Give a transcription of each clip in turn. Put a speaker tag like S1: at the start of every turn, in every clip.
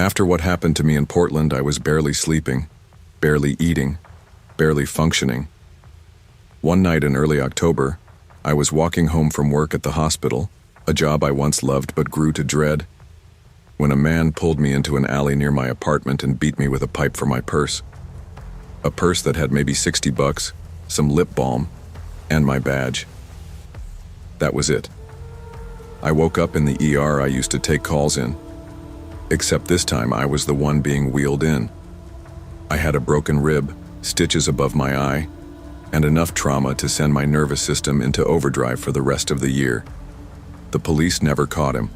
S1: After what happened to me in Portland, I was barely sleeping, barely eating, barely functioning. One night in early October, I was walking home from work at the hospital, a job I once loved but grew to dread, when a man pulled me into an alley near my apartment and beat me with a pipe for my purse. A purse that had maybe $60, some lip balm, and my badge. That was it. I woke up in the ER I used to take calls in, except this time I was the one being wheeled in. I had a broken rib, stitches above my eye, and enough trauma to send my nervous system into overdrive for the rest of the year. The police never caught him.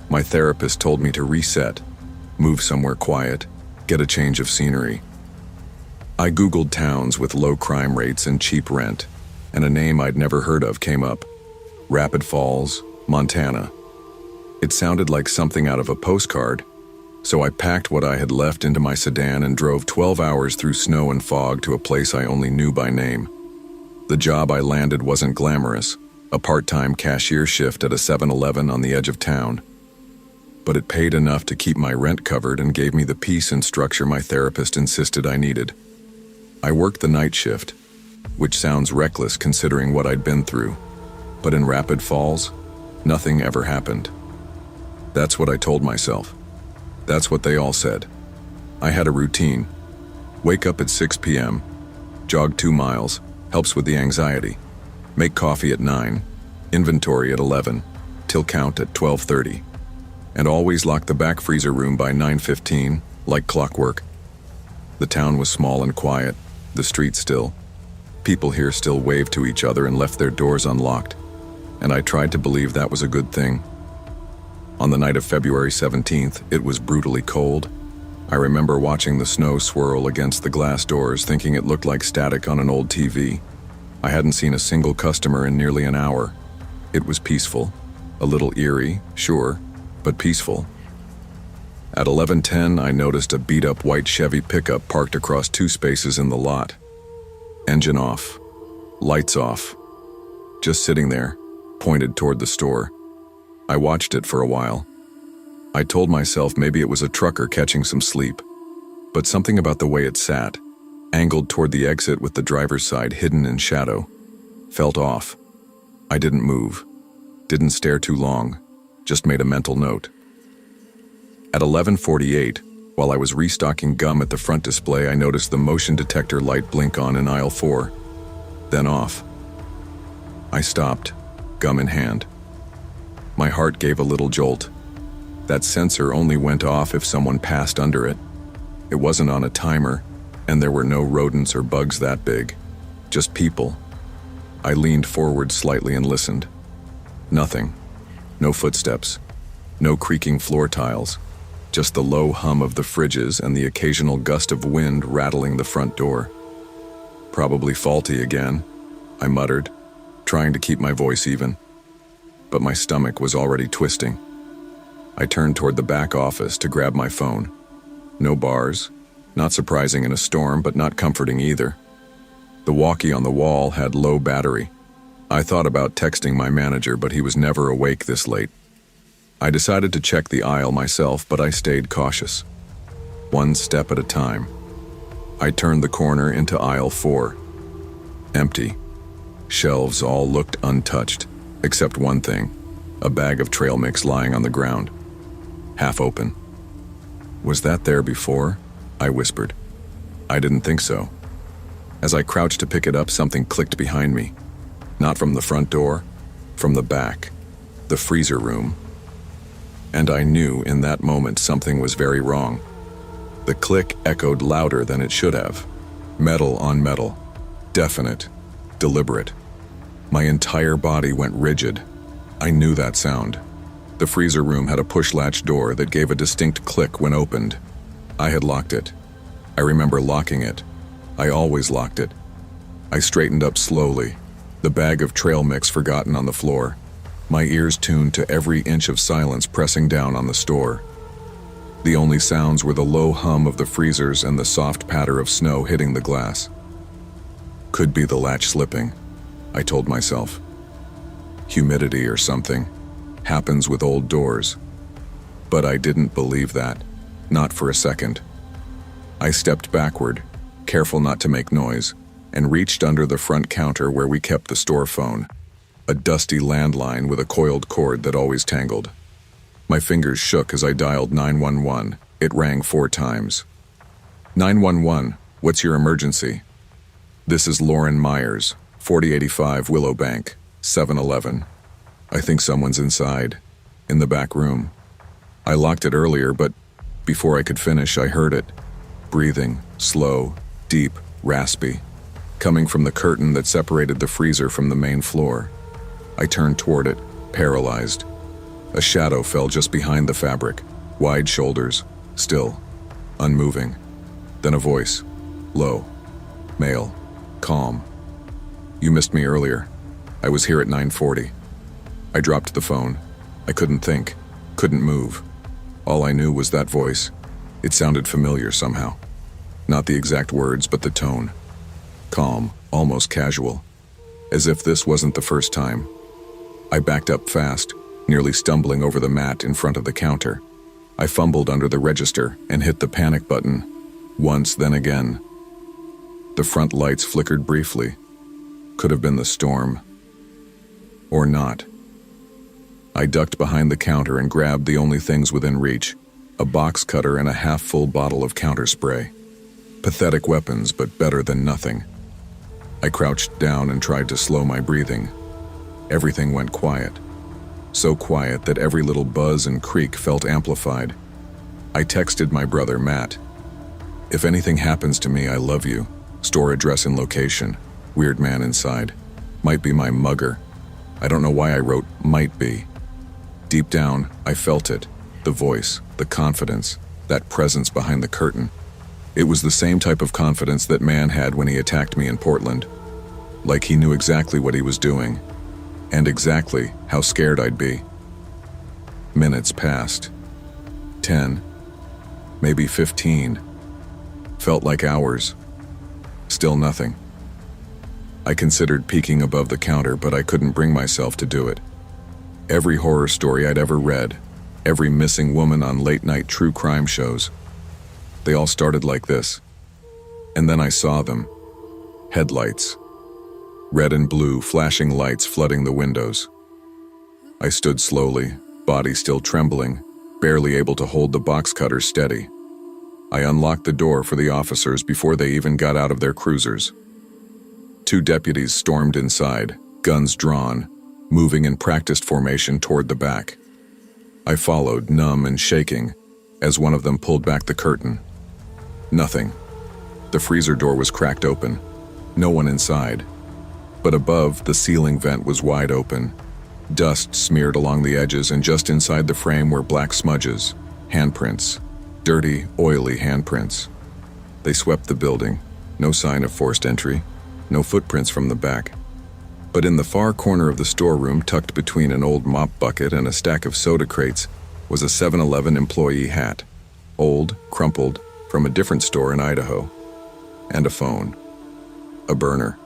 S1: My therapist told me to reset, move somewhere quiet, get a change of scenery. I Googled towns with low crime rates and cheap rent, and a name I'd never heard of came up: Rapid Falls, Montana. It sounded like something out of a postcard, so I packed what I had left into my sedan and drove 12 hours through snow and fog to a place I only knew by name. The job I landed wasn't glamorous, a part-time cashier shift at a 7-Eleven on the edge of town. But it paid enough to keep my rent covered and gave me the peace and structure my therapist insisted I needed. I worked the night shift, which sounds reckless considering what I'd been through, but in Rapid Falls, nothing ever happened. That's what I told myself. That's what they all said. I had a routine. Wake up at 6 p.m., jog 2 miles, helps with the anxiety. Make coffee at 9, inventory at 11, till count at 12:30. And always lock the back freezer room by 9:15, like clockwork. The town was small and quiet, the street still. People here still waved to each other and left their doors unlocked, and I tried to believe that was a good thing. On the night of February 17th, it was brutally cold. I remember watching the snow swirl against the glass doors, thinking it looked like static on an old TV. I hadn't seen a single customer in nearly an hour. It was peaceful. A little eerie, sure, but peaceful. At 11:10, I noticed a beat-up white Chevy pickup parked across 2 spaces in the lot. Engine off. Lights off. Just sitting there, pointed toward the store. I watched it for a while. I told myself maybe it was a trucker catching some sleep, but something about the way it sat, angled toward the exit with the driver's side hidden in shadow, felt off. I didn't move, didn't stare too long, just made a mental note. At 11:48, while I was restocking gum at the front display, I noticed the motion detector light blink on in aisle 4, then off. I stopped, gum in hand. My heart gave a little jolt. That sensor only went off if someone passed under it. It wasn't on a timer, and there were no rodents or bugs that big, just people. I leaned forward slightly and listened. Nothing. No footsteps. No creaking floor tiles. Just the low hum of the fridges and the occasional gust of wind rattling the front door. Probably faulty again, I muttered, trying to keep my voice even. But my stomach was already twisting. I turned toward the back office to grab my phone. No bars, not surprising in a storm, but not comforting either. The walkie on the wall had low battery. I thought about texting my manager, but he was never awake this late. I decided to check the aisle myself, but I stayed cautious. One step at a time. I turned the corner into aisle 4. Empty. Shelves all looked untouched, except one thing, a bag of trail mix lying on the ground, half open. Was that there before? I whispered. I didn't think so. As I crouched to pick it up, something clicked behind me. Not from the front door, from the back, the freezer room. And I knew in that moment something was very wrong. The click echoed louder than it should have. Metal on metal. Definite. Deliberate. My entire body went rigid. I knew that sound. The freezer room had a push-latch door that gave a distinct click when opened. I had locked it. I remember locking it. I always locked it. I straightened up slowly, the bag of trail mix forgotten on the floor, my ears tuned to every inch of silence pressing down on the store. The only sounds were the low hum of the freezers and the soft patter of snow hitting the glass. Could be the latch slipping, I told myself. Humidity or something. Happens with old doors. But I didn't believe that. Not for a second. I stepped backward, careful not to make noise, and reached under the front counter where we kept the store phone, a dusty landline with a coiled cord that always tangled. My fingers shook as I dialed 911. It rang 4 times. 911, what's your emergency? This is Lauren Myers, 4085 Willow Bank, 711. I think someone's inside, in the back room. I locked it earlier, but before I could finish, I heard it. Breathing, slow, deep, raspy, coming from the curtain that separated the freezer from the main floor. I turned toward it, paralyzed. A shadow fell just behind the fabric, wide shoulders, still, unmoving. Then a voice, low, male, calm. You missed me earlier. I was here at 9:40. I dropped the phone. I couldn't think, couldn't move. All I knew was that voice. It sounded familiar somehow. Not the exact words, but the tone. Calm, almost casual. As if this wasn't the first time. I backed up fast, nearly stumbling over the mat in front of the counter. I fumbled under the register and hit the panic button. Once, then again. The front lights flickered briefly. Could have been the storm. Or not. I ducked behind the counter and grabbed the only things within reach, a box cutter and a half-full bottle of counter spray. Pathetic weapons, but better than nothing. I crouched down and tried to slow my breathing. Everything went quiet. So quiet that every little buzz and creak felt amplified. I texted my brother, Matt. If anything happens to me, I love you. Store address and location. Weird man inside. Might be my mugger. I don't know why I wrote might be. Deep down, I felt it. The voice, the confidence, that presence behind the curtain. It was the same type of confidence that man had when he attacked me in Portland. Like he knew exactly what he was doing. And exactly how scared I'd be. Minutes passed. 10. Maybe 15. Felt like hours. Still nothing. I considered peeking above the counter, but I couldn't bring myself to do it. Every horror story I'd ever read, every missing woman on late-night true crime shows, they all started like this. And then I saw them. Headlights. Red and blue flashing lights flooding the windows. I stood slowly, body still trembling, barely able to hold the box cutter steady. I unlocked the door for the officers before they even got out of their cruisers. 2 deputies stormed inside, guns drawn, moving in practiced formation toward the back. I followed, numb and shaking, as one of them pulled back the curtain. Nothing. The freezer door was cracked open. No one inside. But above, the ceiling vent was wide open. Dust smeared along the edges, and just inside the frame were black smudges, handprints, dirty, oily handprints. They swept the building. No sign of forced entry. No footprints from the back. But in the far corner of the storeroom, tucked between an old mop bucket and a stack of soda crates, was a 7-Eleven employee hat. Old, crumpled, from a different store in Idaho. And a phone. A burner.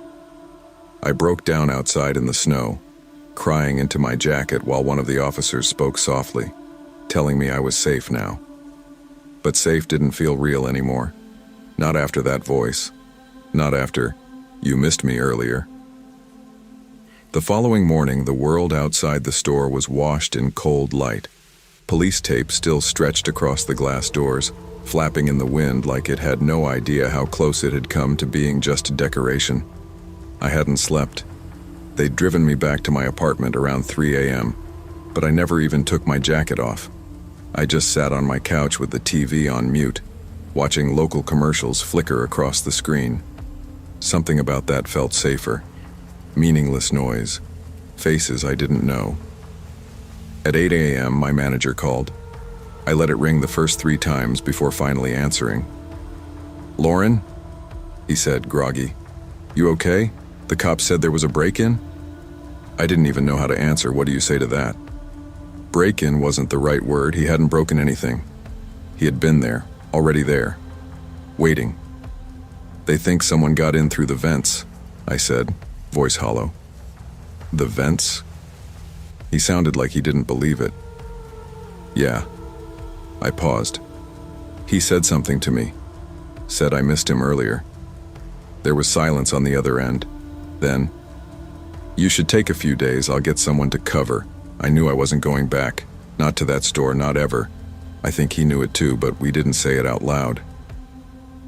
S1: I broke down outside in the snow, crying into my jacket while one of the officers spoke softly, telling me I was safe now. But safe didn't feel real anymore. Not after that voice. Not after, "You missed me earlier." The following morning, the world outside the store was washed in cold light. Police tape still stretched across the glass doors, flapping in the wind like it had no idea how close it had come to being just a decoration. I hadn't slept. They'd driven me back to my apartment around 3 a.m., but I never even took my jacket off. I just sat on my couch with the TV on mute, watching local commercials flicker across the screen. Something about that felt safer. Meaningless noise. Faces I didn't know. At 8 a.m., my manager called. I let it ring the first 3 times before finally answering. "Lauren?" he said, groggy. "You okay? The cops said there was a break-in?" I didn't even know how to answer. What do you say to that? Break-in wasn't the right word. He hadn't broken anything. He had been there, already there, waiting. "They think someone got in through the vents," I said, voice hollow. "The vents?" He sounded like he didn't believe it. "Yeah." I paused. He said something to me, said I missed him earlier. There was silence on the other end. Then, "You should take a few days, I'll get someone to cover." I knew I wasn't going back, not to that store, not ever. I think he knew it too, but we didn't say it out loud.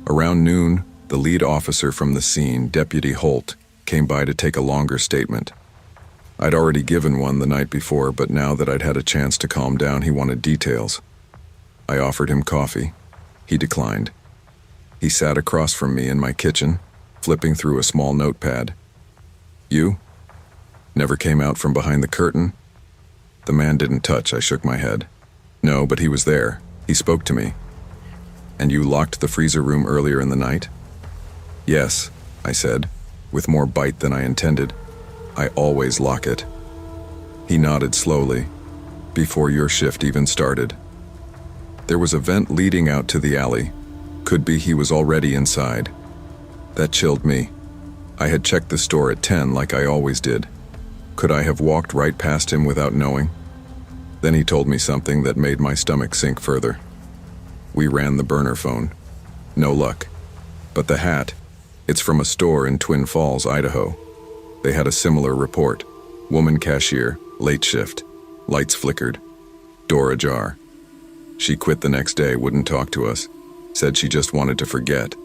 S1: Around noon, the lead officer from the scene, Deputy Holt, came by to take a longer statement. I'd already given one the night before, but now that I'd had a chance to calm down, he wanted details. I offered him coffee. He declined. He sat across from me in my kitchen, flipping through a small notepad. "You? Never came out from behind the curtain?" The man didn't touch. I shook my head. "No, but he was there. He spoke to me." "And you locked the freezer room earlier in the night?" "Yes," I said, with more bite than I intended. "I always lock it." He nodded slowly, "Before your shift even started." There was a vent leading out to the alley. Could be he was already inside. That chilled me. I had checked the store at 10 like I always did. Could I have walked right past him without knowing? Then he told me something that made my stomach sink further. We ran the burner phone. No luck. But the hat, it's from a store in Twin Falls, Idaho. They had a similar report. Woman cashier, late shift. Lights flickered. Door ajar. She quit the next day, wouldn't talk to us. Said she just wanted to forget.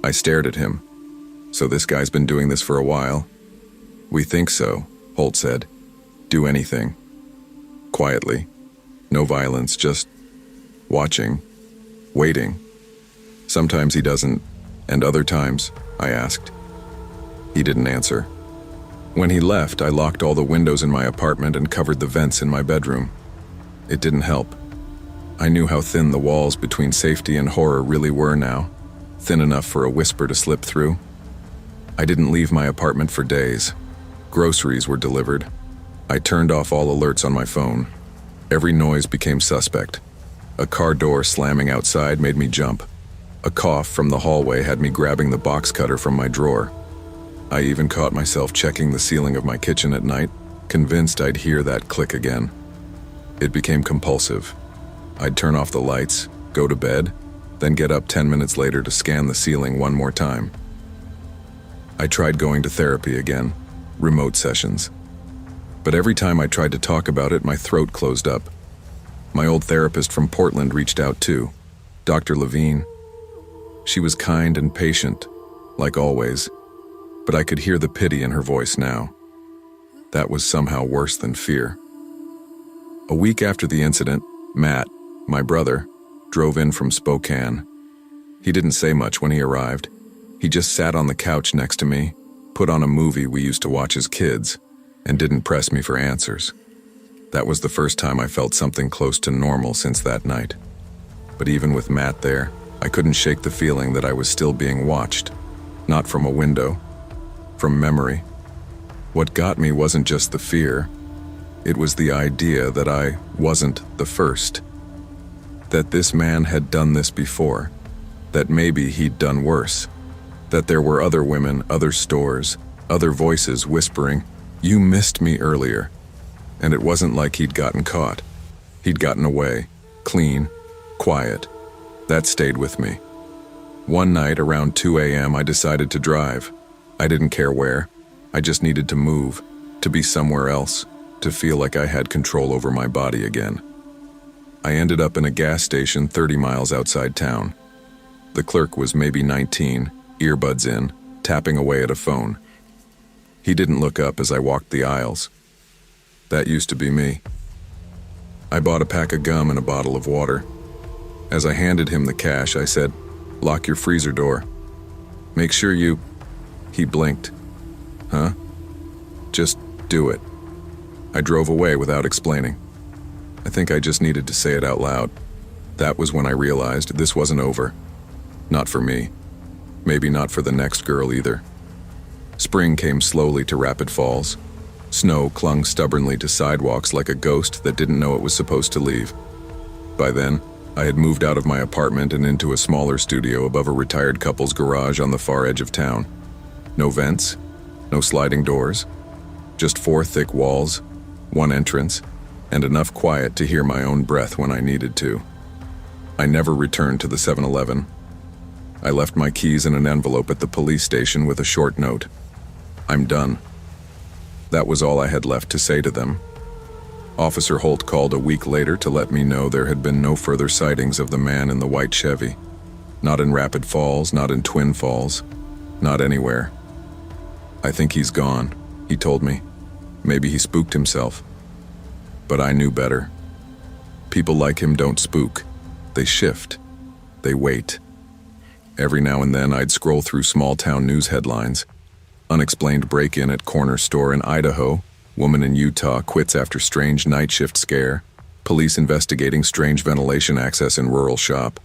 S1: I stared at him. "So this guy's been doing this for a while?" "We think so," Holt said. "Do anything." Quietly. No violence, just watching. Waiting. Sometimes he doesn't, and other times, I asked. He didn't answer. When he left, I locked all the windows in my apartment and covered the vents in my bedroom. It didn't help. I knew how thin the walls between safety and horror really were now, thin enough for a whisper to slip through. I didn't leave my apartment for days. Groceries were delivered. I turned off all alerts on my phone. Every noise became suspect. A car door slamming outside made me jump. A cough from the hallway had me grabbing the box cutter from my drawer. I even caught myself checking the ceiling of my kitchen at night, convinced I'd hear that click again. It became compulsive. I'd turn off the lights, go to bed, then get up 10 minutes later to scan the ceiling one more time. I tried going to therapy again, remote sessions. But every time I tried to talk about it, my throat closed up. My old therapist from Portland reached out too, Dr. Levine. She was kind and patient, like always, but I could hear the pity in her voice now. That was somehow worse than fear. A week after the incident, Matt, my brother, drove in from Spokane. He didn't say much when he arrived. He just sat on the couch next to me, put on a movie we used to watch as kids, and didn't press me for answers. That was the first time I felt something close to normal since that night. But even with Matt there, I couldn't shake the feeling that I was still being watched. Not from a window, from memory. What got me wasn't just the fear. It was the idea that I wasn't the first. That this man had done this before. That maybe he'd done worse. That there were other women, other stores, other voices whispering, "You missed me earlier." And it wasn't like he'd gotten caught. He'd gotten away, clean, quiet. That stayed with me. One night around 2 a.m. I decided to drive. I didn't care where. I just needed to move, to be somewhere else, to feel like I had control over my body again. I ended up in a gas station 30 miles outside town. The clerk was maybe 19, earbuds in, tapping away at a phone. He didn't look up as I walked the aisles. That used to be me. I bought a pack of gum and a bottle of water. As I handed him the cash, I said, "Lock your freezer door. Make sure you..." He blinked. "Huh?" "Just do it." I drove away without explaining. I think I just needed to say it out loud. That was when I realized this wasn't over. Not for me. Maybe not for the next girl either. Spring came slowly to Rapid Falls. Snow clung stubbornly to sidewalks like a ghost that didn't know it was supposed to leave. By then, I had moved out of my apartment and into a smaller studio above a retired couple's garage on the far edge of town. No vents, no sliding doors, just 4 thick walls, 1 entrance, and enough quiet to hear my own breath when I needed to. I never returned to the 7-Eleven. I left my keys in an envelope at the police station with a short note. I'm done. That was all I had left to say to them. Officer Holt called a week later to let me know there had been no further sightings of the man in the white Chevy. Not in Rapid Falls, not in Twin Falls, not anywhere. I think he's gone, he told me. Maybe he spooked himself. But I knew better. People like him don't spook. They shift. They wait. Every now and then I'd scroll through small-town news headlines. Unexplained break-in at corner store in Idaho. Woman in Utah quits after strange night shift scare. Police investigating strange ventilation access in rural shop.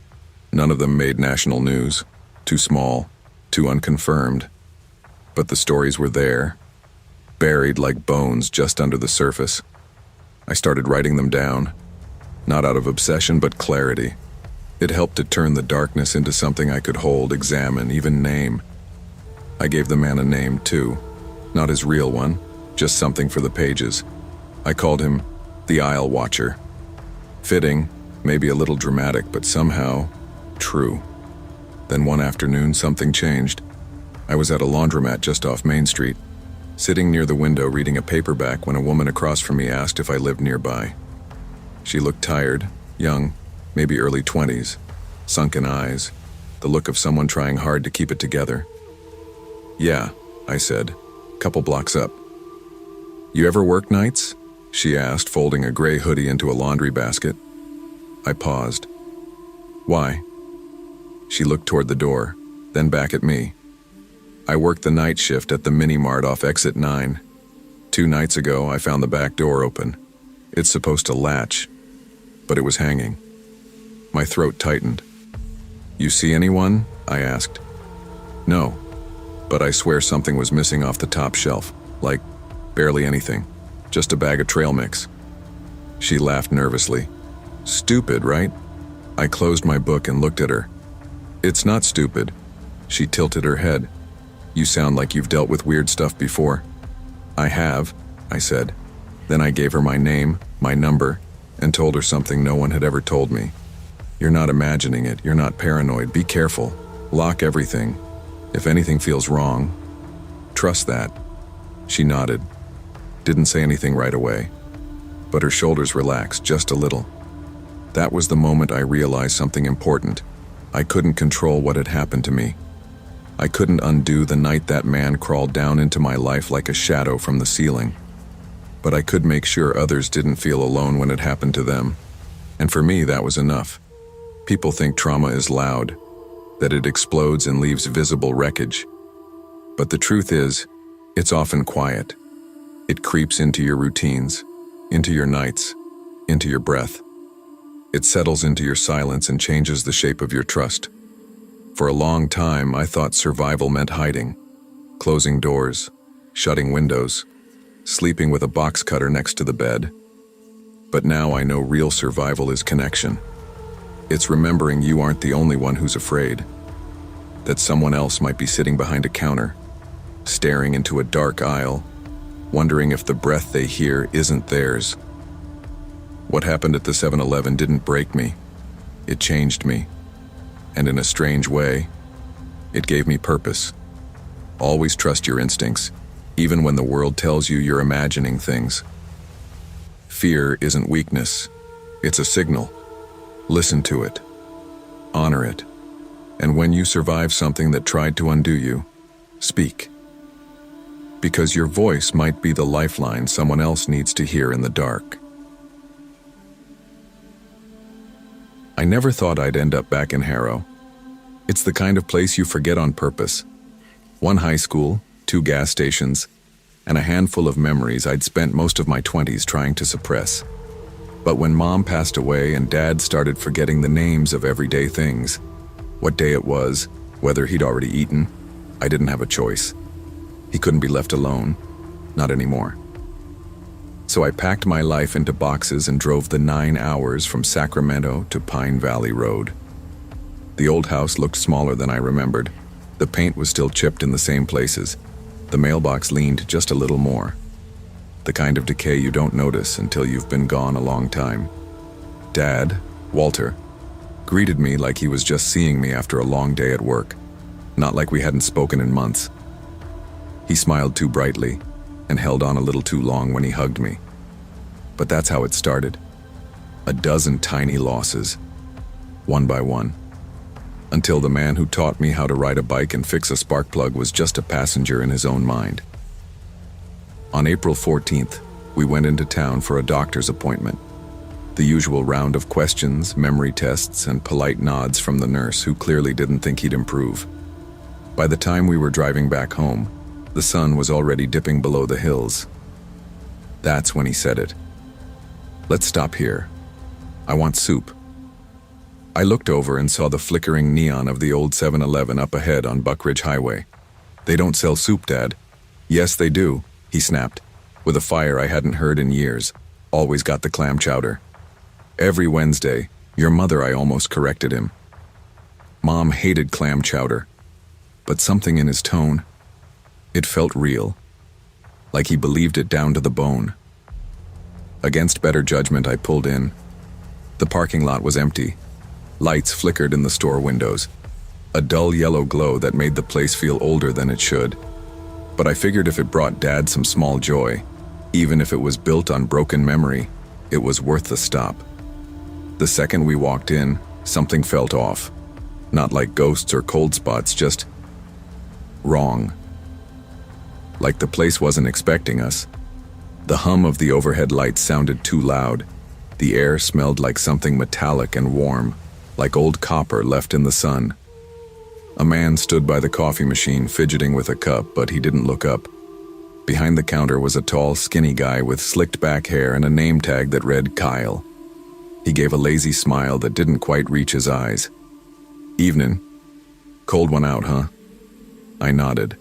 S1: None of them made national news. Too small. Too unconfirmed. But the stories were there. Buried like bones just under the surface. I started writing them down. Not out of obsession, but clarity. It helped to turn the darkness into something I could hold, examine, even name. I gave the man a name, too. Not his real one, just something for the pages. I called him the Aisle Watcher. Fitting, maybe a little dramatic, but somehow true. Then one afternoon, something changed. I was at a laundromat just off Main Street, sitting near the window reading a paperback when a woman across from me asked if I lived nearby. She looked tired, young, maybe early 20s, sunken eyes, the look of someone trying hard to keep it together. Yeah, I said, couple blocks up. You ever work nights? She asked, folding a gray hoodie into a laundry basket. I paused. Why? She looked toward the door, then back at me. I worked the night shift at the mini-mart off exit 9. 2 nights ago, I found the back door open. It's supposed to latch, but it was hanging. My throat tightened. You see anyone? I asked. No, but I swear something was missing off the top shelf, like barely anything, just a bag of trail mix. She laughed nervously. Stupid, right? I closed my book and looked at her. It's not stupid. She tilted her head. You sound like you've dealt with weird stuff before. I have, I said. Then I gave her my name, my number, and told her something no one had ever told me. You're not imagining it, you're not paranoid, be careful. Lock everything. If anything feels wrong, trust that. She nodded. Didn't say anything right away, but her shoulders relaxed just a little. That was the moment I realized something important. I couldn't control what had happened to me. I couldn't undo the night that man crawled down into my life like a shadow from the ceiling. But I could make sure others didn't feel alone when it happened to them. And for me, that was enough. People think trauma is loud, that it explodes and leaves visible wreckage. But the truth is, it's often quiet. It creeps into your routines, into your nights, into your breath. It settles into your silence and changes the shape of your trust. For a long time, I thought survival meant hiding, closing doors, shutting windows, sleeping with a box cutter next to the bed. But now I know real survival is connection. It's remembering you aren't the only one who's afraid, that someone else might be sitting behind a counter, staring into a dark aisle, wondering if the breath they hear isn't theirs. What happened at the 7-Eleven didn't break me. It changed me. And in a strange way, it gave me purpose. Always trust your instincts, even when the world tells you you're imagining things. Fear isn't weakness. It's a signal. Listen to it. Honor it. And when you survive something that tried to undo you, speak. Because your voice might be the lifeline someone else needs to hear in the dark. I never thought I'd end up back in Harrow. It's the kind of place you forget on purpose. 1 high school, 2 gas stations, and a handful of memories I'd spent most of my 20s trying to suppress. But when Mom passed away and Dad started forgetting the names of everyday things, what day it was, whether he'd already eaten, I didn't have a choice. He couldn't be left alone, not anymore. So I packed my life into boxes and drove the 9 hours from Sacramento to Pine Valley Road. The old house looked smaller than I remembered. The paint was still chipped in the same places. The mailbox leaned just a little more. The kind of decay you don't notice until you've been gone a long time. Dad, Walter, greeted me like he was just seeing me after a long day at work, not like we hadn't spoken in months. He smiled too brightly and held on a little too long when he hugged me. But that's how it started. A dozen tiny losses, one by one, until the man who taught me how to ride a bike and fix a spark plug was just a passenger in his own mind. On April 14th, we went into town for a doctor's appointment. The usual round of questions, memory tests, and polite nods from the nurse who clearly didn't think he'd improve. By the time we were driving back home, the sun was already dipping below the hills. That's when he said it. "Let's stop here. I want soup." I looked over and saw the flickering neon of the old 7-Eleven up ahead on Buckridge Highway. "They don't sell soup, Dad." "Yes, they do," he snapped, with a fire I hadn't heard in years. "Always got the clam chowder." "Every Wednesday, your mother," I almost corrected him. Mom hated clam chowder, but something in his tone, it felt real, like he believed it down to the bone. Against better judgment, I pulled in. The parking lot was empty. Lights flickered in the store windows, a dull yellow glow that made the place feel older than it should. But I figured if it brought Dad some small joy, even if it was built on broken memory, it was worth the stop. The second we walked in, something felt off. Not like ghosts or cold spots, just wrong. Like the place wasn't expecting us. The hum of the overhead lights sounded too loud. The air smelled like something metallic and warm, like old copper left in the sun. A man stood by the coffee machine fidgeting with a cup, but he didn't look up. Behind the counter was a tall, skinny guy with slicked back hair and a name tag that read Kyle. He gave a lazy smile that didn't quite reach his eyes. "Evening. Cold one out, huh?" I nodded,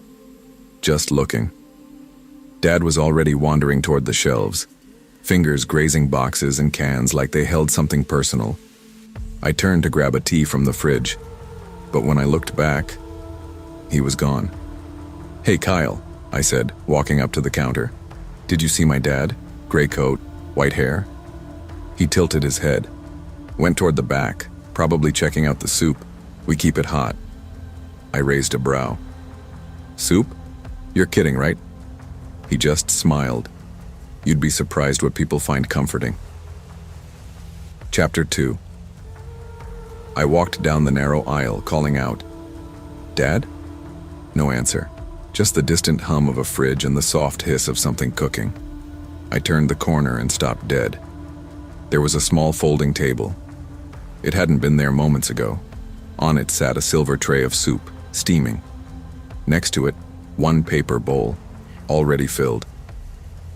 S1: just looking. Dad was already wandering toward the shelves, fingers grazing boxes and cans like they held something personal. I turned to grab a tea from the fridge, but when I looked back, he was gone. "Hey, Kyle," I said, walking up to the counter. "Did you see my dad? Gray coat, white hair?" He tilted his head, went toward the back, probably checking out the soup. "We keep it hot." I raised a brow. "Soup? You're kidding, right?" He just smiled. You'd be surprised what people find comforting. Chapter 2. I walked down the narrow aisle, calling out, "Dad?" No answer, just the distant hum of a fridge and the soft hiss of something cooking. I turned the corner and stopped dead. There was a small folding table. It hadn't been there moments ago. On it sat a silver tray of soup, steaming. Next to it, one paper bowl, already filled.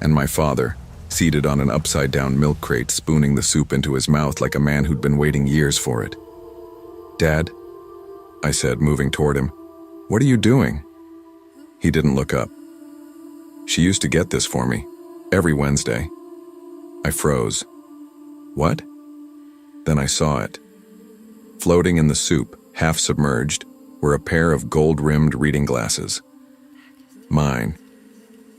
S1: And my father, seated on an upside-down milk crate, spooning the soup into his mouth like a man who'd been waiting years for it. "Dad?" I said, moving toward him. "What are you doing?" He didn't look up. "She used to get this for me, every Wednesday." I froze. "What?" Then I saw it. Floating in the soup, half submerged, were a pair of gold-rimmed reading glasses. Mine.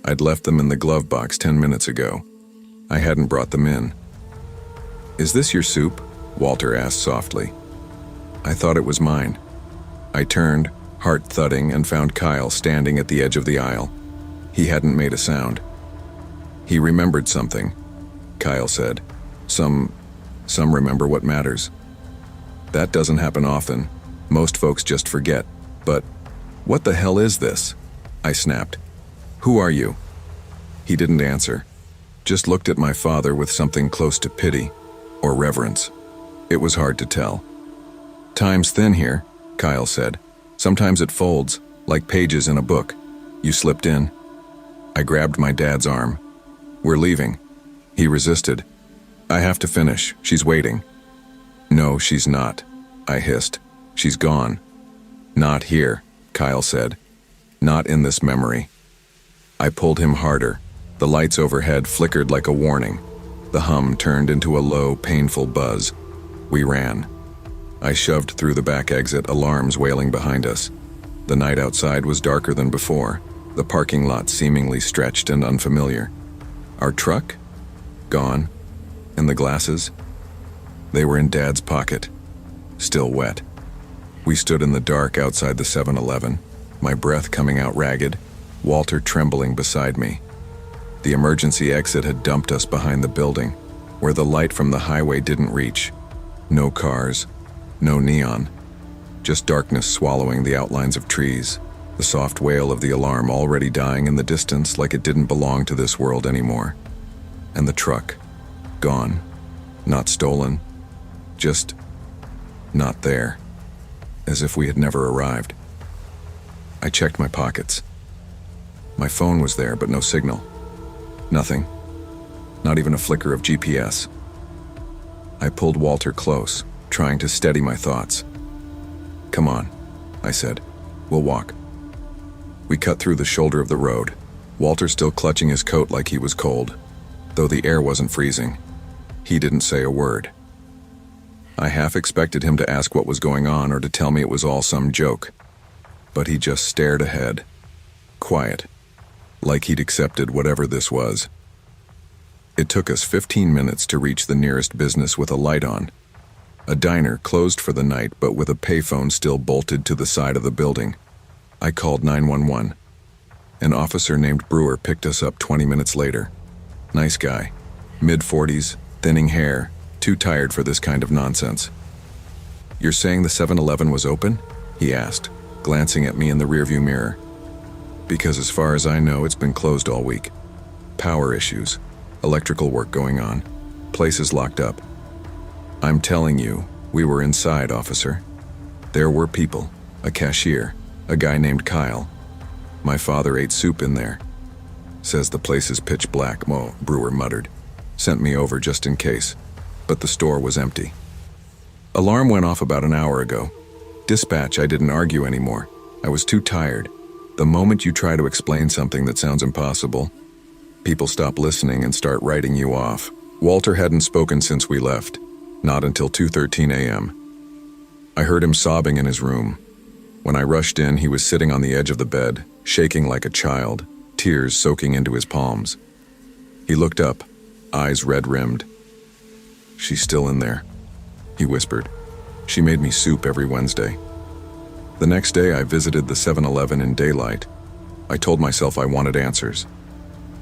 S1: I'd left them in the glove box 10 minutes ago. I hadn't brought them in. "Is this your soup?" Walter asked softly. I thought it was mine. I turned, heart thudding, and found Kyle standing at the edge of the aisle. He hadn't made a sound. "He remembered something," Kyle said. Some remember what matters. That doesn't happen often. Most folks just forget. But what the hell is this? I snapped. "Who are you?" He didn't answer, just looked at my father with something close to pity or reverence. It was hard to tell. "Time's thin here," Kyle said. "Sometimes it folds, like pages in a book. You slipped in." I grabbed my dad's arm. "We're leaving." He resisted. "I have to finish. She's waiting." "No, she's not," I hissed. "She's gone." "Not here," Kyle said. "Not in this memory." I pulled him harder. The lights overhead flickered like a warning. The hum turned into a low, painful buzz. We ran. I shoved through the back exit, alarms wailing behind us. The night outside was darker than before, the parking lot seemingly stretched and unfamiliar. Our truck? Gone. And the glasses? They were in Dad's pocket. still wet. We stood in the dark outside the 7-Eleven, my breath coming out ragged, Walter trembling beside me. The emergency exit had dumped us behind the building, where the light from the highway didn't reach. No cars, no neon, just darkness swallowing the outlines of trees, the soft wail of the alarm already dying in the distance like it didn't belong to this world anymore. And the truck, gone, not stolen, just not there, as if we had never arrived. I checked my pockets. My phone was there, but no signal. Nothing. Not even a flicker of GPS. I pulled Walter close, trying to steady my thoughts. "Come on," I said. "We'll walk." We cut through the shoulder of the road, Walter still clutching his coat like he was cold, though the air wasn't freezing. He didn't say a word. I half expected him to ask what was going on or to tell me it was all some joke, but he just stared ahead, quiet, like he'd accepted whatever this was. It took us 15 minutes to reach the nearest business with a light on. A diner closed for the night, but with a payphone still bolted to the side of the building. I called 911. An officer named Brewer picked us up 20 minutes later. Nice guy, mid-40s, thinning hair, too tired for this kind of nonsense. "You're saying the 7-Eleven was open?" he asked, glancing at me in the rearview mirror. "Because as far as I know, it's been closed all week. Power issues, electrical work going on, places locked up." "I'm telling you, we were inside, officer. There were people, a cashier, a guy named Kyle. My father ate soup in there. Says the place is pitch black," Brewer muttered. "Sent me over just in case, but the store was empty." Alarm went off about an hour ago. Dispatch, I didn't argue anymore. I was too tired. The moment you try to explain something that sounds impossible, people stop listening and start writing you off. Walter hadn't spoken since we left, not until 2:13 a.m. I heard him sobbing in his room. When I rushed in, he was sitting on the edge of the bed, shaking like a child, tears soaking into his palms. He looked up, eyes red-rimmed. "She's still in there," he whispered. "She made me soup every Wednesday." The next day, I visited the 7-Eleven in daylight. I told myself I wanted answers.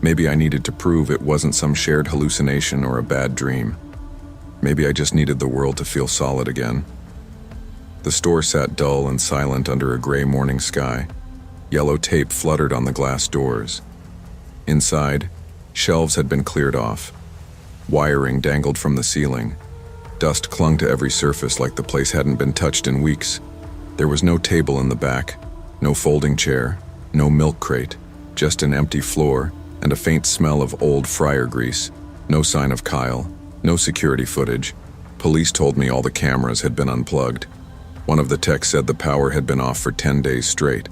S1: Maybe I needed to prove it wasn't some shared hallucination or a bad dream. Maybe I just needed the world to feel solid again. The store sat dull and silent under a gray morning sky. Yellow tape fluttered on the glass doors. Inside, shelves had been cleared off. Wiring dangled from the ceiling. Dust clung to every surface like the place hadn't been touched in weeks. There was no table in the back, no folding chair, no milk crate, just an empty floor and a faint smell of old fryer grease. No sign of Kyle, no security footage. Police told me all the cameras had been unplugged. One of the techs said the power had been off for 10 days straight.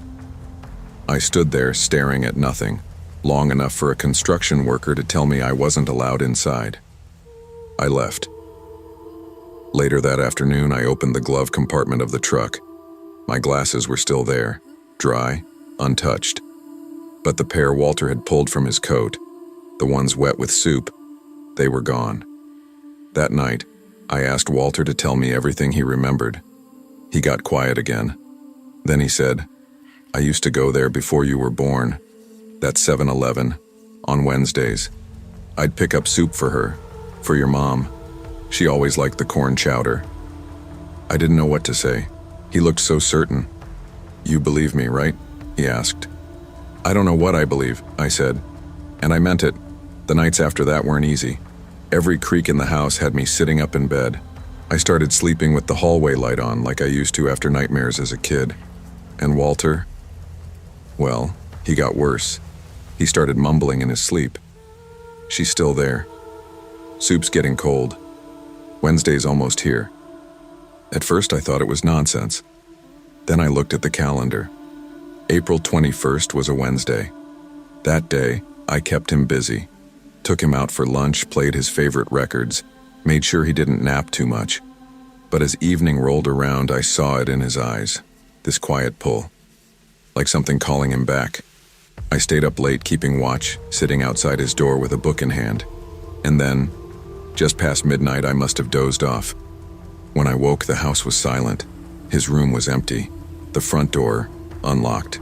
S1: I stood there staring at nothing, long enough for a construction worker to tell me I wasn't allowed inside. I left. Later that afternoon, I opened the glove compartment of the truck. My glasses were still there, dry, untouched. But the pair Walter had pulled from his coat, the ones wet with soup, they were gone. That night, I asked Walter to tell me everything he remembered. He got quiet again. Then he said, "I used to go there before you were born. That 7-Eleven, on Wednesdays. I'd pick up soup for her, for your mom. She always liked the corn chowder." I didn't know what to say. He looked so certain. "You believe me, right?" he asked. "I don't know what I believe," I said. And I meant it. The nights after that weren't easy. Every creak in the house had me sitting up in bed. I started sleeping with the hallway light on like I used to after nightmares as a kid. And Walter, well, he got worse. He started mumbling in his sleep. "She's still there. Soup's getting cold. Wednesday's almost here." At first I thought it was nonsense. Then I looked at the calendar. April 21st was a Wednesday. That day, I kept him busy. Took him out for lunch, played his favorite records, made sure he didn't nap too much. But as evening rolled around, I saw it in his eyes, this quiet pull, like something calling him back. I stayed up late keeping watch, sitting outside his door with a book in hand. And then, just past midnight, I must have dozed off. When I woke, the house was silent. His room was empty. The front door unlocked.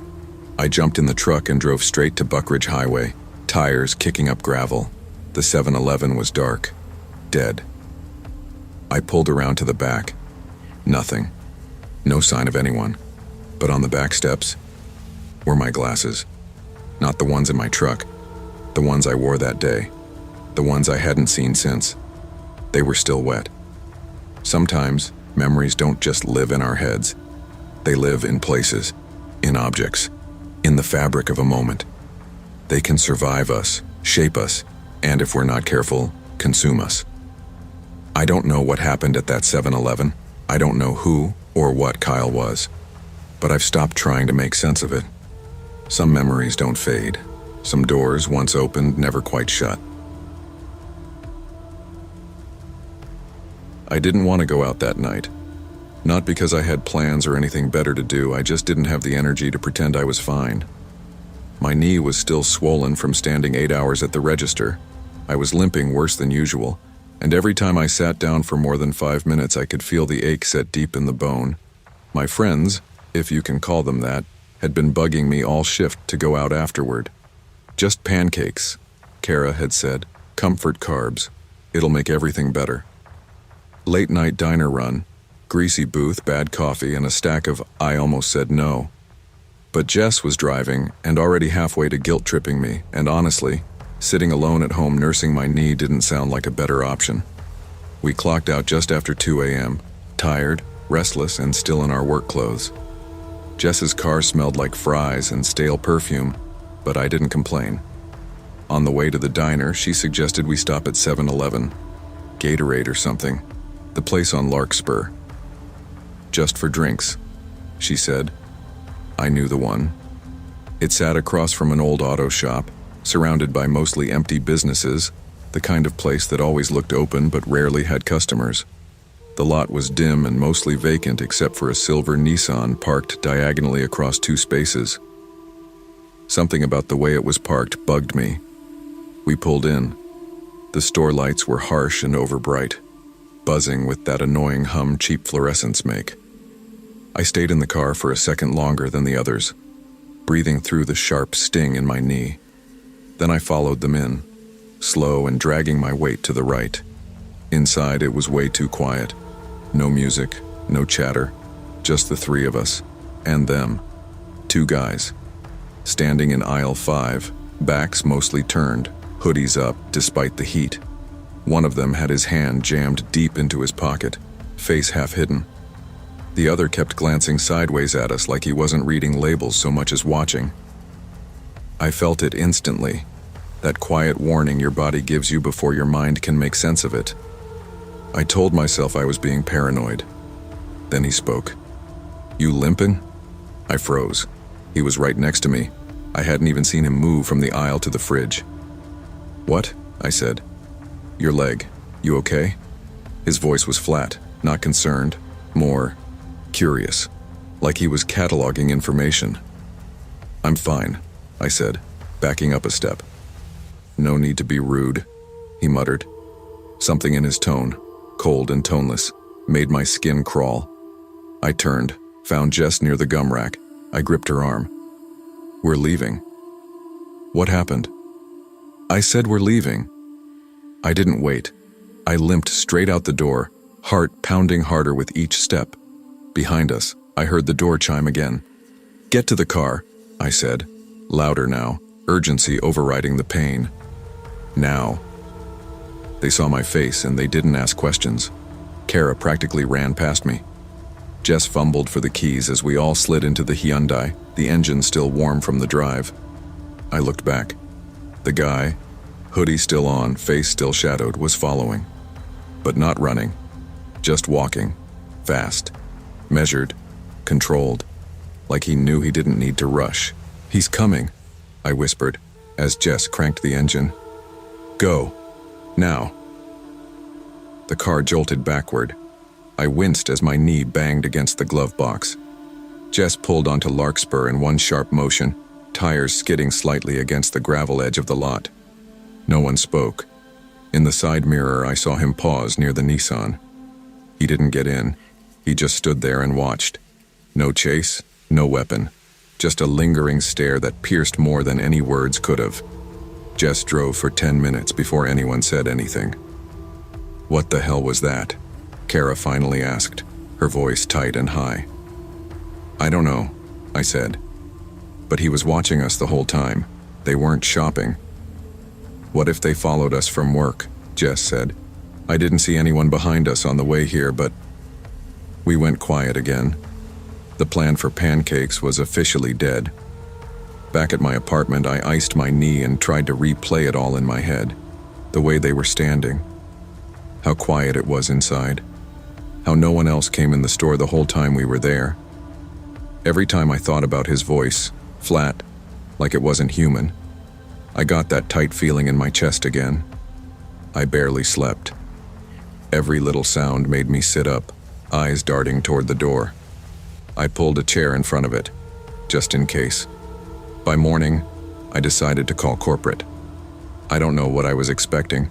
S1: I jumped in the truck and drove straight to Buckridge Highway, tires kicking up gravel. The 7-Eleven was dark. Dead. I pulled around to the back. Nothing. No sign of anyone. But on the back steps were my glasses. Not the ones in my truck. The ones I wore that day. The ones I hadn't seen since. They were still wet. Sometimes, memories don't just live in our heads. They live in places, in objects, in the fabric of a moment. They can survive us, shape us, and if we're not careful, consume us. I don't know what happened at that 7-Eleven. I don't know who or what Kyle was. But I've stopped trying to make sense of it. Some memories don't fade. Some doors, once opened, never quite shut. I didn't want to go out that night. Not because I had plans or anything better to do, I just didn't have the energy to pretend I was fine. My knee was still swollen from standing 8 hours at the register. I was limping worse than usual, and every time I sat down for more than 5 minutes I could feel the ache set deep in the bone. My friends, if you can call them that, had been bugging me all shift to go out afterward. Just pancakes, Kara had said. Comfort carbs. It'll make everything better. Late night diner run, greasy booth, bad coffee, and a stack of I almost said no. But Jess was driving and already halfway to guilt-tripping me, and honestly, sitting alone at home nursing my knee didn't sound like a better option. We clocked out just after 2 a.m., tired, restless, and still in our work clothes. Jess's car smelled like fries and stale perfume, but I didn't complain. On the way to the diner, she suggested we stop at 7-Eleven, Gatorade or something, the place on Larkspur. Just for drinks, she said. I knew the one. It sat across from an old auto shop, surrounded by mostly empty businesses, the kind of place that always looked open but rarely had customers. The lot was dim and mostly vacant except for a silver Nissan parked diagonally across 2 spaces. Something about the way it was parked bugged me. We pulled in. The store lights were harsh and overbright, buzzing with that annoying hum cheap fluorescents make. I stayed in the car for a second longer than the others, breathing through the sharp sting in my knee. Then I followed them in, slow and dragging my weight to the right. Inside it was way too quiet. No music, no chatter, just the 3 of us, and them. 2 guys, standing in aisle 5, backs mostly turned, hoodies up despite the heat. One of them had his hand jammed deep into his pocket, face half hidden. The other kept glancing sideways at us like he wasn't reading labels so much as watching. I felt it instantly, that quiet warning your body gives you before your mind can make sense of it. I told myself I was being paranoid. Then he spoke. You limping? I froze. He was right next to me. I hadn't even seen him move from the aisle to the fridge. What? I said. Your leg. You okay? His voice was flat, not concerned, more curious, like he was cataloging information. I'm fine, I said, backing up a step. No need to be rude, he muttered. Something in his tone, cold and toneless, made my skin crawl. I turned, found Jess near the gum rack. I gripped her arm. We're leaving. What happened? I said we're leaving. I didn't wait. I limped straight out the door, heart pounding harder with each step. Behind us, I heard the door chime again. Get to the car, I said, louder now, urgency overriding the pain. Now. They saw my face and they didn't ask questions. Kara practically ran past me. Jess fumbled for the keys as we all slid into the Hyundai, the engine still warm from the drive. I looked back. The guy, hoodie still on, face still shadowed, was following. But not running, just walking, fast, measured, controlled, like he knew he didn't need to rush. He's coming, I whispered, as Jess cranked the engine. Go, now. The car jolted backward. I winced as my knee banged against the glove box. Jess pulled onto Larkspur in one sharp motion, tires skidding slightly against the gravel edge of the lot. No one spoke. In the side mirror, I saw him pause near the Nissan. He didn't get in. He just stood there and watched. No chase, no weapon. Just a lingering stare that pierced more than any words could have. Jess drove for 10 minutes before anyone said anything. "What the hell was that?" Kara finally asked, her voice tight and high. "I don't know," I said. "But he was watching us the whole time. They weren't shopping." "What if they followed us from work?" Jess said. "I didn't see anyone behind us on the way here, but..." We went quiet again. The plan for pancakes was officially dead. Back at my apartment, I iced my knee and tried to replay it all in my head. The way they were standing. How quiet it was inside. How no one else came in the store the whole time we were there. Every time I thought about his voice, flat, like it wasn't human, I got that tight feeling in my chest again. I barely slept. Every little sound made me sit up, eyes darting toward the door. I pulled a chair in front of it, just in case. By morning, I decided to call corporate. I don't know what I was expecting.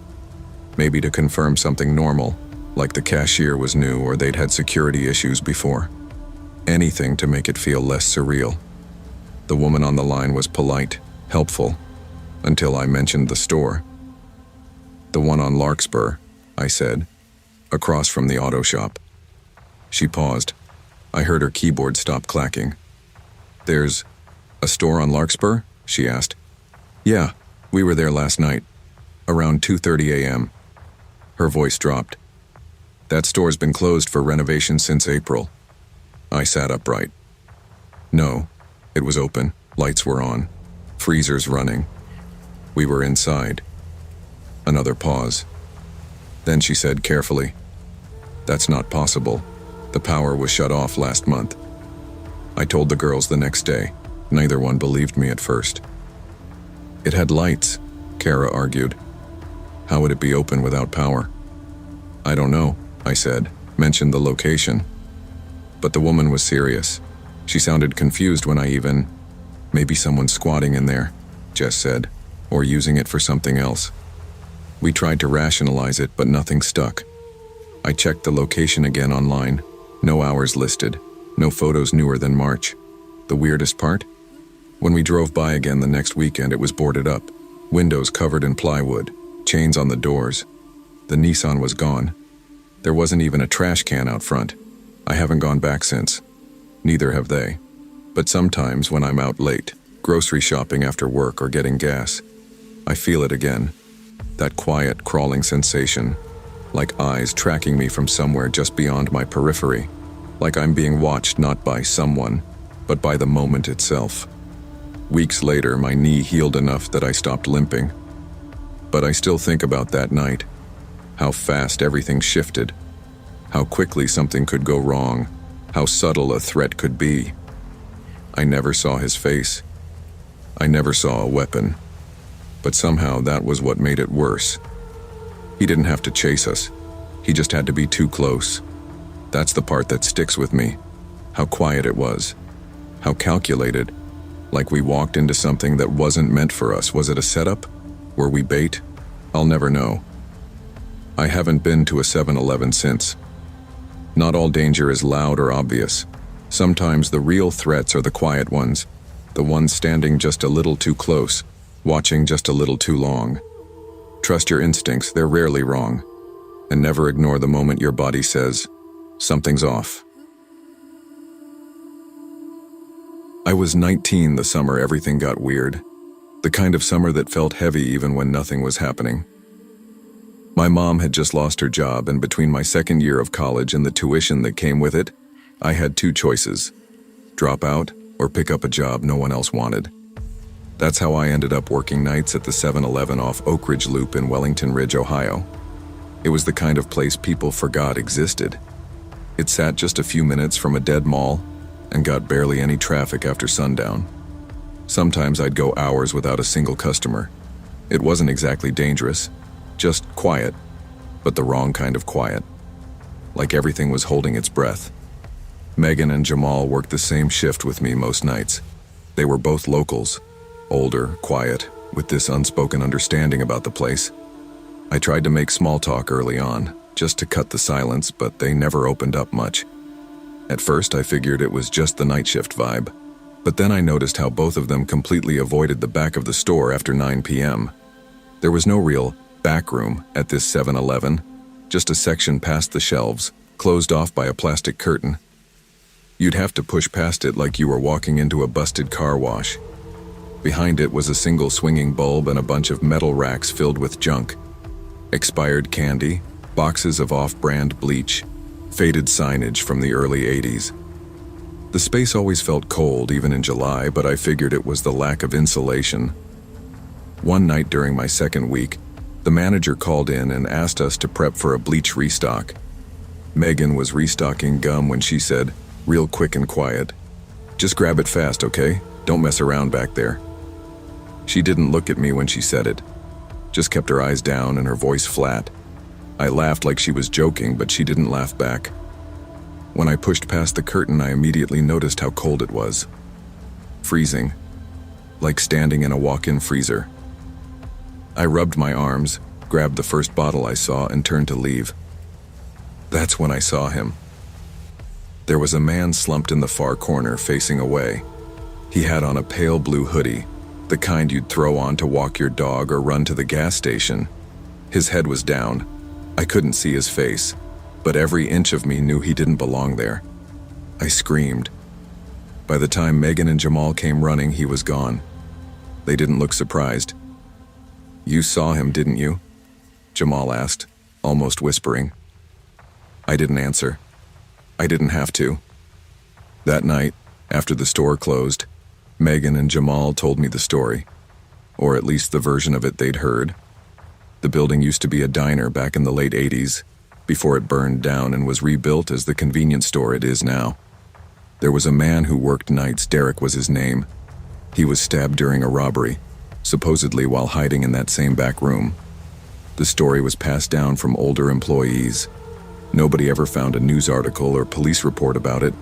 S1: Maybe to confirm something normal, like the cashier was new or they'd had security issues before. Anything to make it feel less surreal. The woman on the line was polite, helpful, until I mentioned the store. "The one on Larkspur," I said, "across from the auto shop." She paused. I heard her keyboard stop clacking. "There's a store on Larkspur?" she asked. "Yeah, we were there last night, around 2:30 a.m. Her voice dropped. "That store's been closed for renovation since April." I sat upright. No, it was open, lights were on, freezers running. We were inside. Another pause. Then she said carefully, "That's not possible. The power was shut off last month." I told the girls the next day. Neither one believed me at first. "It had lights," Kara argued. "How would it be open without power?" "I don't know," I said, mentioned the location. But the woman was serious. She sounded confused when I even... "Maybe someone's squatting in there," Jess said, "or using it for something else." We tried to rationalize it, but nothing stuck. I checked the location again online. No hours listed. No photos newer than March. The weirdest part? When we drove by again the next weekend, it was boarded up. Windows covered in plywood. Chains on the doors. The Nissan was gone. There wasn't even a trash can out front. I haven't gone back since. Neither have they. But sometimes when I'm out late, grocery shopping after work or getting gas, I feel it again. That quiet, crawling sensation. Like eyes tracking me from somewhere just beyond my periphery. Like I'm being watched not by someone, but by the moment itself. Weeks later, my knee healed enough that I stopped limping. But I still think about that night. How fast everything shifted. How quickly something could go wrong. How subtle a threat could be. I never saw his face. I never saw a weapon. But somehow that was what made it worse. He didn't have to chase us. He just had to be too close. That's the part that sticks with me. How quiet it was. How calculated. Like we walked into something that wasn't meant for us. Was it a setup? Were we bait? I'll never know. I haven't been to a 7-Eleven since. Not all danger is loud or obvious. Sometimes the real threats are the quiet ones. The ones standing just a little too close. Watching just a little too long. Trust your instincts, they're rarely wrong. And never ignore the moment your body says, something's off. I was 19 the summer everything got weird. The kind of summer that felt heavy even when nothing was happening. My mom had just lost her job, and between my second year of college and the tuition that came with it, I had two choices. Drop out or pick up a job no one else wanted. That's how I ended up working nights at the 7-Eleven off Oak Ridge Loop in Wellington Ridge, Ohio. It was the kind of place people forgot existed. It sat just a few minutes from a dead mall and got barely any traffic after sundown. Sometimes I'd go hours without a single customer. It wasn't exactly dangerous, just quiet, but the wrong kind of quiet. Like everything was holding its breath. Megan and Jamal worked the same shift with me most nights. They were both locals, older, quiet, with this unspoken understanding about the place. I tried to make small talk early on, just to cut the silence, but they never opened up much. At first, I figured it was just the night shift vibe, but then I noticed how both of them completely avoided the back of the store after 9 p.m. There was no real back room at this 7-Eleven, just a section past the shelves, closed off by a plastic curtain. You'd have to push past it like you were walking into a busted car wash. Behind it was a single swinging bulb and a bunch of metal racks filled with junk. Expired candy, boxes of off-brand bleach, faded signage from the early 80s. The space always felt cold, even in July, but I figured it was the lack of insulation. One night during my second week, the manager called in and asked us to prep for a bleach restock. Megan was restocking gum when she said, real quick and quiet, "Just grab it fast, okay? Don't mess around back there." She didn't look at me when she said it, just kept her eyes down and her voice flat. I laughed like she was joking, but she didn't laugh back. When I pushed past the curtain, I immediately noticed how cold it was. Freezing, like standing in a walk-in freezer. I rubbed my arms, grabbed the first bottle I saw, and turned to leave. That's when I saw him. There was a man slumped in the far corner, facing away. He had on a pale blue hoodie, the kind you'd throw on to walk your dog or run to the gas station. His head was down. I couldn't see his face, but every inch of me knew he didn't belong there. I screamed. By the time Megan and Jamal came running, he was gone. They didn't look surprised. "You saw him, didn't you?" Jamal asked, almost whispering. I didn't answer. I didn't have to. That night, after the store closed, Megan and Jamal told me the story, or at least the version of it they'd heard. The building used to be a diner back in the late 80s, before it burned down and was rebuilt as the convenience store it is now. There was a man who worked nights. Derek was his name. He was stabbed during a robbery, supposedly while hiding in that same back room. The story was passed down from older employees. Nobody ever found a news article or police report about it.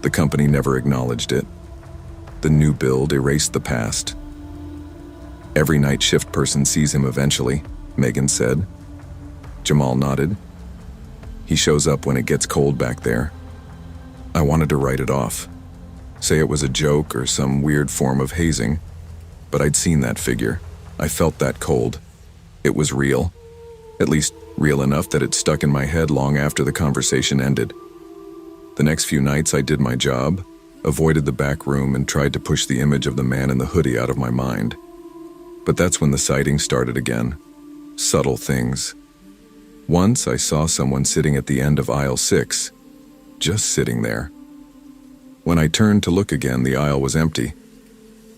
S1: The company never acknowledged it. The new build erased the past. "Every night shift person sees him eventually," Megan said. Jamal nodded. "He shows up when it gets cold back there." I wanted to write it off, say it was a joke or some weird form of hazing, but I'd seen that figure. I felt that cold. It was real, at least real enough that it stuck in my head long after the conversation ended. The next few nights I did my job, avoided the back room, and tried to push the image of the man in the hoodie out of my mind. But that's when the sightings started again. Subtle things. Once I saw someone sitting at the end of aisle 6, just sitting there. When I turned to look again, the aisle was empty.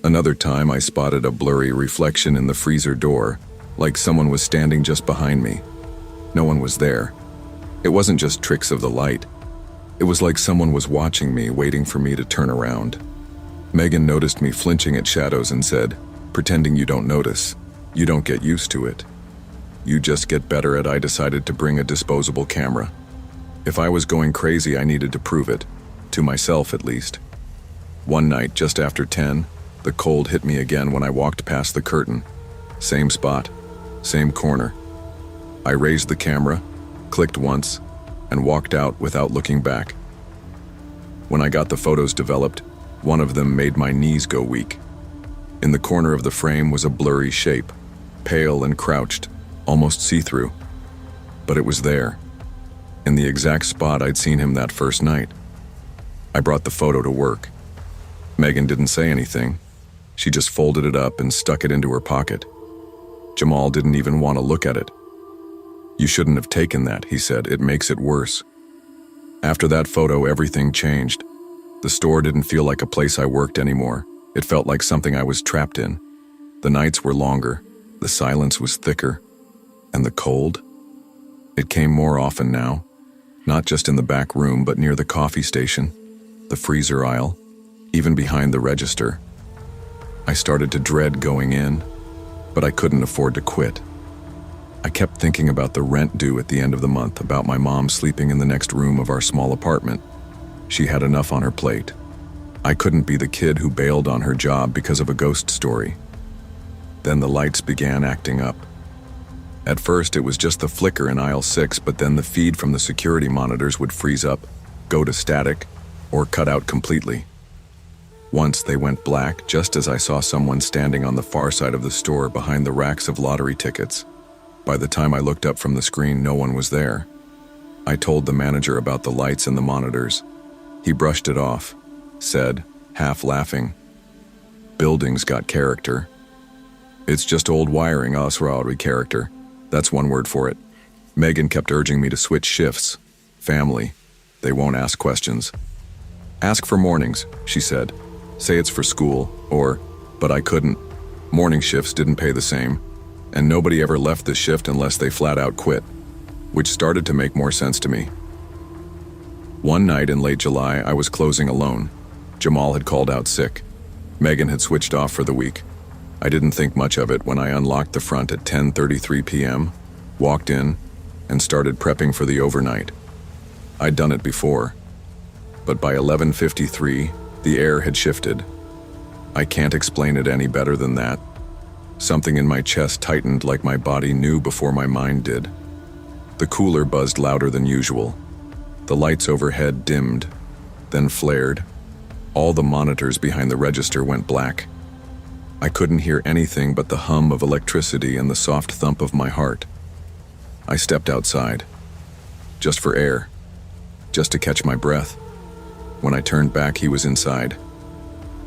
S1: Another time I spotted a blurry reflection in the freezer door, like someone was standing just behind me. No one was there. It wasn't just tricks of the light. It was like someone was watching me, waiting for me to turn around. Megan noticed me flinching at shadows and said, "Pretending you don't notice. You don't get used to it. You just get better at." I decided to bring a disposable camera. If I was going crazy, I needed to prove it, to myself at least. One night, just after 10, the cold hit me again when I walked past the curtain. Same spot, same corner. I raised the camera, clicked once, and walked out without looking back. When I got the photos developed, one of them made my knees go weak. In the corner of the frame was a blurry shape, pale and crouched, almost see-through. But it was there, in the exact spot I'd seen him that first night. I brought the photo to work. Megan didn't say anything. She just folded it up and stuck it into her pocket. Jamal didn't even want to look at it. "You shouldn't have taken that," he said. "It makes it worse." After that photo, everything changed. The store didn't feel like a place I worked anymore. It felt like something I was trapped in. The nights were longer, the silence was thicker, and the cold? It came more often now, not just in the back room, but near the coffee station, the freezer aisle, even behind the register. I started to dread going in, but I couldn't afford to quit. I kept thinking about the rent due at the end of the month, about my mom sleeping in the next room of our small apartment. She had enough on her plate. I couldn't be the kid who bailed on her job because of a ghost story. Then the lights began acting up. At first, it was just the flicker in aisle 6, but then the feed from the security monitors would freeze up, go to static, or cut out completely. Once they went black just as I saw someone standing on the far side of the store behind the racks of lottery tickets. By the time I looked up from the screen, no one was there. I told the manager about the lights and the monitors. He brushed it off, said, half laughing, "Building's got character." "It's just old wiring, Osrauri character. That's one word for it." Megan kept urging me to switch shifts. Family. They won't ask questions. "Ask for mornings," she said. "Say it's for school, but I couldn't. Morning shifts didn't pay the same, and nobody ever left the shift unless they flat out quit, which started to make more sense to me. One night in late July, I was closing alone. Jamal had called out sick. Megan had switched off for the week. I didn't think much of it when I unlocked the front at 10:33 p.m., walked in, and started prepping for the overnight. I'd done it before, but by 11:53, the air had shifted. I can't explain it any better than that. Something in my chest tightened like my body knew before my mind did. The cooler buzzed louder than usual. The lights overhead dimmed, then flared. All the monitors behind the register went black. I couldn't hear anything but the hum of electricity and the soft thump of my heart. I stepped outside, just for air, just to catch my breath. When I turned back, he was inside.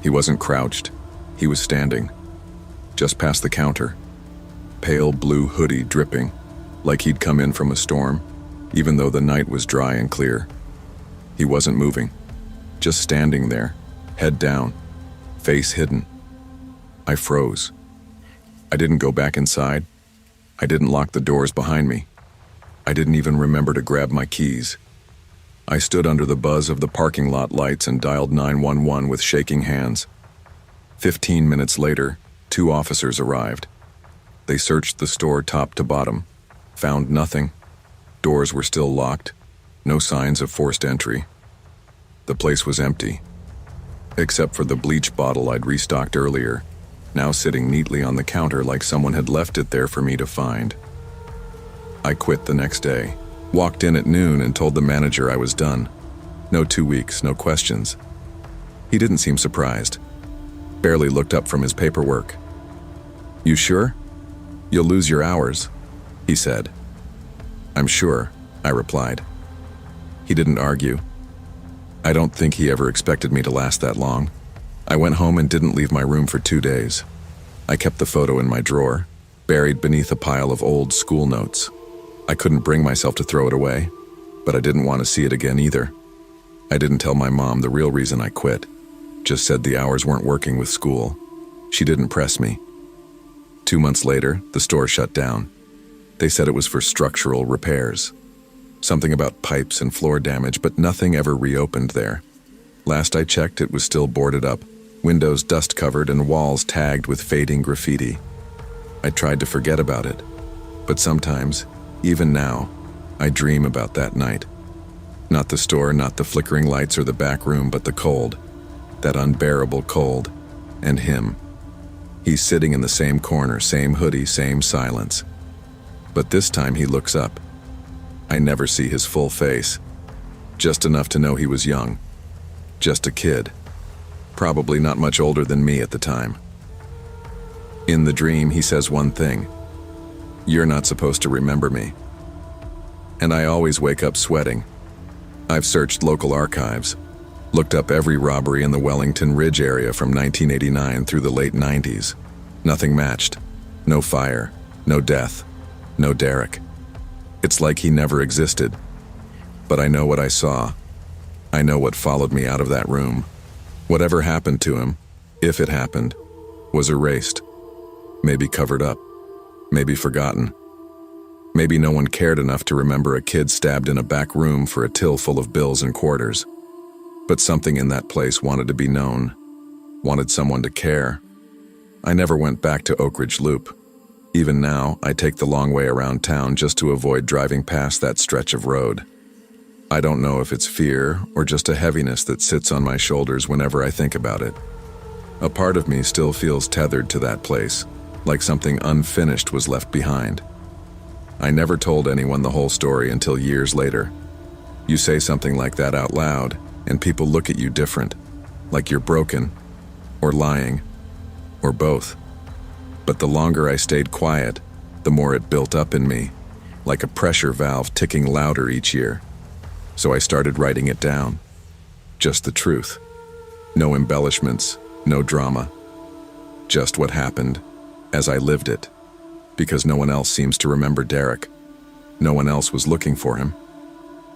S1: He wasn't crouched, he was standing, just past the counter. Pale blue hoodie dripping, like he'd come in from a storm, even though the night was dry and clear. He wasn't moving, just standing there, head down, face hidden. I froze. I didn't go back inside. I didn't lock the doors behind me. I didn't even remember to grab my keys. I stood under the buzz of the parking lot lights and dialed 911 with shaking hands. 15 minutes later, 2 officers arrived. They searched the store top to bottom, found nothing. Doors were still locked, no signs of forced entry. The place was empty, except for the bleach bottle I'd restocked earlier, now sitting neatly on the counter like someone had left it there for me to find. I quit the next day, walked in at noon and told the manager I was done. No 2 weeks, no questions. He didn't seem surprised, barely looked up from his paperwork. "You sure? You'll lose your hours," he said. "I'm sure," I replied. He didn't argue. I don't think he ever expected me to last that long. I went home and didn't leave my room for 2 days. I kept the photo in my drawer, buried beneath a pile of old school notes. I couldn't bring myself to throw it away, but I didn't want to see it again either. I didn't tell my mom the real reason I quit, just said the hours weren't working with school. She didn't press me. 2 months later, the store shut down. They said it was for structural repairs. Something about pipes and floor damage, but nothing ever reopened there. Last I checked, it was still boarded up, windows dust-covered and walls tagged with fading graffiti. I tried to forget about it, but sometimes, even now, I dream about that night. Not the store, not the flickering lights or the back room, but the cold, that unbearable cold, and him. He's sitting in the same corner, same hoodie, same silence. But this time he looks up. I never see his full face, just enough to know he was young, just a kid, probably not much older than me at the time. In the dream, he says one thing: "You're not supposed to remember me." And I always wake up sweating. I've searched local archives, looked up every robbery in the Wellington Ridge area from 1989 through the late 90s. Nothing matched. No fire, no death, no Derek. It's like he never existed. But I know what I saw. I know what followed me out of that room. Whatever happened to him, if it happened, was erased. Maybe covered up. Maybe forgotten. Maybe no one cared enough to remember a kid stabbed in a back room for a till full of bills and quarters. But something in that place wanted to be known, wanted someone to care. I never went back to Oak Ridge Loop. Even now, I take the long way around town just to avoid driving past that stretch of road. I don't know if it's fear or just a heaviness that sits on my shoulders whenever I think about it. A part of me still feels tethered to that place, like something unfinished was left behind. I never told anyone the whole story until years later. You say something like that out loud, and people look at you different, like you're broken, or lying, or both. But the longer I stayed quiet, the more it built up in me, like a pressure valve ticking louder each year. So I started writing it down. Just the truth. No embellishments, no drama. Just what happened, as I lived it. Because no one else seems to remember Derek. No one else was looking for him.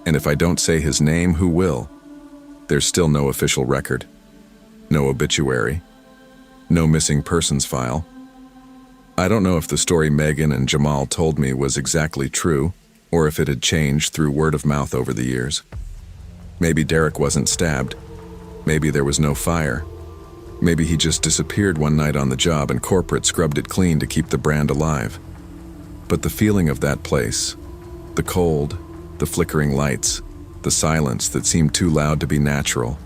S1: And if I don't say his name, who will? There's still no official record. No obituary. No missing persons file. I don't know if the story Megan and Jamal told me was exactly true, or if it had changed through word of mouth over the years. Maybe Derek wasn't stabbed. Maybe there was no fire. Maybe he just disappeared one night on the job and corporate scrubbed it clean to keep the brand alive. But the feeling of that place, the cold, the flickering lights, the silence that seemed too loud to be natural,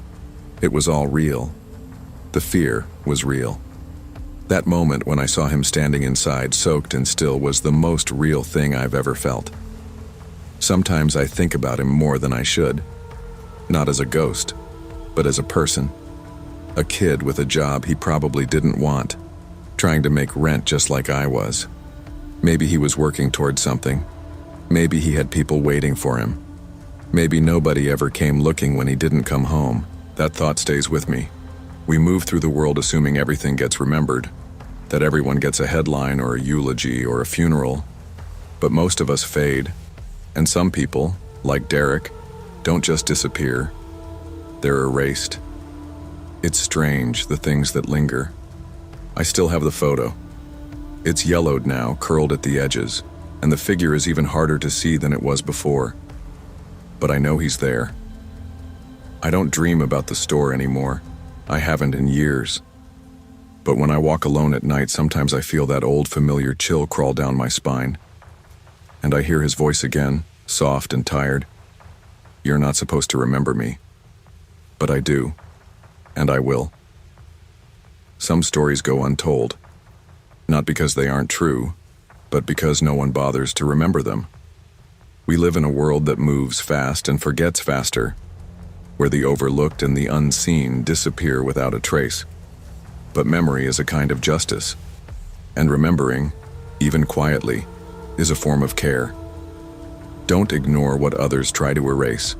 S1: it was all real. The fear was real. That moment when I saw him standing inside, soaked and still, was the most real thing I've ever felt. Sometimes I think about him more than I should. Not as a ghost, but as a person. A kid with a job he probably didn't want, trying to make rent just like I was. Maybe he was working towards something. Maybe he had people waiting for him. Maybe nobody ever came looking when he didn't come home. That thought stays with me. We move through the world assuming everything gets remembered, that everyone gets a headline or a eulogy or a funeral. But most of us fade, and some people, like Derek, don't just disappear. They're erased. It's strange, the things that linger. I still have the photo. It's yellowed now, curled at the edges, and the figure is even harder to see than it was before. But I know he's there. I don't dream about the store anymore. I haven't in years. But when I walk alone at night, sometimes I feel that old familiar chill crawl down my spine. And I hear his voice again, soft and tired. You're not supposed to remember me. But I do. And I will. Some stories go untold. Not because they aren't true, but because no one bothers to remember them. We live in a world that moves fast and forgets faster, where the overlooked and the unseen disappear without a trace. But memory is a kind of justice, and remembering, even quietly, is a form of care. Don't ignore what others try to erase.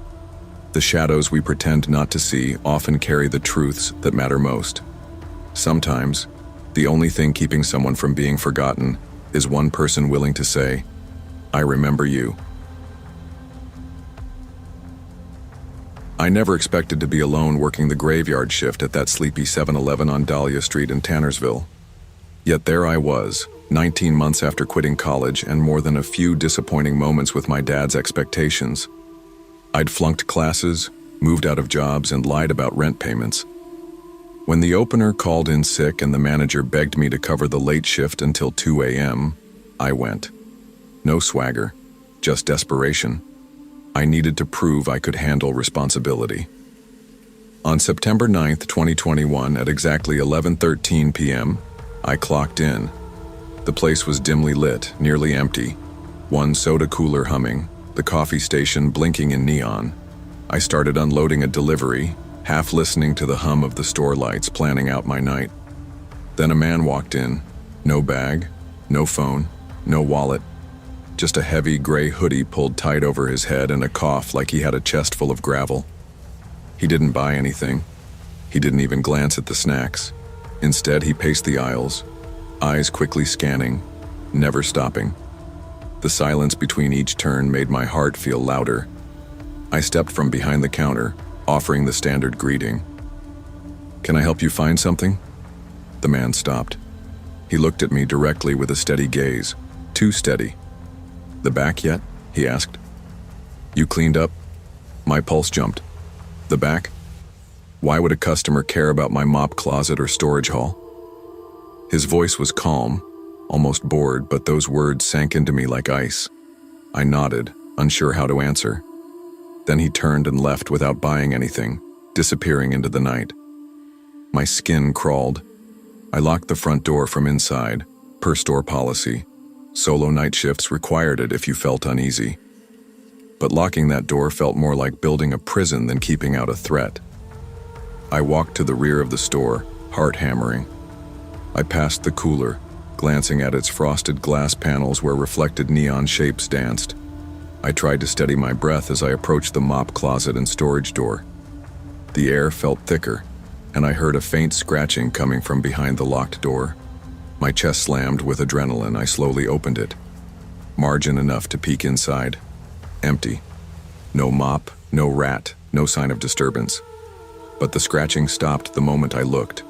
S1: The shadows we pretend not to see often carry the truths that matter most. Sometimes, the only thing keeping someone from being forgotten is one person willing to say, "I remember you." I never expected to be alone working the graveyard shift at that sleepy 7-Eleven on Dahlia Street in Tannersville. Yet there I was, 19 months after quitting college and more than a few disappointing moments with my dad's expectations. I'd flunked classes, moved out of jobs, and lied about rent payments. When the opener called in sick and the manager begged me to cover the late shift until 2 a.m., I went. No swagger, just desperation. I needed to prove I could handle responsibility. On September 9th, 2021, at exactly 11:13 p.m., I clocked in. The place was dimly lit, nearly empty. One soda cooler humming, the coffee station blinking in neon. I started unloading a delivery, half listening to the hum of the store lights, planning out my night. Then a man walked in. No bag, no phone, no wallet. Just a heavy gray hoodie pulled tight over his head and a cough like he had a chest full of gravel. He didn't buy anything. He didn't even glance at the snacks. Instead, he paced the aisles, eyes quickly scanning, never stopping. The silence between each turn made my heart feel louder. I stepped from behind the counter, offering the standard greeting. "Can I help you find something?" The man stopped. He looked at me directly with a steady gaze, too steady. "The back yet?" he asked. "You cleaned up?" My pulse jumped. "The back? Why would a customer care about my mop closet or storage hall?" His voice was calm, almost bored, but those words sank into me like ice. I nodded, unsure how to answer. Then he turned and left without buying anything, disappearing into the night. My skin crawled. I locked the front door from inside, per store policy, Solo night shifts required it if you felt uneasy. But locking that door felt more like building a prison than keeping out a threat. I walked to the rear of the store, heart hammering. I passed the cooler, glancing at its frosted glass panels where reflected neon shapes danced. I tried to steady my breath as I approached the mop closet and storage door. The air felt thicker, and I heard a faint scratching coming from behind the locked door. My chest slammed with adrenaline. I slowly opened it. Margin enough to peek inside. Empty. No mop, no rat, no sign of disturbance. But the scratching stopped the moment I looked.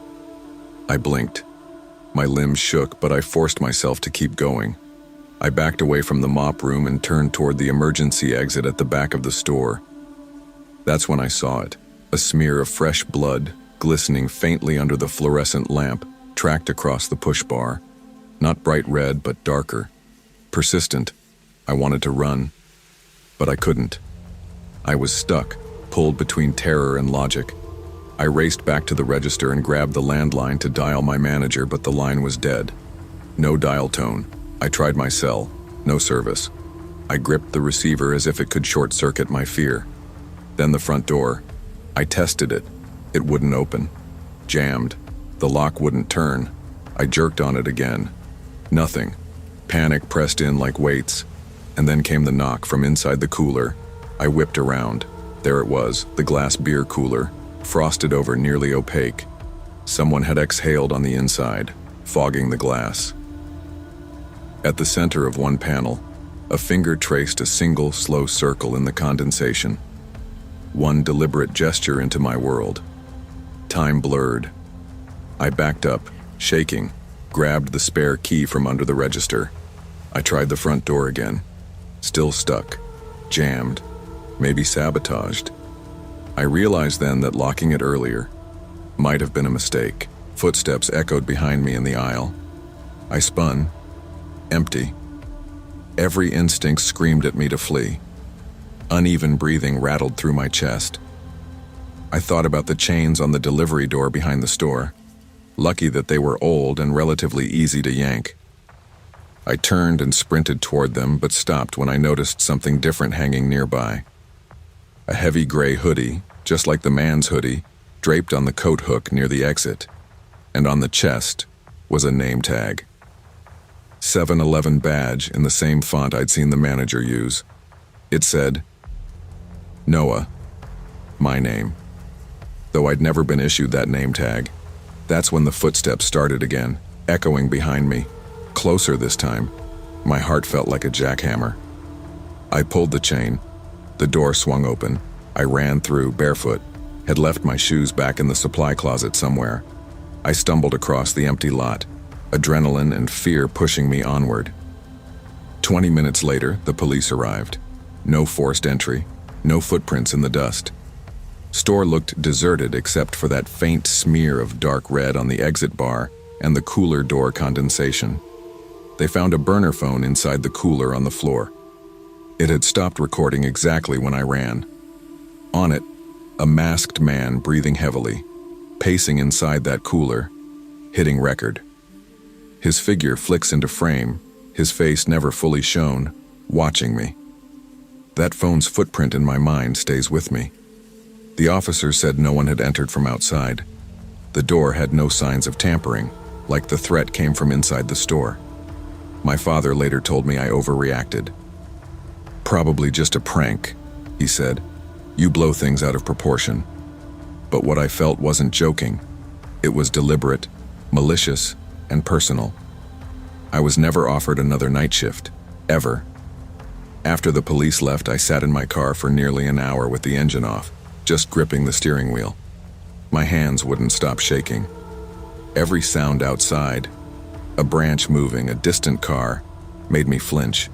S1: I blinked. My limbs shook, but I forced myself to keep going. I backed away from the mop room and turned toward the emergency exit at the back of the store. That's when I saw it, a smear of fresh blood, glistening faintly under the fluorescent lamp, tracked across the push bar. Not bright red, but darker. Persistent. I wanted to run, but I couldn't. I was stuck, pulled between terror and logic. I raced back to the register and grabbed the landline to dial my manager, but the line was dead. No dial tone. I tried my cell. No service. I gripped the receiver as if it could short-circuit my fear. Then the front door. I tested it. It wouldn't open. Jammed. The lock wouldn't turn. I jerked on it again. Nothing. Panic pressed in like weights. And then came the knock from inside the cooler. I whipped around. There it was, the glass beer cooler, frosted over, nearly opaque. Someone had exhaled on the inside, fogging the glass. At the center of one panel, a finger traced a single slow circle in the condensation. One deliberate gesture into my world. Time blurred. I backed up, shaking, grabbed the spare key from under the register. I tried the front door again. Still stuck. Jammed. Maybe sabotaged. I realized then that locking it earlier might have been a mistake. Footsteps echoed behind me in the aisle. I spun. Empty. Every instinct screamed at me to flee. Uneven breathing rattled through my chest. I thought about the chains on the delivery door behind the store. Lucky that they were old and relatively easy to yank. I turned and sprinted toward them, but stopped when I noticed something different hanging nearby. A heavy gray hoodie, just like the man's hoodie, draped on the coat hook near the exit, and on the chest was a name tag. 7-Eleven badge in the same font I'd seen the manager use. It said, Noah, my name. Though I'd never been issued that name tag. That's when the footsteps started again, echoing behind me. Closer this time. My heart felt like a jackhammer. I pulled the chain. The door swung open. I ran through, barefoot, had left my shoes back in the supply closet somewhere. I stumbled across the empty lot, adrenaline and fear pushing me onward. 20 minutes later, the police arrived. No forced entry, no footprints in the dust. Store looked deserted except for that faint smear of dark red on the exit bar and the cooler door condensation. They found a burner phone inside the cooler on the floor. It had stopped recording exactly when I ran. On it, a masked man breathing heavily, pacing inside that cooler, hitting record. His figure flicks into frame, his face never fully shown, watching me. That phone's footprint in my mind stays with me. The officer said no one had entered from outside. The door had no signs of tampering, like the threat came from inside the store. My father later told me I overreacted. Probably just a prank, he said. You blow things out of proportion. But what I felt wasn't joking. It was deliberate, malicious, and personal. I was never offered another night shift, ever. After the police left, I sat in my car for nearly an hour with the engine off, just gripping the steering wheel. My hands wouldn't stop shaking. Every sound outside, a branch moving, a distant car, made me flinch.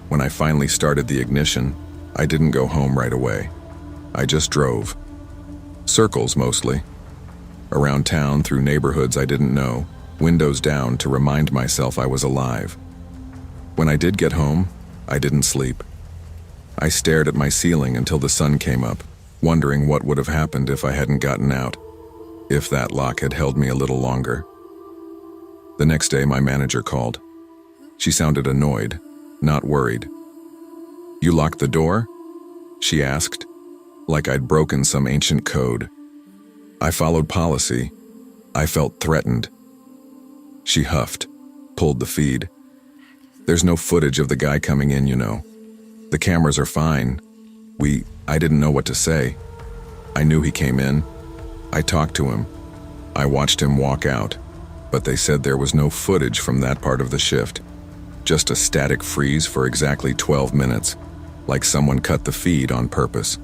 S1: When I finally started the ignition, I didn't go home right away. I just drove. Circles mostly. Around town, through neighborhoods I didn't know, windows down to remind myself I was alive. When I did get home, I didn't sleep. I stared at my ceiling until the sun came up, wondering what would have happened if I hadn't gotten out, if that lock had held me a little longer. The next day, my manager called. She sounded annoyed, not worried. "You locked the door?" she asked, like I'd broken some ancient code. I followed policy. I felt threatened. She huffed, pulled the feed. "There's no footage of the guy coming in, you know. The cameras are fine. I didn't know what to say. I knew he came in. I talked to him. I watched him walk out, but they said there was no footage from that part of the shift. Just a static freeze for exactly 12 minutes, like someone cut the feed on purpose."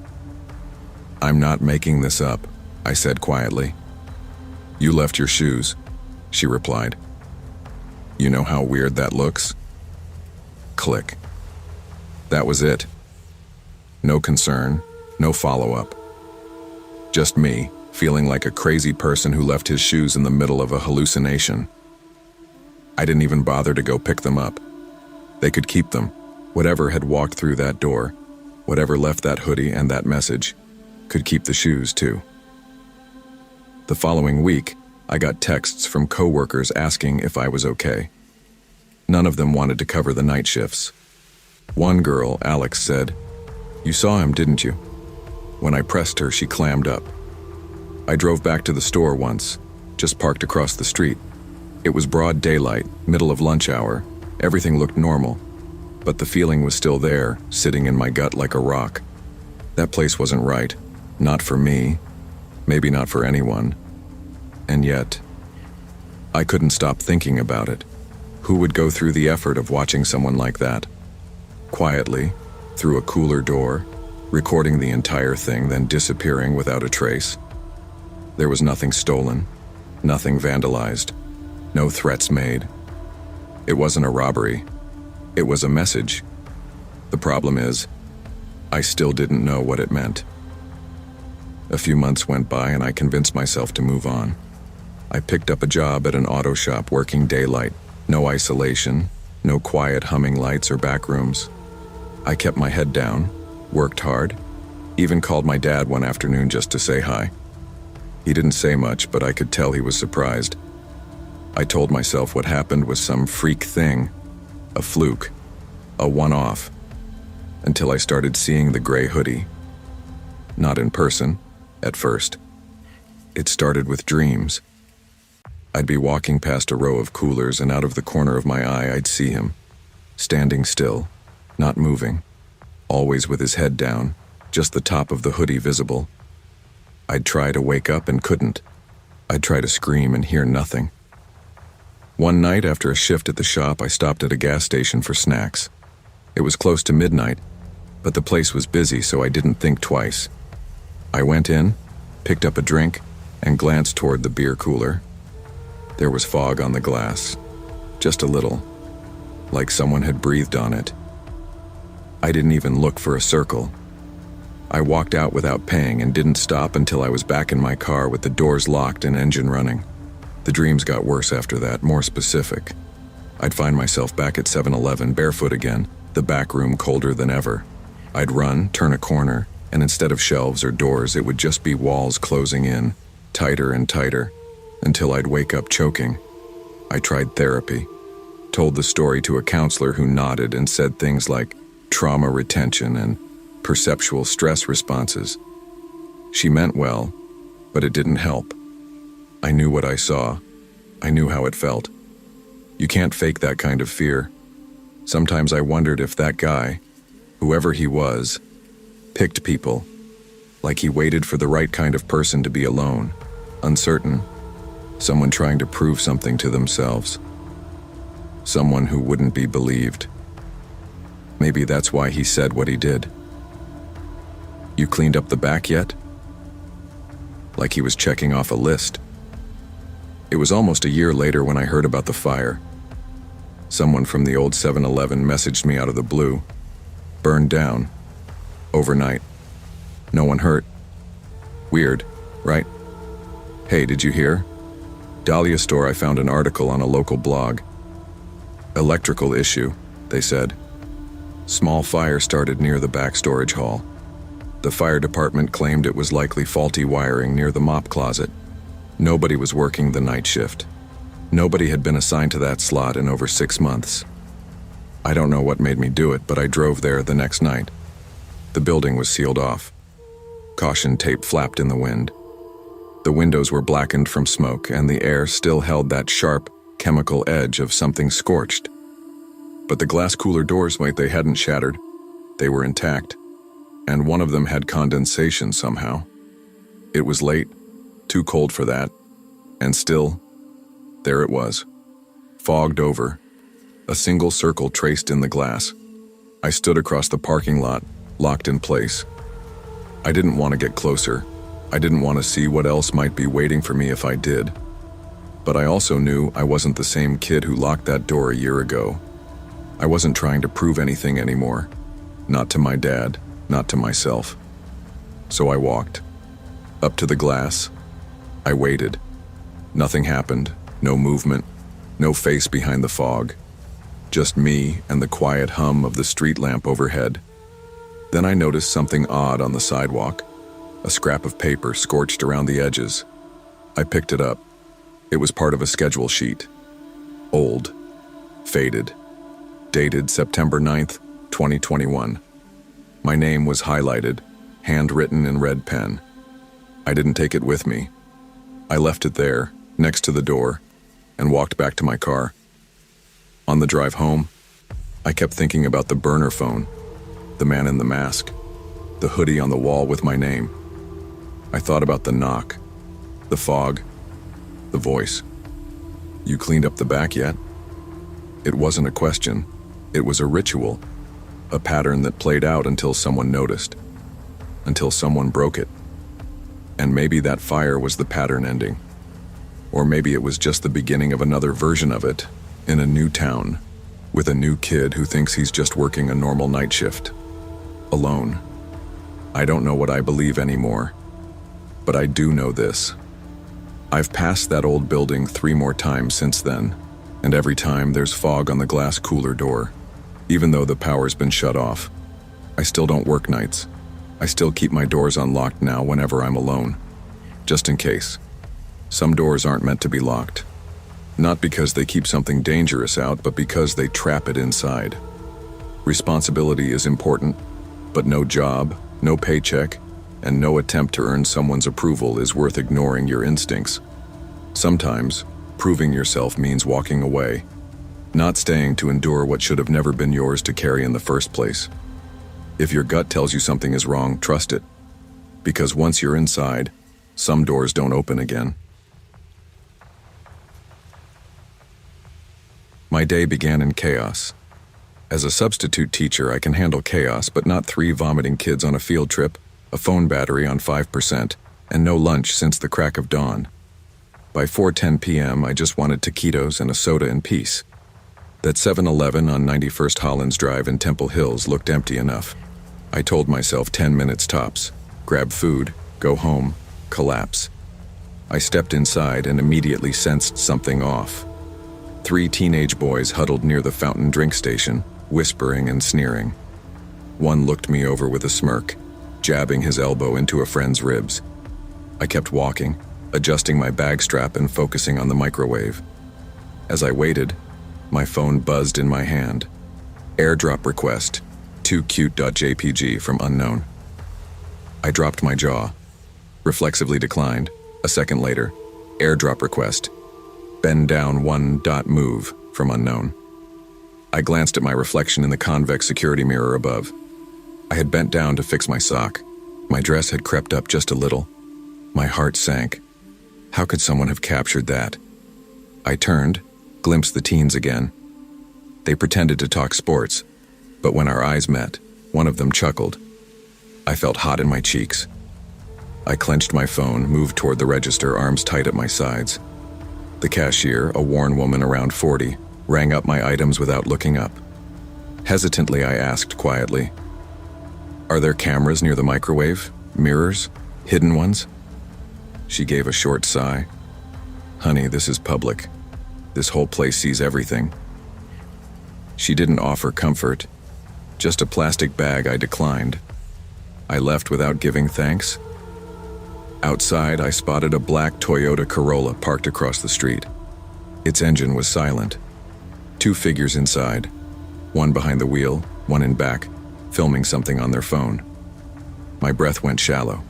S1: "I'm not making this up," I said quietly. "You left your shoes," she replied. "You know how weird that looks?" Click. That was it. No concern, no follow-up. Just me, feeling like a crazy person who left his shoes in the middle of a hallucination. I didn't even bother to go pick them up. They could keep them. Whatever had walked through that door, whatever left that hoodie and that message, could keep the shoes too. The following week, I got texts from coworkers asking if I was okay. None of them wanted to cover the night shifts. One girl, Alex, said, "You saw him, didn't you?" When I pressed her, she clammed up. I drove back to the store once, just parked across the street. It was broad daylight, middle of lunch hour. Everything looked normal, but the feeling was still there, sitting in my gut like a rock. That place wasn't right. Not for me. Maybe not for anyone. And yet, I couldn't stop thinking about it. Who would go through the effort of watching someone like that? Quietly, through a cooler door, recording the entire thing, then disappearing without a trace. There was nothing stolen, nothing vandalized, no threats made. It wasn't a robbery. It was a message. The problem is, I still didn't know what it meant. A few months went by and I convinced myself to move on. I picked up a job at an auto shop working daylight. No isolation, no quiet humming lights or back rooms. I kept my head down, worked hard, even called my dad one afternoon just to say hi. He didn't say much, but I could tell he was surprised. I told myself what happened was some freak thing, a fluke, a one-off, until I started seeing the gray hoodie. Not in person, at first. It started with dreams. I'd be walking past a row of coolers and out of the corner of my eye I'd see him, standing still, not moving, always with his head down, just the top of the hoodie visible. I'd try to wake up and couldn't. I'd try to scream and hear nothing. One night after a shift at the shop, I stopped at a gas station for snacks. It was close to midnight, but the place was busy, so I didn't think twice. I went in, picked up a drink, and glanced toward the beer cooler. There was fog on the glass, just a little, like someone had breathed on it. I didn't even look for a circle. I walked out without paying and didn't stop until I was back in my car with the doors locked and engine running. The dreams got worse after that, more specific. I'd find myself back at 7-Eleven, barefoot again, the back room colder than ever. I'd run, turn a corner, and instead of shelves or doors, it would just be walls closing in, tighter and tighter, until I'd wake up choking. I tried therapy, told the story to a counselor who nodded and said things like trauma retention and perceptual stress responses. She meant well, but it didn't help. I knew what I saw. I knew how it felt. You can't fake that kind of fear. Sometimes I wondered if that guy, whoever he was, picked people, like he waited for the right kind of person to be alone, uncertain, someone trying to prove something to themselves, someone who wouldn't be believed. Maybe that's why he said what he did. "You cleaned up the back yet?" Like he was checking off a list. It was almost a year later when I heard about the fire. Someone from the old 7-Eleven messaged me out of the blue. Burned down. Overnight. No one hurt. Weird, right? "Hey, did you hear? Dahlia store, I found an article on a local blog. Electrical issue," they said. Small fire started near the back storage hall. The fire department claimed it was likely faulty wiring near the mop closet. Nobody was working the night shift. Nobody had been assigned to that slot in over 6 months. I don't know what made me do it, but I drove there the next night. The building was sealed off. Caution tape flapped in the wind. The windows were blackened from smoke, and the air still held that sharp, chemical edge of something scorched. But the glass cooler doors, they hadn't shattered. They were intact, and one of them had condensation somehow. It was late, too cold for that, and still, there it was, fogged over, a single circle traced in the glass. I stood across the parking lot, locked in place. I didn't want to get closer. I didn't want to see what else might be waiting for me if I did. But I also knew I wasn't the same kid who locked that door a year ago. I wasn't trying to prove anything anymore. Not to my dad, not to myself. So I walked. Up to the glass. I waited. Nothing happened, no movement, no face behind the fog. Just me and the quiet hum of the street lamp overhead. Then I noticed something odd on the sidewalk. A scrap of paper scorched around the edges. I picked it up. It was part of a schedule sheet. Old. Faded. Dated September 9th, 2021. My name was highlighted, handwritten in red pen. I didn't take it with me. I left it there, next to the door, and walked back to my car. On the drive home, I kept thinking about the burner phone, the man in the mask, the hoodie on the wall with my name. I thought about the knock, the fog, the voice. "You cleaned up the back yet?" It wasn't a question. It was a ritual, a pattern that played out until someone noticed, until someone broke it. And maybe that fire was the pattern ending. Or maybe it was just the beginning of another version of it, in a new town, with a new kid who thinks he's just working a normal night shift. Alone. I don't know what I believe anymore. But I do know this. I've passed that old building 3 more times since then, and every time there's fog on the glass cooler door. Even though the power's been shut off, I still don't work nights. I still keep my doors unlocked now whenever I'm alone, just in case. Some doors aren't meant to be locked. Not because they keep something dangerous out, but because they trap it inside. Responsibility is important, but no job, no paycheck, and no attempt to earn someone's approval is worth ignoring your instincts. Sometimes, proving yourself means walking away, not staying to endure what should have never been yours to carry in the first place. If your gut tells you something is wrong, trust it. Because once you're inside, some doors don't open again. My day began in chaos. As a substitute teacher, I can handle chaos, but not 3 vomiting kids on a field trip, a phone battery on 5%, and no lunch since the crack of dawn. By 4:10 p.m., I just wanted taquitos and a soda in peace. That 7-Eleven on 91st Hollins Drive in Temple Hills looked empty enough. I told myself 10 minutes tops. Grab food, go home, collapse. I stepped inside and immediately sensed something off. 3 teenage boys huddled near the fountain drink station, whispering and sneering. One looked me over with a smirk, jabbing his elbow into a friend's ribs. I kept walking, adjusting my bag strap and focusing on the microwave. As I waited, my phone buzzed in my hand. Airdrop request, toocute.jpg from unknown. I dropped my jaw, reflexively declined. A second later, airdrop request, bend down 1.move from unknown. I glanced at my reflection in the convex security mirror above. I had bent down to fix my sock. My dress had crept up just a little. My heart sank. How could someone have captured that? I turned, glimpsed the teens again. They pretended to talk sports, but when our eyes met, one of them chuckled. I felt hot in my cheeks. I clenched my phone, moved toward the register, arms tight at my sides. The cashier, a worn woman around 40, rang up my items without looking up. Hesitantly, I asked quietly, "Are there cameras near the microwave? Mirrors? Hidden ones?" She gave a short sigh. "Honey, this is public. This whole place sees everything." She didn't offer comfort, just a plastic bag I declined. I left without giving thanks. Outside, I spotted a black Toyota Corolla parked across the street. Its engine was silent. 2 figures inside, One behind the wheel, one in back, filming something on their phone. My breath went shallow.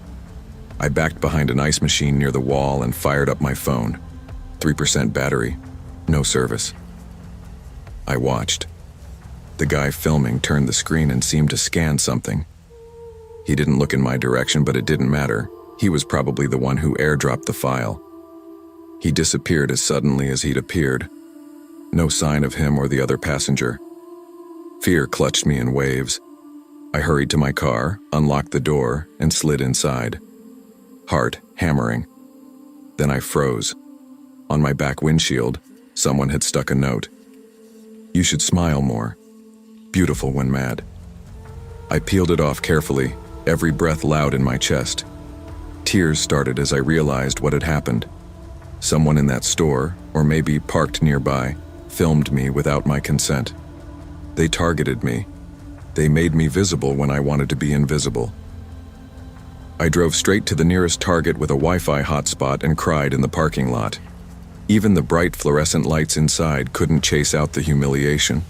S1: I backed behind an ice machine near the wall and fired up my phone. 3% battery, no service. I watched. The guy filming turned the screen and seemed to scan something. He didn't look in my direction, but it didn't matter. He was probably the one who airdropped the file. He disappeared as suddenly as he'd appeared. No sign of him or the other passenger. Fear clutched me in waves. I hurried to my car, unlocked the door, and slid inside. Heart hammering. Then I froze. On my back windshield, someone had stuck a note. "You should smile more. Beautiful when mad." I peeled it off carefully, every breath loud in my chest. Tears started as I realized what had happened. Someone in that store, or maybe parked nearby, filmed me without my consent. They targeted me. They made me visible when I wanted to be invisible. I drove straight to the nearest Target with a Wi-Fi hotspot and cried in the parking lot. Even the bright fluorescent lights inside couldn't chase out the humiliation.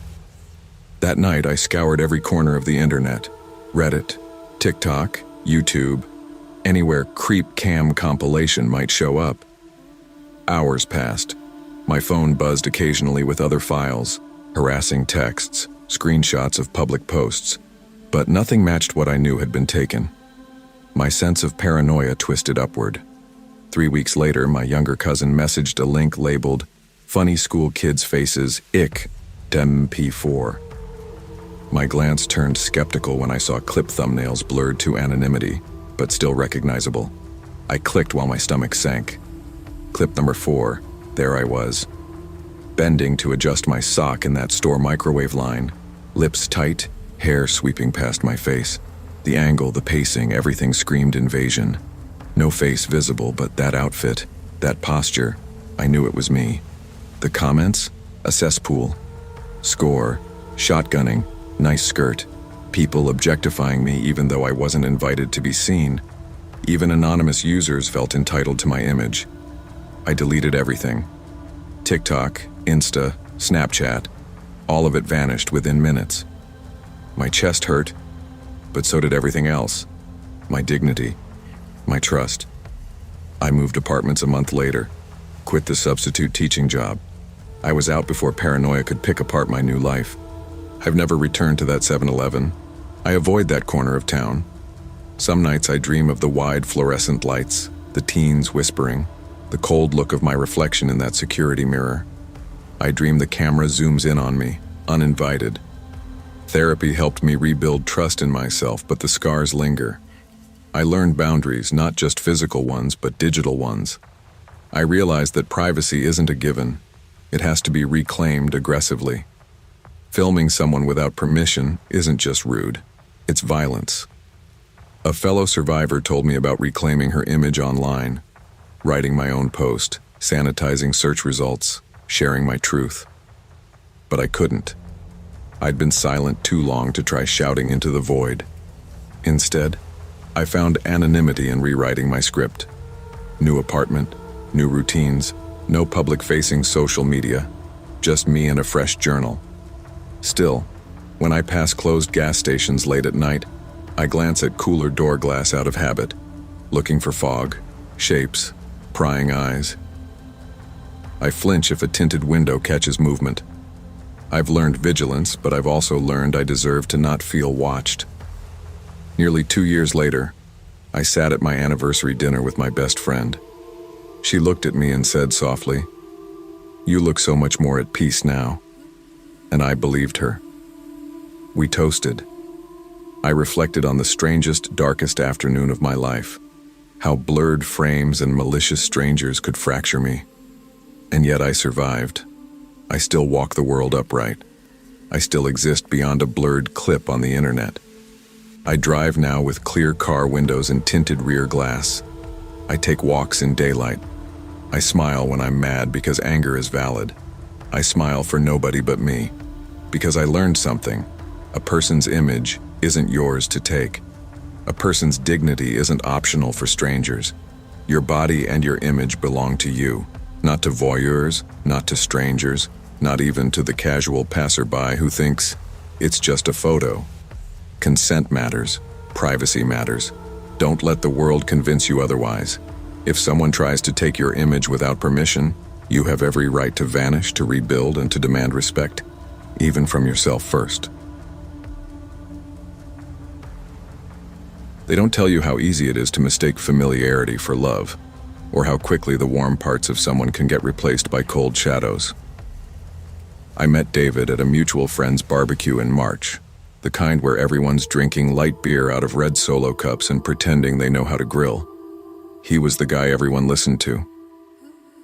S1: That night, I scoured every corner of the internet. Reddit, TikTok, YouTube, anywhere creep cam compilation might show up. Hours passed. My phone buzzed occasionally with other files, harassing texts, screenshots of public posts, but nothing matched what I knew had been taken. My sense of paranoia twisted upward. 3 weeks later, my younger cousin messaged a link labeled "Funny School Kids' Faces, Ick, MP4." My glance turned skeptical when I saw clip thumbnails blurred to anonymity, but still recognizable. I clicked while my stomach sank. Clip number 4, there I was. Bending to adjust my sock in that store microwave line, lips tight, hair sweeping past my face. The angle, the pacing, everything screamed invasion. No face visible, but that outfit, that posture, I knew it was me. The comments? A cesspool. Score, shotgunning, nice skirt, people objectifying me even though I wasn't invited to be seen. Even anonymous users felt entitled to my image. I deleted everything. TikTok, Insta, Snapchat, all of it vanished within minutes. My chest hurt, but so did everything else. My dignity, my trust. I moved apartments a month later, quit the substitute teaching job. I was out before paranoia could pick apart my new life. I've never returned to that 7-Eleven. I avoid that corner of town. Some nights I dream of the wide fluorescent lights, the teens whispering, the cold look of my reflection in that security mirror. I dream the camera zooms in on me, uninvited. Therapy helped me rebuild trust in myself, but the scars linger. I learned boundaries, not just physical ones, but digital ones. I realized that privacy isn't a given. It has to be reclaimed aggressively. Filming someone without permission isn't just rude, it's violence. A fellow survivor told me about reclaiming her image online, writing my own post, sanitizing search results, sharing my truth. But I couldn't. I'd been silent too long to try shouting into the void. Instead, I found anonymity in rewriting my script. New apartment, new routines, no public-facing social media, just me and a fresh journal. Still, when I pass closed gas stations late at night, I glance at cooler door glass out of habit, looking for fog, shapes, prying eyes. I flinch if a tinted window catches movement. I've learned vigilance, but I've also learned I deserve to not feel watched. Nearly 2 years later, I sat at my anniversary dinner with my best friend. She looked at me and said softly, "You look so much more at peace now." And I believed her. We toasted. I reflected on the strangest, darkest afternoon of my life, how blurred frames and malicious strangers could fracture me. And yet I survived. I still walk the world upright. I still exist beyond a blurred clip on the internet. I drive now with clear car windows and tinted rear glass. I take walks in daylight. I smile when I'm mad because anger is valid. I smile for nobody but me, because I learned something. A person's image isn't yours to take. A person's dignity isn't optional for strangers. Your body and your image belong to you, not to voyeurs, not to strangers, not even to the casual passerby who thinks, It's just a photo. Consent matters. Privacy matters. Don't let the world convince you otherwise. If someone tries to take your image without permission, you have every right to vanish, to rebuild, and to demand respect, even from yourself first. They don't tell you how easy it is to mistake familiarity for love, or how quickly the warm parts of someone can get replaced by cold shadows. I met David at a mutual friend's barbecue in March, the kind where everyone's drinking light beer out of red Solo cups and pretending they know how to grill. He was the guy everyone listened to.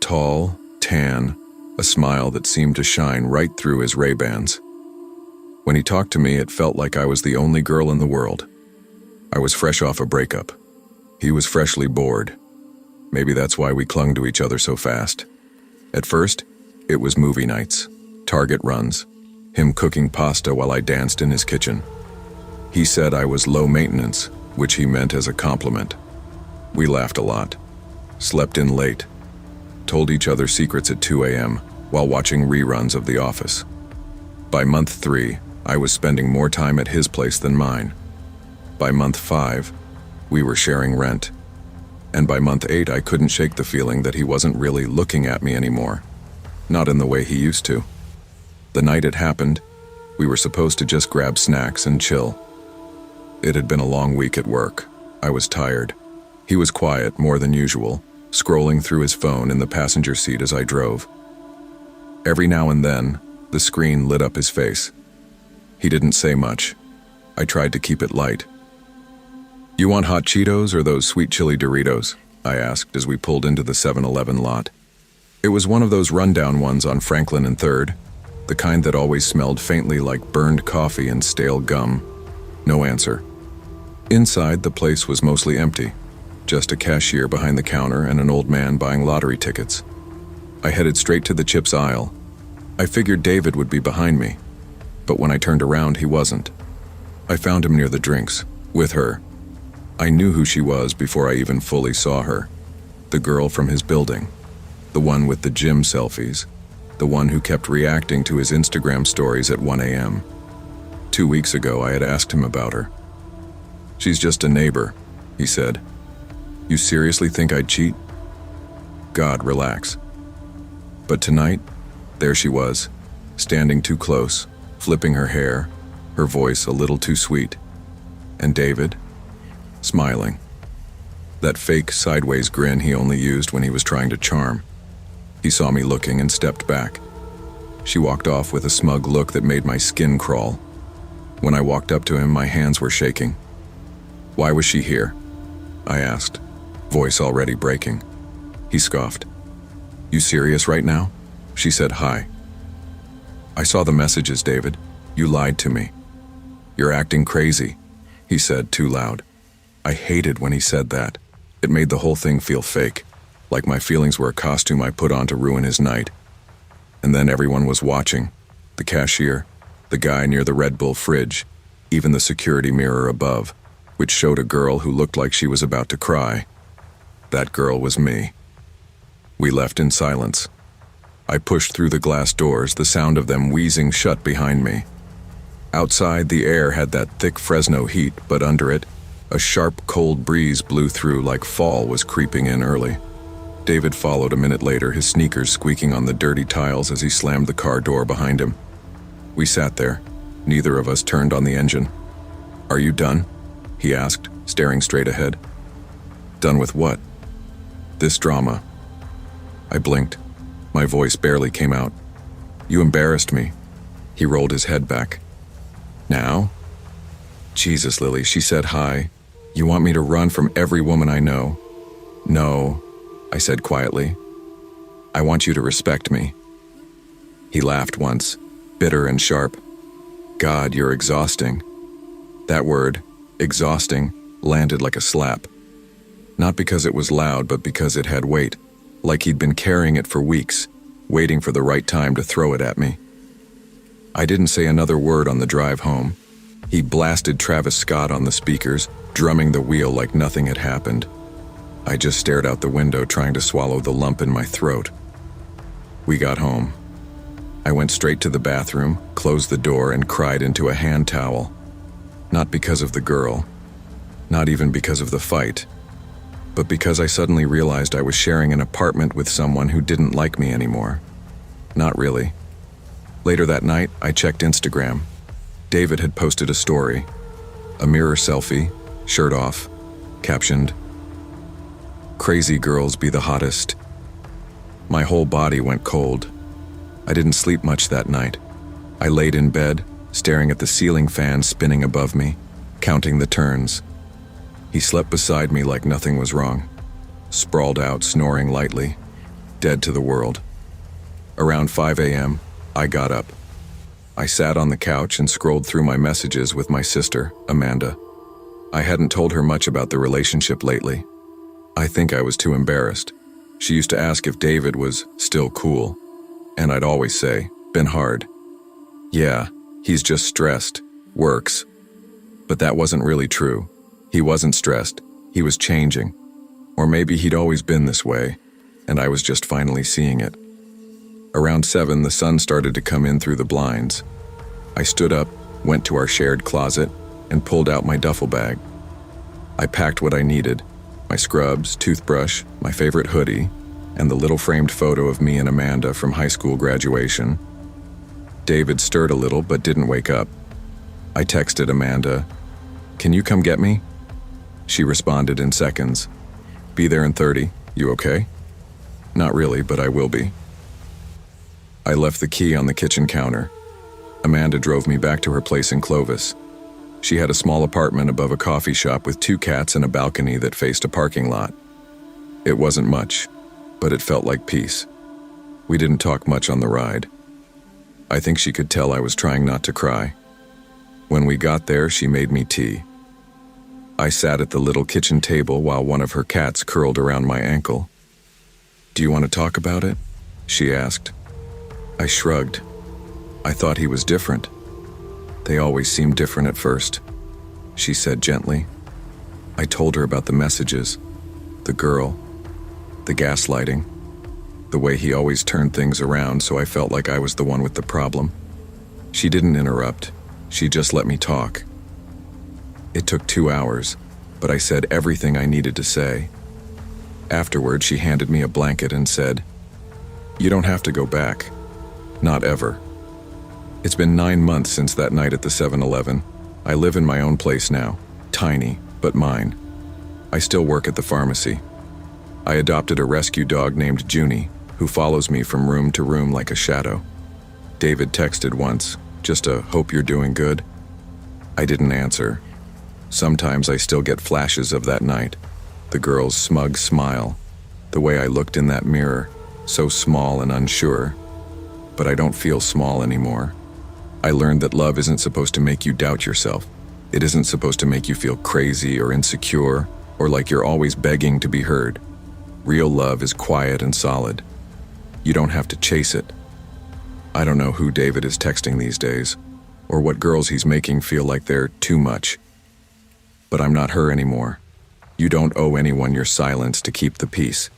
S1: Tall, tan, a smile that seemed to shine right through his Ray-Bans. When he talked to me, it felt like I was the only girl in the world. I was fresh off a breakup. He was freshly bored. Maybe that's why we clung to each other so fast. At first, it was movie nights, Target runs, him cooking pasta while I danced in his kitchen. He said I was low maintenance, which he meant as a compliment. We laughed a lot, slept in late, told each other secrets at 2 a.m. while watching reruns of The Office. By month 3, I was spending more time at his place than mine. By month 5, we were sharing rent. And by month 8, I couldn't shake the feeling that he wasn't really looking at me anymore. Not in the way he used to. The night it happened, we were supposed to just grab snacks and chill. It had been a long week at work. I was tired. He was quiet, more than usual, scrolling through his phone in the passenger seat as I drove. Every now and then, the screen lit up his face. He didn't say much. I tried to keep it light. "You want hot Cheetos or those sweet chili Doritos?" I asked as we pulled into the 7-Eleven lot. It was one of those rundown ones on Franklin and 3rd, the kind that always smelled faintly like burned coffee and stale gum. No answer. Inside, the place was mostly empty. Just a cashier behind the counter and an old man buying lottery tickets. I headed straight to the chips aisle. I figured David would be behind me, but when I turned around, he wasn't. I found him near the drinks, with her. I knew who she was before I even fully saw her. The girl from his building. The one with the gym selfies. The one who kept reacting to his Instagram stories at 1 a.m. 2 weeks ago, I had asked him about her. "She's just a neighbor," he said. "You seriously think I'd cheat?" God, relax. But tonight, there she was, standing too close, flipping her hair, her voice a little too sweet. And David, smiling. That fake sideways grin he only used when he was trying to charm. He saw me looking and stepped back. She walked off with a smug look that made my skin crawl. When I walked up to him, my hands were shaking. "Why was she here?" I asked, voice already breaking. He scoffed. "You serious right now?" She said hi. "I saw the messages, David. You lied to me." "You're acting crazy," he said too loud. I hated when he said that. It made the whole thing feel fake, like my feelings were a costume I put on to ruin his night. And then everyone was watching. The cashier, the guy near the Red Bull fridge, even the security mirror above, which showed a girl who looked like she was about to cry. That girl was me. We left in silence. I pushed through the glass doors, the sound of them wheezing shut behind me. Outside, the air had that thick Fresno heat, but under it, a sharp, cold breeze blew through like fall was creeping in early. David followed a minute later, his sneakers squeaking on the dirty tiles as he slammed the car door behind him. We sat there. Neither of us turned on the engine. "Are you done?" he asked, staring straight ahead. "Done with what?" "This drama." I blinked. My voice barely came out. "You embarrassed me." He rolled his head back. "Now?" "Jesus, Lily," she said hi. "You want me to run from every woman I know?" "No," I said quietly. "I want you to respect me." He laughed once, bitter and sharp. "God, you're exhausting." That word, exhausting, landed like a slap. Not because it was loud, but because it had weight, like he'd been carrying it for weeks, waiting for the right time to throw it at me. I didn't say another word on the drive home. He blasted Travis Scott on the speakers, drumming the wheel like nothing had happened. I just stared out the window, trying to swallow the lump in my throat. We got home. I went straight to the bathroom, closed the door, and cried into a hand towel. Not because of the girl, not even because of the fight, but because I suddenly realized I was sharing an apartment with someone who didn't like me anymore. Not really. Later that night, I checked Instagram. David had posted a story, a mirror selfie, shirt off, captioned, "Crazy girls be the hottest." My whole body went cold. I didn't sleep much that night. I laid in bed, staring at the ceiling fan spinning above me, counting the turns. He slept beside me like nothing was wrong, sprawled out, snoring lightly, dead to the world. Around 5 a.m., I got up. I sat on the couch and scrolled through my messages with my sister, Amanda. I hadn't told her much about the relationship lately. I think I was too embarrassed. She used to ask if David was still cool, and I'd always say, "Been hard." Yeah, he's just stressed, works. But that wasn't really true. He wasn't stressed, he was changing. Or maybe he'd always been this way, and I was just finally seeing it. Around 7, the sun started to come in through the blinds. I stood up, went to our shared closet, and pulled out my duffel bag. I packed what I needed, my scrubs, toothbrush, my favorite hoodie, and the little framed photo of me and Amanda from high school graduation. David stirred a little but didn't wake up. I texted Amanda, "Can you come get me?" She responded in seconds, "Be there in 30, you okay?" Not really, but I will be. I left the key on the kitchen counter. Amanda drove me back to her place in Clovis. She had a small apartment above a coffee shop with 2 cats and a balcony that faced a parking lot. It wasn't much, but it felt like peace. We didn't talk much on the ride. I think she could tell I was trying not to cry. When we got there, she made me tea. I sat at the little kitchen table while one of her cats curled around my ankle. "Do you want to talk about it?" she asked. I shrugged. I thought he was different. "They always seem different at first," she said gently. I told her about the messages, the girl, the gaslighting, the way he always turned things around, so I felt like I was the one with the problem. She didn't interrupt. She just let me talk. It took 2 hours, but I said everything I needed to say. Afterward, she handed me a blanket and said, "You don't have to go back. Not ever." It's been 9 months since that night at the 7-Eleven. I live in my own place now, tiny, but mine. I still work at the pharmacy. I adopted a rescue dog named Junie, who follows me from room to room like a shadow. David texted once, just a "hope you're doing good." I didn't answer. Sometimes I still get flashes of that night, the girl's smug smile, the way I looked in that mirror, so small and unsure. But I don't feel small anymore. I learned that love isn't supposed to make you doubt yourself. It isn't supposed to make you feel crazy or insecure or like you're always begging to be heard. Real love is quiet and solid. You don't have to chase it. I don't know who David is texting these days, or what girls he's making feel like they're too much. But I'm not her anymore. You don't owe anyone your silence to keep the peace.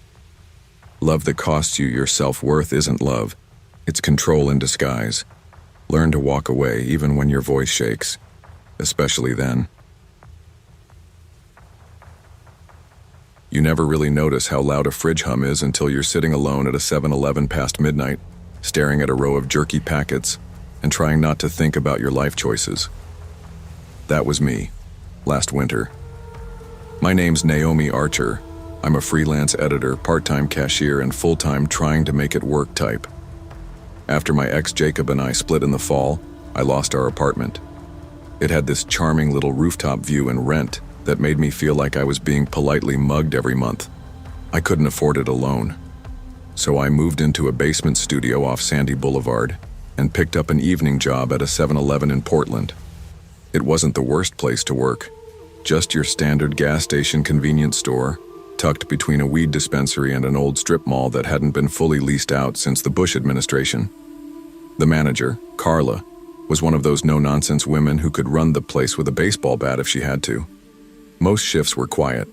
S1: Love that costs you your self-worth isn't love. It's control in disguise. Learn to walk away even when your voice shakes, especially then. You never really notice how loud a fridge hum is until you're sitting alone at a 7-Eleven past midnight, staring at a row of jerky packets and trying not to think about your life choices. That was me, last winter. My name's Naomi Archer. I'm a freelance editor, part-time cashier, and full-time trying to make it work type. After my ex Jacob and I split in the fall, I lost our apartment. It had this charming little rooftop view and rent that made me feel like I was being politely mugged every month. I couldn't afford it alone. So I moved into a basement studio off Sandy Boulevard and picked up an evening job at a 7-Eleven in Portland. It wasn't the worst place to work. Just your standard gas station convenience store, tucked between a weed dispensary and an old strip mall that hadn't been fully leased out since the Bush administration. The manager, Carla, was one of those no-nonsense women who could run the place with a baseball bat if she had to. Most shifts were quiet,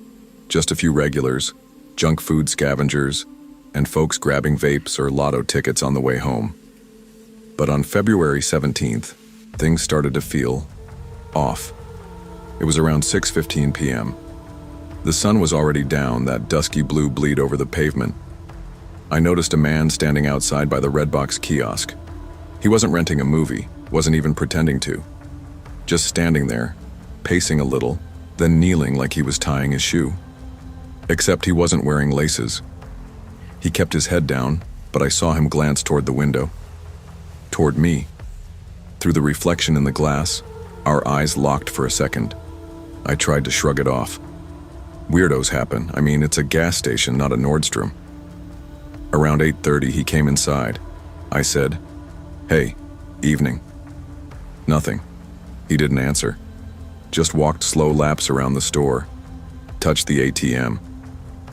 S1: just a few regulars, junk food scavengers, and folks grabbing vapes or lotto tickets on the way home. But on February 17th, things started to feel off. It was around 6:15 p.m. The sun was already down, that dusky blue bleed over the pavement. I noticed a man standing outside by the Redbox kiosk. He wasn't renting a movie, wasn't even pretending to. Just standing there, pacing a little, then kneeling like he was tying his shoe. Except he wasn't wearing laces. He kept his head down, but I saw him glance toward the window. Toward me. Through the reflection in the glass, our eyes locked for a second. I tried to shrug it off. Weirdos happen. I mean, it's a gas station, not a Nordstrom. Around 8:30, he came inside. I said, "Hey, evening." Nothing. He didn't answer. Just walked slow laps around the store, touched the ATM,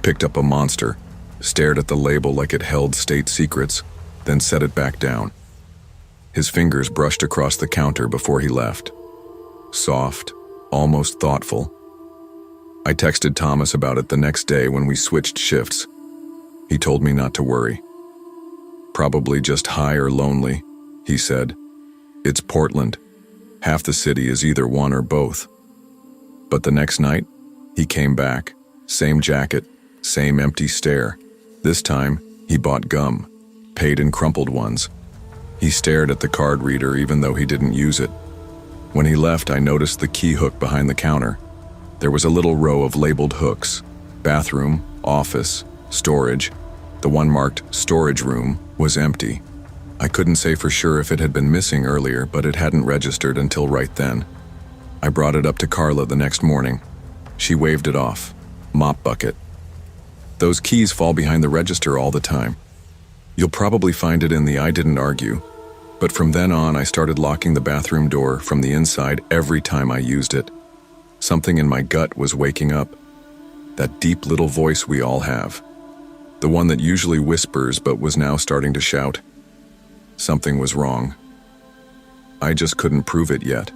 S1: picked up a Monster, stared at the label like it held state secrets, then set it back down. His fingers brushed across the counter before he left. Soft, almost thoughtful. I texted Thomas about it the next day when we switched shifts. He told me not to worry. Probably just high or lonely, he said. It's Portland. Half the city is either one or both. But the next night, he came back. Same jacket, same empty stare. This time, he bought gum, paid in crumpled ones. He stared at the card reader even though he didn't use it. When he left, I noticed the key hook behind the counter. There was a little row of labeled hooks. Bathroom, office, storage. The one marked storage room was empty. I couldn't say for sure if it had been missing earlier, but it hadn't registered until right then. I brought it up to Carla the next morning. She waved it off. Mop bucket. Those keys fall behind the register all the time. You'll probably find it in the I didn't argue. But from then on, I started locking the bathroom door from the inside every time I used it. Something in my gut was waking up. That deep little voice we all have. The one that usually whispers but was now starting to shout. Something was wrong. I just couldn't prove it yet.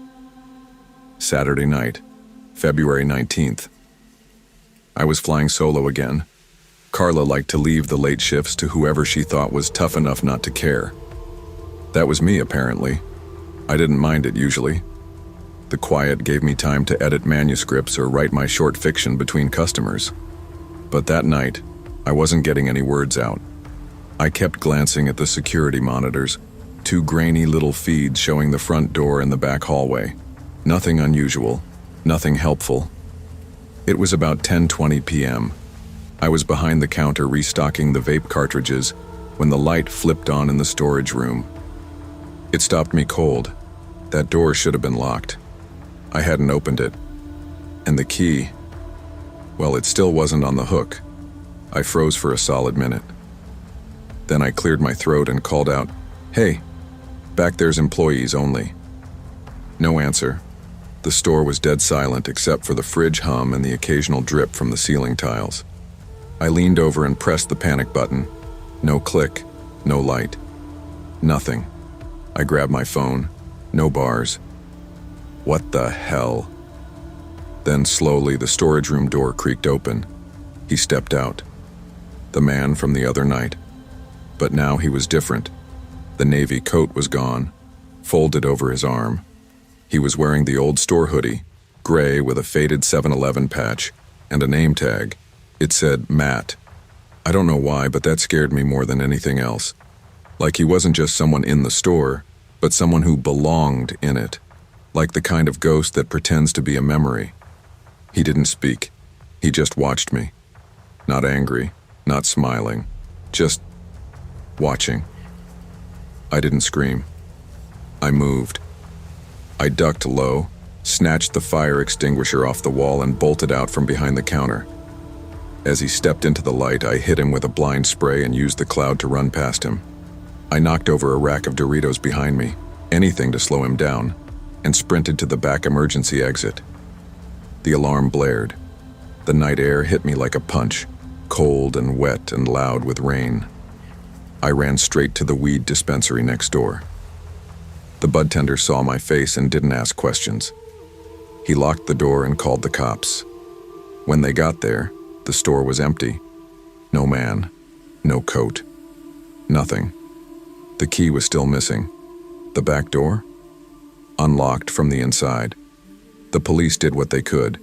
S1: Saturday night, February 19th. I was flying solo again. Carla liked to leave the late shifts to whoever she thought was tough enough not to care. That was me, apparently. I didn't mind it usually. The quiet gave me time to edit manuscripts or write my short fiction between customers. But that night, I wasn't getting any words out. I kept glancing at the security monitors, two grainy little feeds showing the front door and the back hallway. Nothing unusual, nothing helpful. It was about 10:20 p.m. I was behind the counter restocking the vape cartridges when the light flipped on in the storage room. It stopped me cold. That door should have been locked. I hadn't opened it. And the key, well, it still wasn't on the hook. I froze for a solid minute. Then I cleared my throat and called out, "Hey, back there's employees only." No answer. The store was dead silent except for the fridge hum and the occasional drip from the ceiling tiles. I leaned over and pressed the panic button. No click, no light. Nothing. I grabbed my phone. No bars. What the hell? Then slowly the storage room door creaked open. He stepped out. The man from the other night. But now he was different. The navy coat was gone, folded over his arm. He was wearing the old store hoodie, gray with a faded 7-Eleven patch, and a name tag. It said Matt. I don't know why, but that scared me more than anything else. Like he wasn't just someone in the store, but someone who belonged in it. Like the kind of ghost that pretends to be a memory. He didn't speak. He just watched me. Not angry, not smiling, just watching. I didn't scream. I moved. I ducked low, snatched the fire extinguisher off the wall and bolted out from behind the counter. As he stepped into the light, I hit him with a blind spray and used the cloud to run past him. I knocked over a rack of Doritos behind me, anything to slow him down, and sprinted to the back emergency exit. The alarm blared. The night air hit me like a punch, cold and wet and loud with rain. I ran straight to the weed dispensary next door. The bud tender saw my face and didn't ask questions. He locked the door and called the cops. When they got there, the store was empty. No man, no coat, nothing. The key was still missing. The back door? Unlocked from the inside. The police did what they could.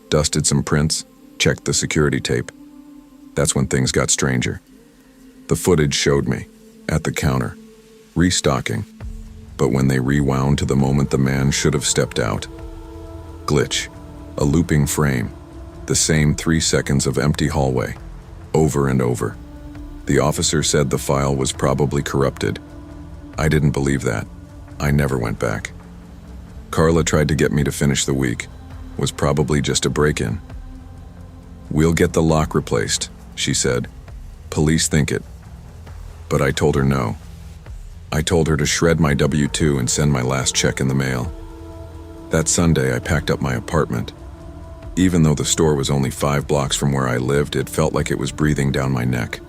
S1: Dusted some prints, checked the security tape. That's when things got stranger. The footage showed me, at the counter, restocking. But when they rewound to the moment the man should have stepped out. Glitch. A looping frame. The same 3 seconds of empty hallway. Over and over. The officer said the file was probably corrupted. I didn't believe that. I never went back. Carla tried to get me to finish the week. Was probably just a break-in. "We'll get the lock replaced," she said. "Police think it." But I told her no. I told her to shred my W-2 and send my last check in the mail. That Sunday, I packed up my apartment. Even though the store was only 5 blocks from where I lived, it felt like it was breathing down my neck.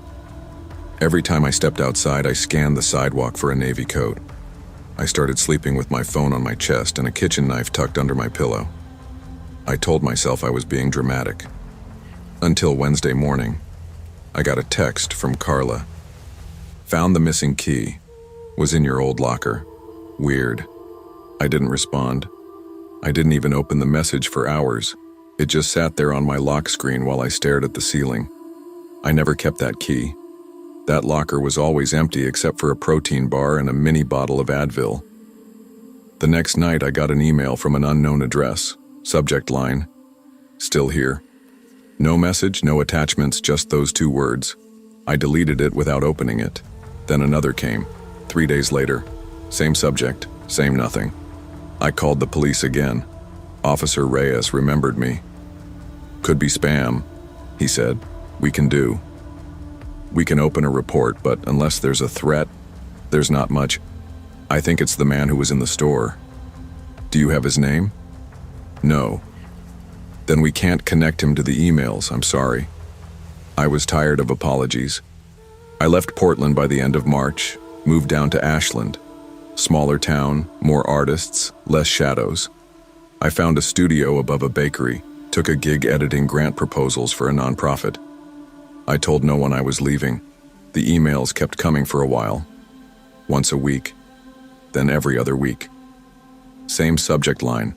S1: Every time I stepped outside, I scanned the sidewalk for a navy coat. I started sleeping with my phone on my chest and a kitchen knife tucked under my pillow. I told myself I was being dramatic. Until Wednesday morning, I got a text from Carla. "Found the missing key. Was in your old locker. Weird." I didn't respond. I didn't even open the message for hours. It just sat there on my lock screen while I stared at the ceiling. I never kept that key. That locker was always empty except for a protein bar and a mini bottle of Advil. The next night, I got an email from an unknown address. Subject line, "Still here." No message, no attachments, just those 2 words. I deleted it without opening it. Then another came. 3 days later. Same subject, same nothing. I called the police again. Officer Reyes remembered me. "Could be spam," he said. "We can do. We can open a report, but unless there's a threat, there's not much. I think it's the man who was in the store." "Do you have his name?" "No." "Then we can't connect him to the emails, I'm sorry." I was tired of apologies. I left Portland by the end of March, moved down to Ashland. Smaller town, more artists, less shadows. I found a studio above a bakery, took a gig editing grant proposals for a nonprofit. I told no one I was leaving. The emails kept coming for a while. Once a week, then every other week. Same subject line.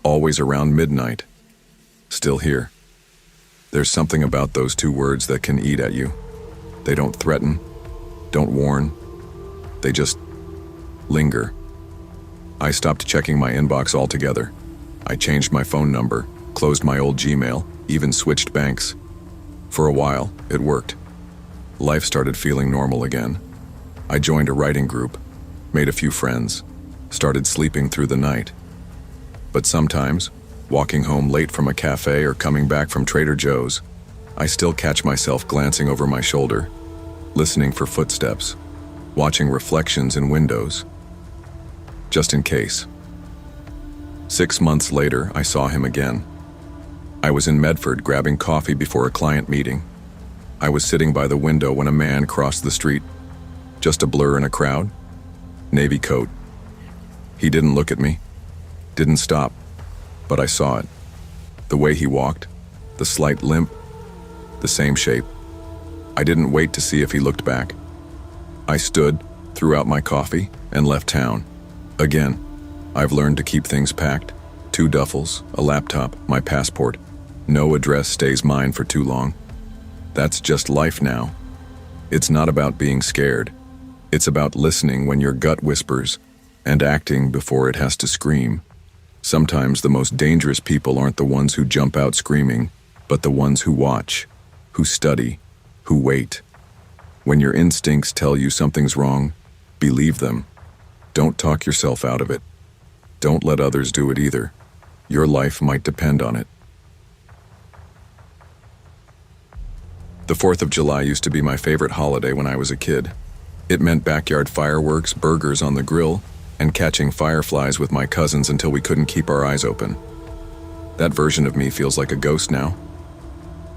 S1: Always around midnight. Still here. There's something about those 2 words that can eat at you. They don't threaten, don't warn. They just linger. I stopped checking my inbox altogether. I changed my phone number, closed my old Gmail, even switched banks. For a while, it worked. Life started feeling normal again. I joined a writing group, made a few friends, started sleeping through the night. But sometimes, walking home late from a cafe or coming back from Trader Joe's, I still catch myself glancing over my shoulder, listening for footsteps, watching reflections in windows. Just in case. 6 months later, I saw him again. I was in Medford grabbing coffee before a client meeting. I was sitting by the window when a man crossed the street. Just a blur in a crowd. Navy coat. He didn't look at me. Didn't stop. But I saw it. The way he walked. The slight limp. The same shape. I didn't wait to see if he looked back. I stood, threw out my coffee, and left town. Again, I've learned to keep things packed. 2 duffels, a laptop, my passport. No address stays mine for too long. That's just life now. It's not about being scared. It's about listening when your gut whispers and acting before it has to scream. Sometimes the most dangerous people aren't the ones who jump out screaming, but the ones who watch, who study, who wait. When your instincts tell you something's wrong, believe them. Don't talk yourself out of it. Don't let others do it either. Your life might depend on it. The 4th of July used to be my favorite holiday when I was a kid. It meant backyard fireworks, burgers on the grill, and catching fireflies with my cousins until we couldn't keep our eyes open. That version of me feels like a ghost now.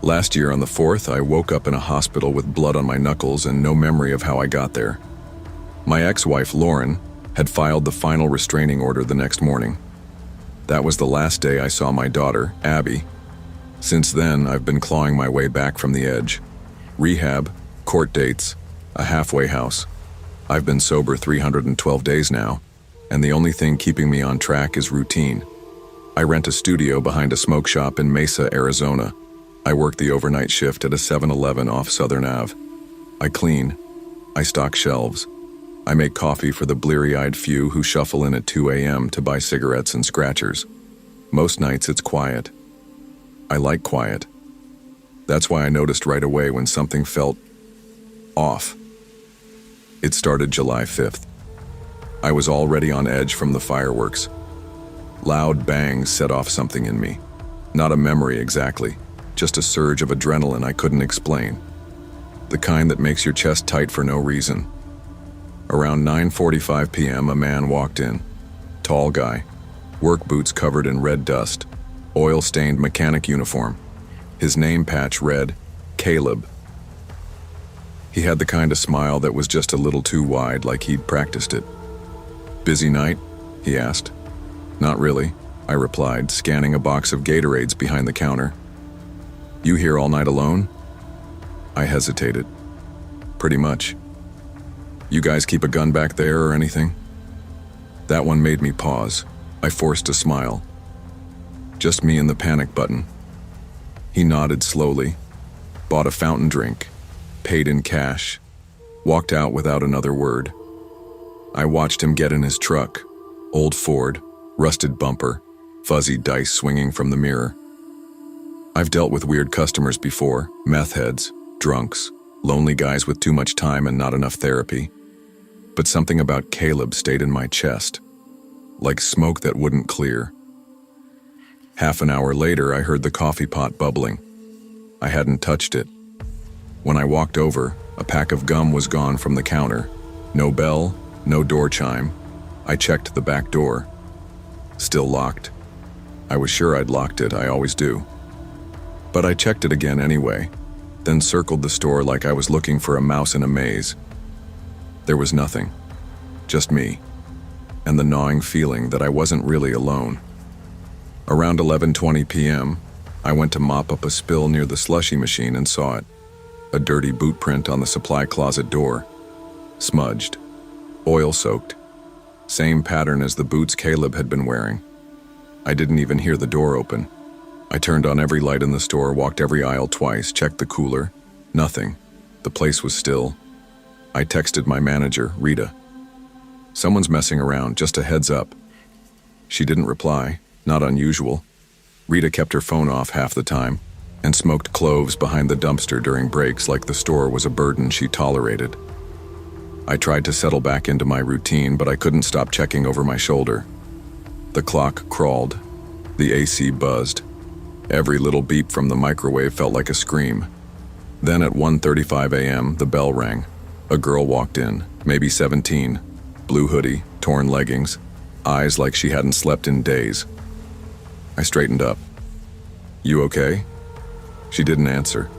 S1: Last year on the 4th, I woke up in a hospital with blood on my knuckles and no memory of how I got there. My ex-wife, Lauren, had filed the final restraining order the next morning. That was the last day I saw my daughter, Abby. Since then, I've been clawing my way back from the edge. Rehab, court dates, a halfway house. I've been sober 312 days now, and the only thing keeping me on track is routine. I rent a studio behind a smoke shop in Mesa, Arizona. I work the overnight shift at a 7-Eleven off Southern Ave. I clean. I stock shelves. I make coffee for the bleary-eyed few who shuffle in at 2 a.m. to buy cigarettes and scratchers. Most nights it's quiet. I like quiet. That's why I noticed right away when something felt off. It started July 5th. I was already on edge from the fireworks. Loud bangs set off something in me. Not a memory exactly, just a surge of adrenaline I couldn't explain. The kind that makes your chest tight for no reason. Around 9:45 p.m., a man walked in. Tall guy, work boots covered in red dust, oil-stained mechanic uniform. His name patch read, Caleb. He had the kind of smile that was just a little too wide, like he'd practiced it. "Busy night?" he asked. "Not really," I replied, scanning a box of Gatorades behind the counter. "You here all night alone?" I hesitated. "Pretty much." "You guys keep a gun back there or anything?" That one made me pause. I forced a smile. "Just me and the panic button." He nodded slowly, bought a fountain drink, paid in cash, walked out without another word. I watched him get in his truck, old Ford, rusted bumper, fuzzy dice swinging from the mirror. I've dealt with weird customers before, meth heads, drunks, lonely guys with too much time and not enough therapy. But something about Caleb stayed in my chest, like smoke that wouldn't clear. Half an hour later, I heard the coffee pot bubbling. I hadn't touched it. When I walked over, a pack of gum was gone from the counter. No bell, no door chime. I checked the back door. Still locked. I was sure I'd locked it, I always do. But I checked it again anyway, then circled the store like I was looking for a mouse in a maze. There was nothing. Just me. And the gnawing feeling that I wasn't really alone. Around 11:20 p.m., I went to mop up a spill near the slushie machine and saw it. A dirty boot print on the supply closet door. Smudged. Oil-soaked. Same pattern as the boots Caleb had been wearing. I didn't even hear the door open. I turned on every light in the store, walked every aisle twice, checked the cooler. Nothing. The place was still. I texted my manager, Rita. "Someone's messing around, just a heads up." She didn't reply. Not unusual. Rita kept her phone off half the time and smoked cloves behind the dumpster during breaks like the store was a burden she tolerated. I tried to settle back into my routine, but I couldn't stop checking over my shoulder. The clock crawled. The AC buzzed. Every little beep from the microwave felt like a scream. Then at 1:35 a.m., the bell rang. A girl walked in, maybe 17, blue hoodie, torn leggings, eyes like she hadn't slept in days. I straightened up. "You okay?" She didn't answer.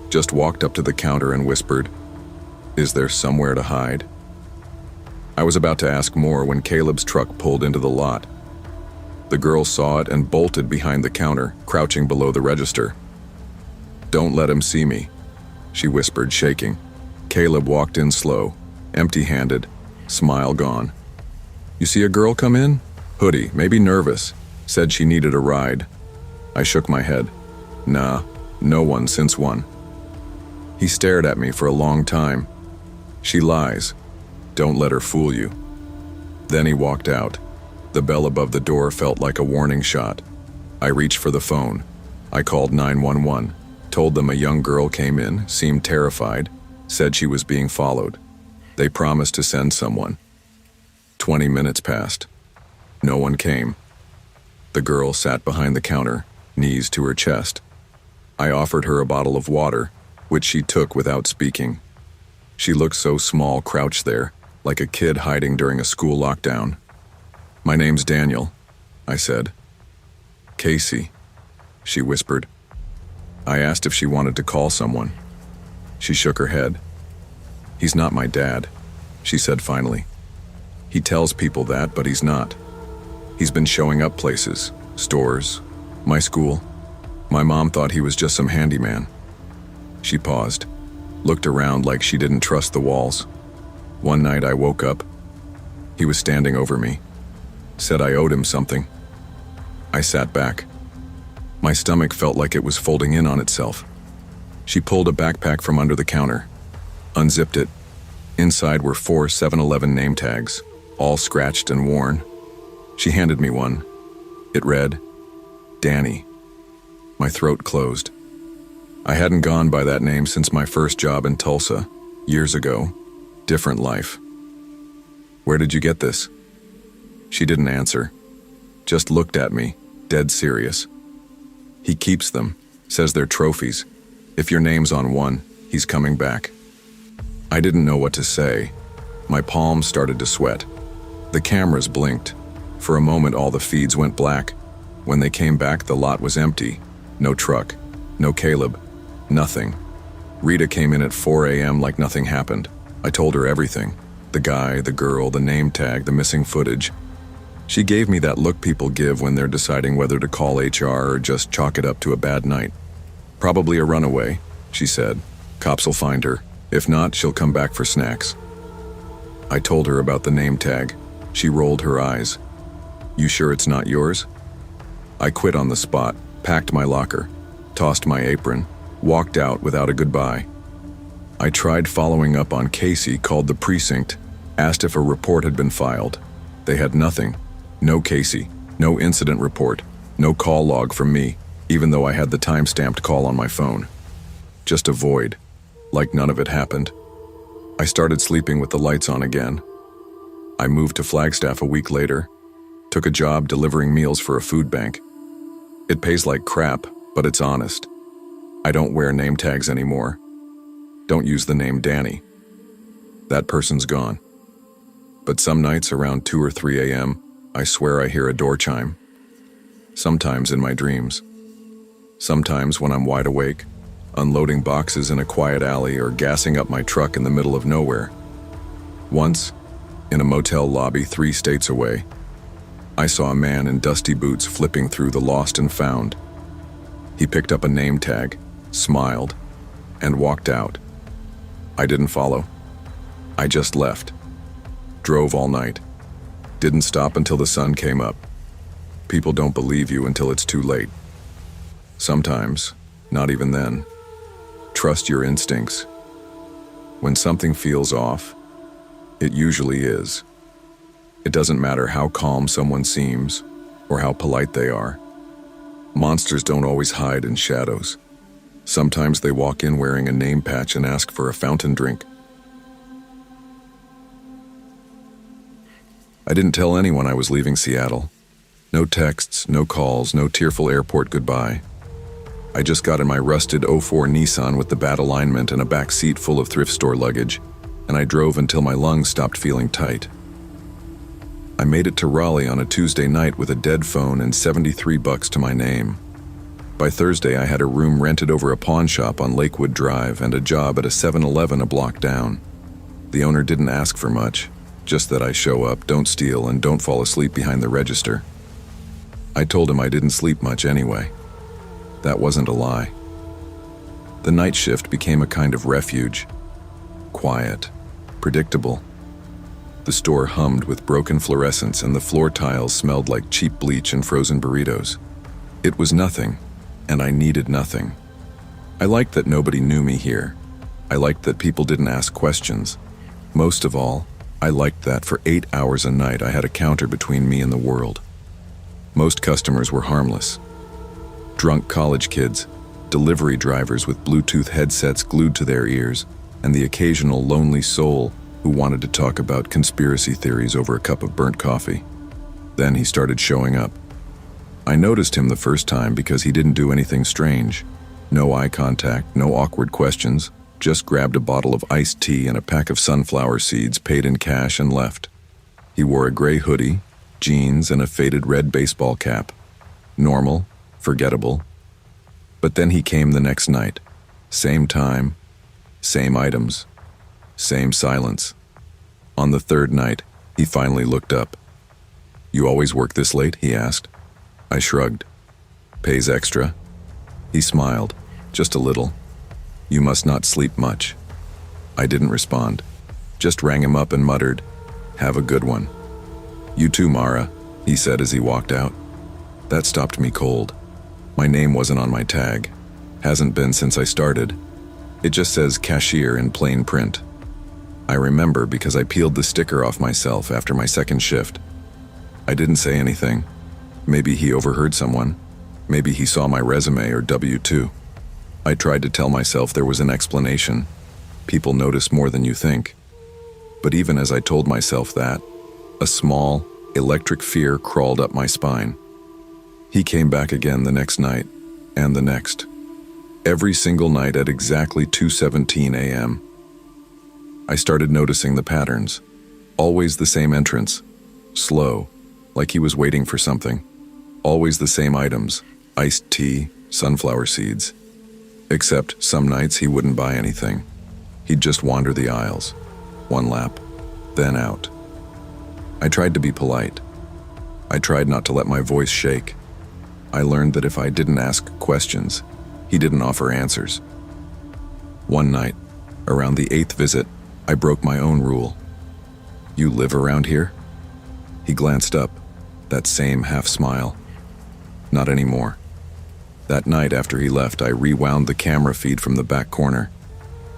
S1: Just walked up to the counter and whispered, "Is there somewhere to hide?" I was about to ask more when Caleb's truck pulled into the lot. The girl saw it and bolted behind the counter, crouching below the register. "Don't let him see me," she whispered, shaking. Caleb walked in slow, empty-handed, smile gone. "You see a girl come in? Hoodie, maybe nervous. Said she needed a ride." I shook my head. "Nah, no one since one." He stared at me for a long time. "She lies. Don't let her fool you." Then he walked out. The bell above the door felt like a warning shot. I reached for the phone. I called 911, told them a young girl came in, seemed terrified, said she was being followed. They promised to send someone. 20 minutes passed. No one came. The girl sat behind the counter, knees to her chest. I offered her a bottle of water, which she took without speaking. She looked so small crouched there, like a kid hiding during a school lockdown. "My name's Daniel," I said. "Casey," she whispered. I asked if she wanted to call someone. She shook her head. "He's not my dad," she said finally. "He tells people that, but he's not. He's been showing up places, stores, my school. My mom thought he was just some handyman." She paused, looked around like she didn't trust the walls. One night I woke up. He was standing over me. Said I owed him something. I sat back. My stomach felt like it was folding in on itself. She pulled a backpack from under the counter, unzipped it. Inside were 4 7-Eleven name tags, all scratched and worn. She handed me one. It read, Danny. My throat closed. I hadn't gone by that name since my first job in Tulsa, years ago. Different life. Where did you get this? She didn't answer, just looked at me, dead serious. He keeps them, says they're trophies. If your name's on one, he's coming back. I didn't know what to say. My palms started to sweat. The cameras blinked. For a moment all the feeds went black. When they came back, the lot was empty. No truck, no Caleb, nothing. Rita came in at 4 a.m. like nothing happened. I told her everything. The guy, the girl, the name tag, the missing footage. She gave me that look people give when they're deciding whether to call HR or just chalk it up to a bad night. Probably a runaway, she said. Cops will find her. If not, she'll come back for snacks. I told her about the name tag. She rolled her eyes. You sure it's not yours? I quit on the spot, packed my locker, tossed my apron, walked out without a goodbye. I tried following up on Casey, called the precinct, asked if a report had been filed. They had nothing. No Casey, no incident report, no call log from me, even though I had the time-stamped call on my phone. Just a void, like none of it happened. I started sleeping with the lights on again. I moved to Flagstaff a week later, took a job delivering meals for a food bank. It pays like crap, but it's honest. I don't wear name tags anymore. Don't use the name Danny. That person's gone. But some nights around 2 or 3 a.m., I swear I hear a door chime. Sometimes in my dreams. Sometimes when I'm wide awake, unloading boxes in a quiet alley or gassing up my truck in the middle of nowhere. Once, in a motel lobby 3 states away, I saw a man in dusty boots flipping through the lost and found. He picked up a name tag, smiled, and walked out. I didn't follow. I just left. Drove all night. Didn't stop until the sun came up. People don't believe you until it's too late. Sometimes, not even then. Trust your instincts. When something feels off, it usually is. It doesn't matter how calm someone seems or how polite they are. Monsters don't always hide in shadows. Sometimes they walk in wearing a name patch and ask for a fountain drink. I didn't tell anyone I was leaving Seattle. No texts, no calls, no tearful airport goodbye. I just got in my rusted '04 Nissan with the bad alignment and a back seat full of thrift store luggage, and I drove until my lungs stopped feeling tight. I made it to Raleigh on a Tuesday night with a dead phone and $73 to my name. By Thursday, I had a room rented over a pawn shop on Lakewood Drive and a job at a 7-Eleven a block down. The owner didn't ask for much, just that I show up, don't steal, and don't fall asleep behind the register. I told him I didn't sleep much anyway. That wasn't a lie. The night shift became a kind of refuge. Quiet, predictable. The store hummed with broken fluorescents and the floor tiles smelled like cheap bleach and frozen burritos. It was nothing, and I needed nothing. I liked that nobody knew me here. I liked that people didn't ask questions. Most of all, I liked that for 8 hours a night I had a counter between me and the world. Most customers were harmless. Drunk college kids, delivery drivers with Bluetooth headsets glued to their ears, and the occasional lonely soul who wanted to talk about conspiracy theories over a cup of burnt coffee. Then he started showing up. I noticed him the first time because he didn't do anything strange. No eye contact, no awkward questions, just grabbed a bottle of iced tea and a pack of sunflower seeds, paid in cash, and left. He wore a gray hoodie, jeans, and a faded red baseball cap. Normal, forgettable. But then he came the next night. Same time, same items, same silence. On the third night, he finally looked up. "You always work this late?" he asked. I shrugged. "Pays extra?" He smiled, just a little. "You must not sleep much." I didn't respond, Just rang him up and muttered, "Have a good one." "You too, Mara," he said as he walked out. That stopped me cold. My name wasn't on my tag. Hasn't been since I started. It just says cashier in plain print. I remember because I peeled the sticker off myself after my second shift. I didn't say anything. Maybe he overheard someone. Maybe he saw my resume or W-2. I tried to tell myself there was an explanation. People notice more than you think. But even as I told myself that, a small, electric fear crawled up my spine. He came back again the next night, and the next. Every single night at exactly 2:17 a.m. I started noticing the patterns. Always the same entrance. Slow, like he was waiting for something. Always the same items. Iced tea, sunflower seeds. Except some nights he wouldn't buy anything. He'd just wander the aisles. One lap, then out. I tried to be polite. I tried not to let my voice shake. I learned that if I didn't ask questions, he didn't offer answers. One night, around the 8th visit, I broke my own rule. "You live around here?" He glanced up, that same half smile. Not anymore. That night after he left, I rewound the camera feed from the back corner.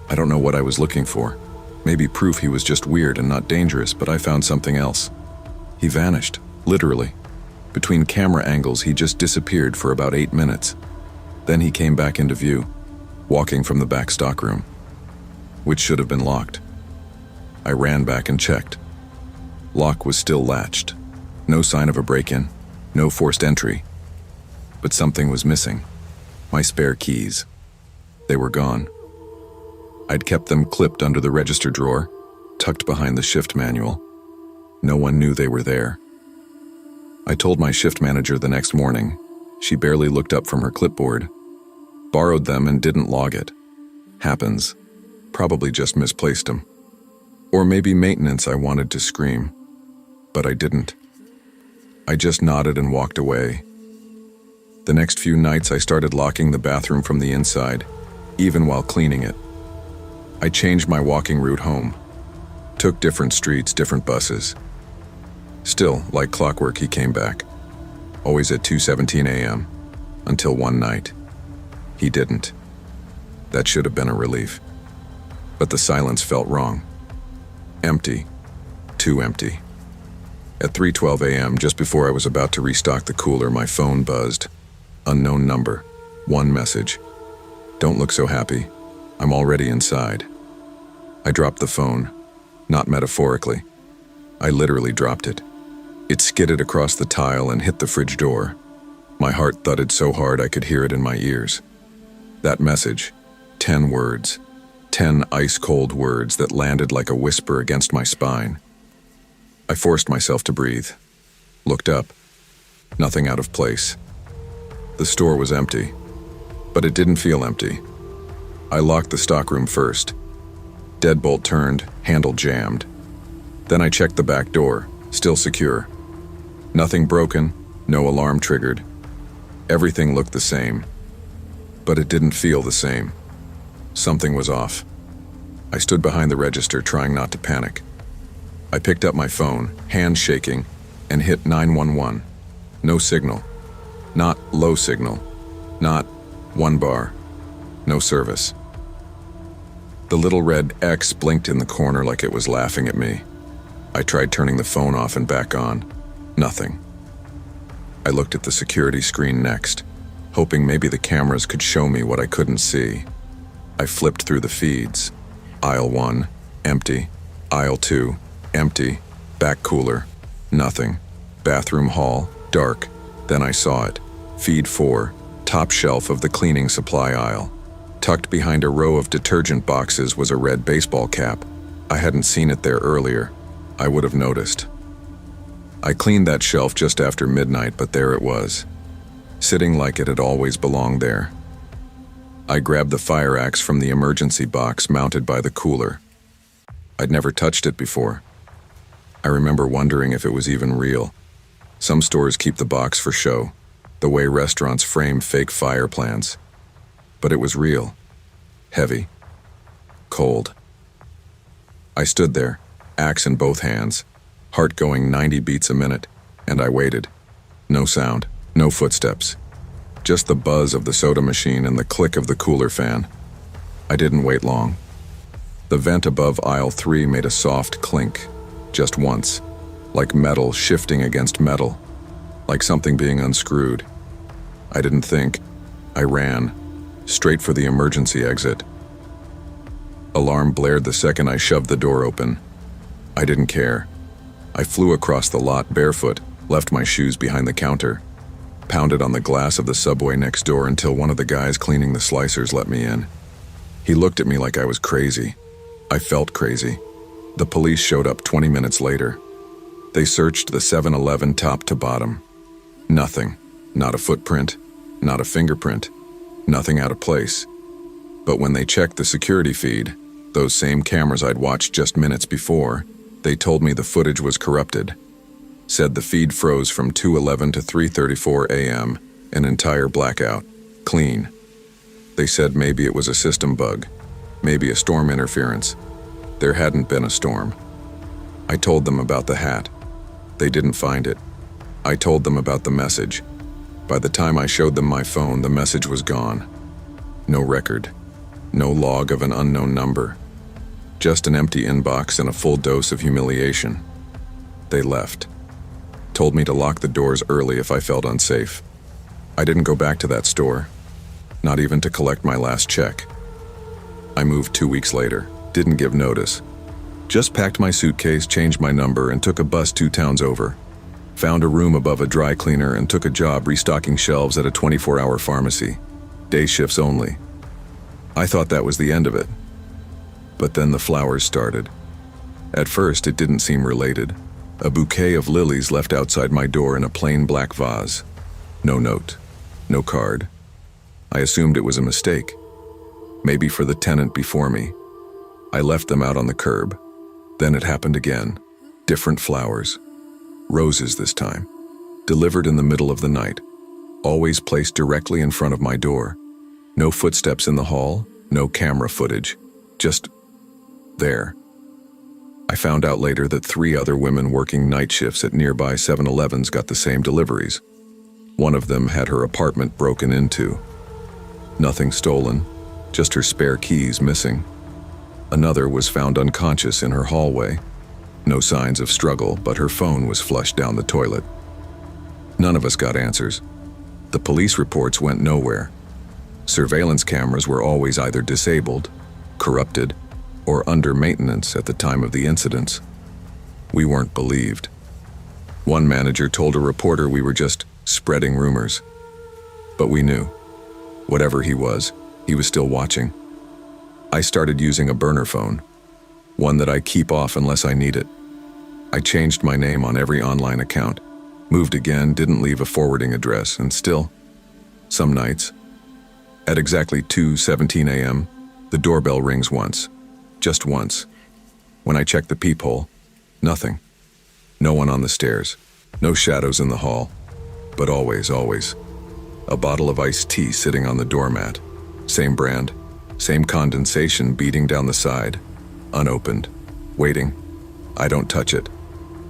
S1: I don't know what I was looking for. Maybe proof he was just weird and not dangerous, but I found something else. He vanished, literally. Between camera angles, he just disappeared for about 8 minutes. Then he came back into view, walking from the back stockroom, which should have been locked. I ran back and checked. Lock was still latched. No sign of a break-in, no forced entry. But something was missing. My spare keys. They were gone. I'd kept them clipped under the register drawer, tucked behind the shift manual. No one knew they were there. I told my shift manager the next morning. She barely looked up from her clipboard. Borrowed them and didn't log it. Happens. Probably just misplaced them. Or maybe maintenance. I wanted to scream. But I didn't. I just nodded and walked away. The next few nights I started locking the bathroom from the inside, even while cleaning it. I changed my walking route home. Took different streets, different buses. Still, like clockwork, he came back. Always at 2:17 a.m. Until one night. He didn't. That should have been a relief. But the silence felt wrong. Empty. Too empty. At 3:12 a.m., just before I was about to restock the cooler, my phone buzzed. Unknown number. One message. "Don't look so happy. I'm already inside." I dropped the phone. Not metaphorically. I literally dropped it. It skidded across the tile and hit the fridge door. My heart thudded so hard I could hear it in my ears. That message, 10 words, 10 ice-cold words that landed like a whisper against my spine. I forced myself to breathe. Looked up. Nothing out of place. The store was empty, but it didn't feel empty. I locked the stockroom first. Deadbolt turned, handle jammed. Then I checked the back door, still secure. Nothing broken, no alarm triggered. Everything looked the same, but it didn't feel the same. Something was off. I stood behind the register, trying not to panic. I picked up my phone, hands shaking, and hit 911. No signal. Not low signal. Not 1 bar. No service. The little red X blinked in the corner like it was laughing at me. I tried turning the phone off and back on. Nothing. I looked at the security screen next, hoping maybe the cameras could show me what I couldn't see. I flipped through the feeds. Aisle 1, empty. Aisle 2, empty. Back cooler, nothing. Bathroom hall, dark. Then I saw it. Feed 4, top shelf of the cleaning supply aisle. Tucked behind a row of detergent boxes was a red baseball cap. I hadn't seen it there earlier. I would have noticed. I cleaned that shelf just after midnight, but there it was, sitting like it had always belonged there. I grabbed the fire axe from the emergency box mounted by the cooler. I'd never touched it before. I remember wondering if it was even real. Some stores keep the box for show, the way restaurants frame fake fire plants. But it was real. Heavy. Cold. I stood there, axe in both hands, heart going 90 beats a minute, and I waited. No sound, no footsteps. Just the buzz of the soda machine and the click of the cooler fan. I didn't wait long. The vent above aisle 3 made a soft clink, just once, like metal shifting against metal, like something being unscrewed. I didn't think. I ran, straight for the emergency exit. Alarm blared the second I shoved the door open. I didn't care. I flew across the lot barefoot, left my shoes behind the counter, pounded on the glass of the subway next door until one of the guys cleaning the slicers let me in. He looked at me like I was crazy. I felt crazy. The police showed up 20 minutes later. They searched the 7-Eleven top to bottom. Nothing. Not a footprint, not a fingerprint, nothing out of place. But when they checked the security feed, those same cameras I'd watched just minutes before, they told me the footage was corrupted. Said the feed froze from 2:11 to 3:34 a.m., an entire blackout, clean. They said maybe it was a system bug, maybe a storm interference. There hadn't been a storm. I told them about the hat. They didn't find it. I told them about the message. By the time I showed them my phone, the message was gone. No record. No log of an unknown number. Just an empty inbox and a full dose of humiliation. They left. Told me to lock the doors early if I felt unsafe. I didn't go back to that store, not even to collect my last check. I moved 2 weeks later, didn't give notice. Just packed my suitcase, changed my number, and took a bus 2 towns over. Found a room above a dry cleaner and took a job restocking shelves at a 24-hour pharmacy. Day shifts only. I thought that was the end of it. But then the flowers started. At first, it didn't seem related. A bouquet of lilies left outside my door in a plain black vase. No note. No card. I assumed it was a mistake. Maybe for the tenant before me. I left them out on the curb. Then it happened again. Different flowers. Roses this time. Delivered in the middle of the night. Always placed directly in front of my door. No footsteps in the hall, no camera footage. Just there. I found out later that 3 other women working night shifts at nearby 7-Elevens got the same deliveries. One of them had her apartment broken into. Nothing stolen, just her spare keys missing. Another was found unconscious in her hallway. No signs of struggle, but her phone was flushed down the toilet. None of us got answers. The police reports went nowhere. Surveillance cameras were always either disabled, corrupted, or under maintenance at the time of the incidents. We weren't believed. One manager told a reporter we were just spreading rumors. But we knew. Whatever he was still watching. I started using a burner phone, one that I keep off unless I need it. I changed my name on every online account, moved again, didn't leave a forwarding address, and still, some nights, at exactly 2:17 a.m., the doorbell rings once. Just once. When I check the peephole, nothing. No one on the stairs. No shadows in the hall. But always, a bottle of iced tea sitting on the doormat. Same brand. Same condensation beating down the side. Unopened. Waiting. I don't touch it.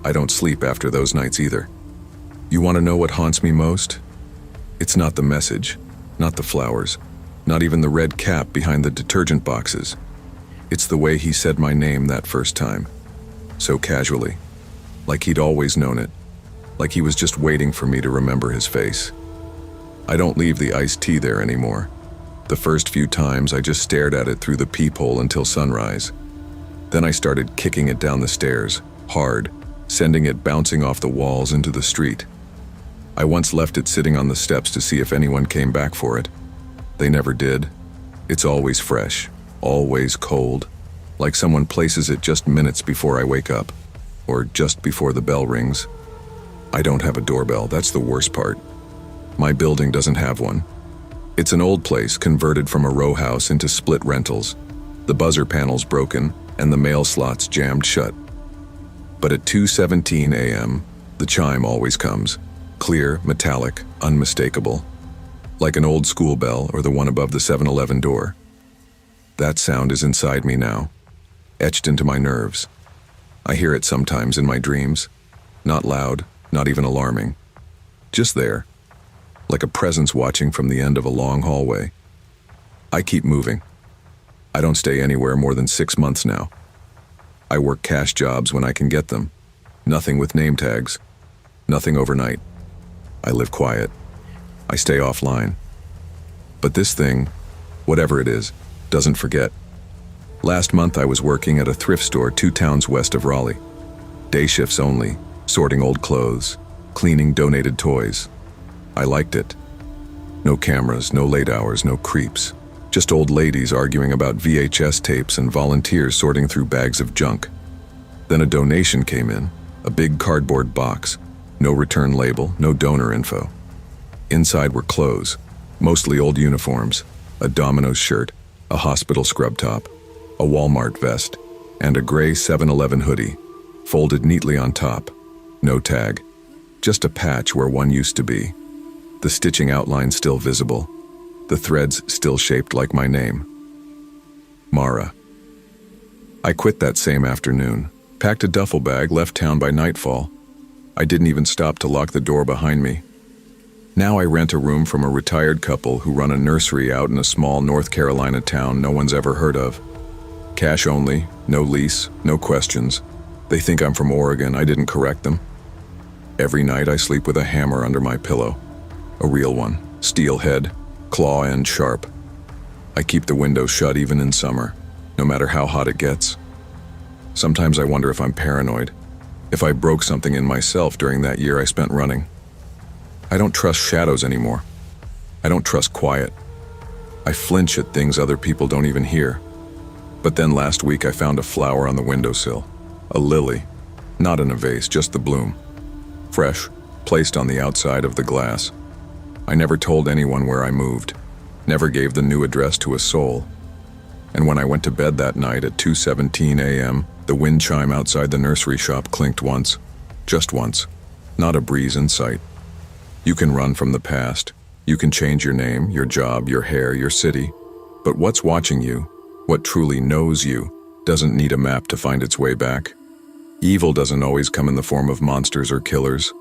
S1: I don't sleep after those nights either. You want to know what haunts me most? It's not the message. Not the flowers. Not even the red cap behind the detergent boxes. It's the way he said my name that first time. So casually. Like he'd always known it. Like he was just waiting for me to remember his face. I don't leave the iced tea there anymore. The first few times I just stared at it through the peephole until sunrise. Then I started kicking it down the stairs, hard, sending it bouncing off the walls into the street. I once left it sitting on the steps to see if anyone came back for it. They never did. It's always fresh, always cold, like someone places it just minutes before I wake up, or just before the bell rings. I don't have a doorbell, that's the worst part. My building doesn't have one. It's an old place converted from a row house into split rentals. The buzzer panel's broken and the mail slots jammed shut. But at 2:17 a.m., the chime always comes. Clear, metallic, unmistakable. Like an old school bell or the one above the 7-Eleven door. That sound is inside me now. etched into my nerves. I hear it sometimes in my dreams. Not loud, not even alarming. Just there, like a presence watching from the end of a long hallway. I keep moving. I don't stay anywhere more than 6 months now. I work cash jobs when I can get them. Nothing with name tags. Nothing overnight. I live quiet. I stay offline. But this thing, whatever it is, doesn't forget. Last month I was working at a thrift store 2 towns west of Raleigh. Day shifts only, sorting old clothes, cleaning donated toys. I liked it. No cameras, no late hours, no creeps. Just old ladies arguing about VHS tapes and volunteers sorting through bags of junk. Then a donation came in, a big cardboard box. No return label, no donor info. Inside were clothes, mostly old uniforms, a Domino's shirt, a hospital scrub top, a Walmart vest, and a gray 7-Eleven hoodie, folded neatly on top. No tag, just a patch where one used to be. The stitching outline still visible, the threads still shaped like my name. Mara. I quit that same afternoon, packed a duffel bag, left town by nightfall. I didn't even stop to lock the door behind me. Now I rent a room from a retired couple who run a nursery out in a small North Carolina town no one's ever heard of. Cash only, no lease, no questions. They think I'm from Oregon, I didn't correct them. Every night I sleep with a hammer under my pillow. A real one, steel head, claw end sharp. I keep the window shut even in summer, no matter how hot it gets. Sometimes I wonder if I'm paranoid, if I broke something in myself during that year I spent running. I don't trust shadows anymore. I don't trust quiet. I flinch at things other people don't even hear. But then last week I found a flower on the windowsill, a lily, not in a vase, just the bloom. Fresh, placed on the outside of the glass. I never told anyone where I moved, never gave the new address to a soul. And when I went to bed that night at 2:17 a.m., the wind chime outside the nursery shop clinked once, just once, not a breeze in sight. You can run from the past, you can change your name, your job, your hair, your city, but what's watching you, what truly knows you, doesn't need a map to find its way back. Evil doesn't always come in the form of monsters or killers.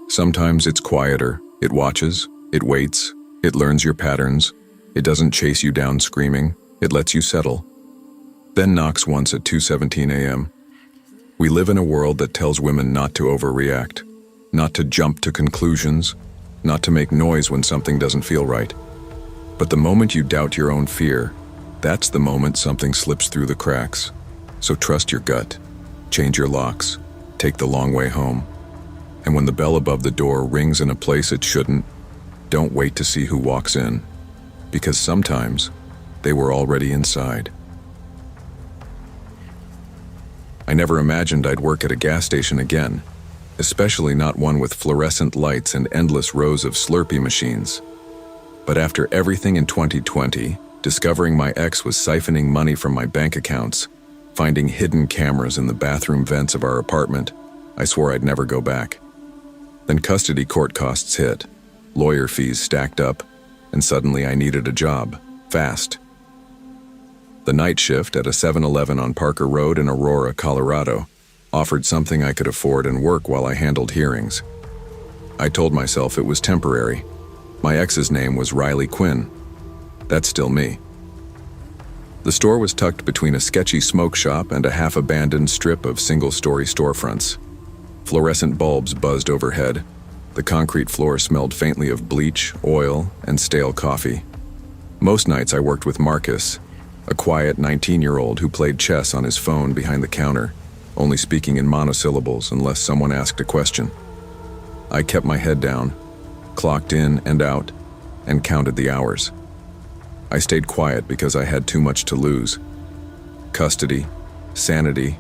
S1: Sometimes it's quieter, it watches, it waits, it learns your patterns, it doesn't chase you down screaming, it lets you settle. Then knocks once at 2:17 a.m. We live in a world that tells women not to overreact, not to jump to conclusions, not to make noise when something doesn't feel right. But the moment you doubt your own fear, that's the moment something slips through the cracks. So trust your gut, change your locks, take the long way home. And when the bell above the door rings in a place it shouldn't, don't wait to see who walks in, because sometimes they were already inside. I never imagined I'd work at a gas station again, especially not one with fluorescent lights and endless rows of Slurpee machines. But after everything in 2020, discovering my ex was siphoning money from my bank accounts, finding hidden cameras in the bathroom vents of our apartment, I swore I'd never go back. Then custody court costs hit, lawyer fees stacked up, and suddenly I needed a job, fast. The night shift at a 7-Eleven on Parker Road in Aurora, Colorado, offered something I could afford and work while I handled hearings. I told myself it was temporary. My ex's name was Riley Quinn. That's still me. The store was tucked between a sketchy smoke shop and a half-abandoned strip of single-story storefronts. Fluorescent bulbs buzzed overhead. The concrete floor smelled faintly of bleach, oil, and stale coffee. Most nights I worked with Marcus, a quiet 19-year-old who played chess on his phone behind the counter, only speaking in monosyllables unless someone asked a question. I kept my head down, clocked in and out, and counted the hours. I stayed quiet because I had too much to lose. Custody, sanity,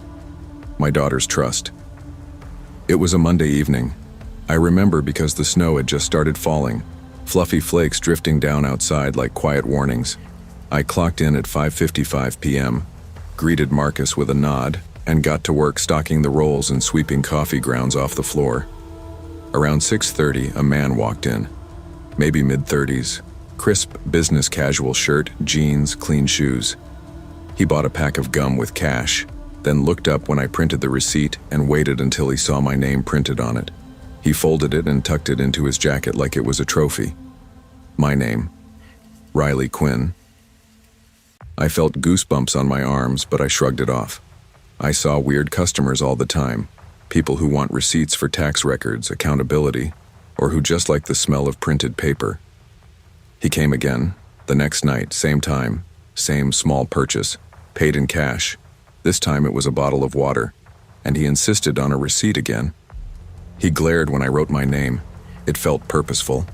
S1: my daughter's trust. It was a Monday evening. I remember because the snow had just started falling, fluffy flakes drifting down outside like quiet warnings. I clocked in at 5:55 p.m., greeted Marcus with a nod, and got to work stocking the rolls and sweeping coffee grounds off the floor. Around 6:30, a man walked in, maybe mid-30s, crisp business casual shirt, jeans, clean shoes. He bought a pack of gum with cash, then looked up when I printed the receipt and waited until he saw my name printed on it. He folded it and tucked it into his jacket like it was a trophy. My name, Riley Quinn. I felt goosebumps on my arms, but I shrugged it off. I saw weird customers all the time, people who want receipts for tax records, accountability, or who just like the smell of printed paper. He came again, the next night, same time, same small purchase, paid in cash. This time it was a bottle of water, and he insisted on a receipt again. He glared when I wrote my name. It felt purposeful.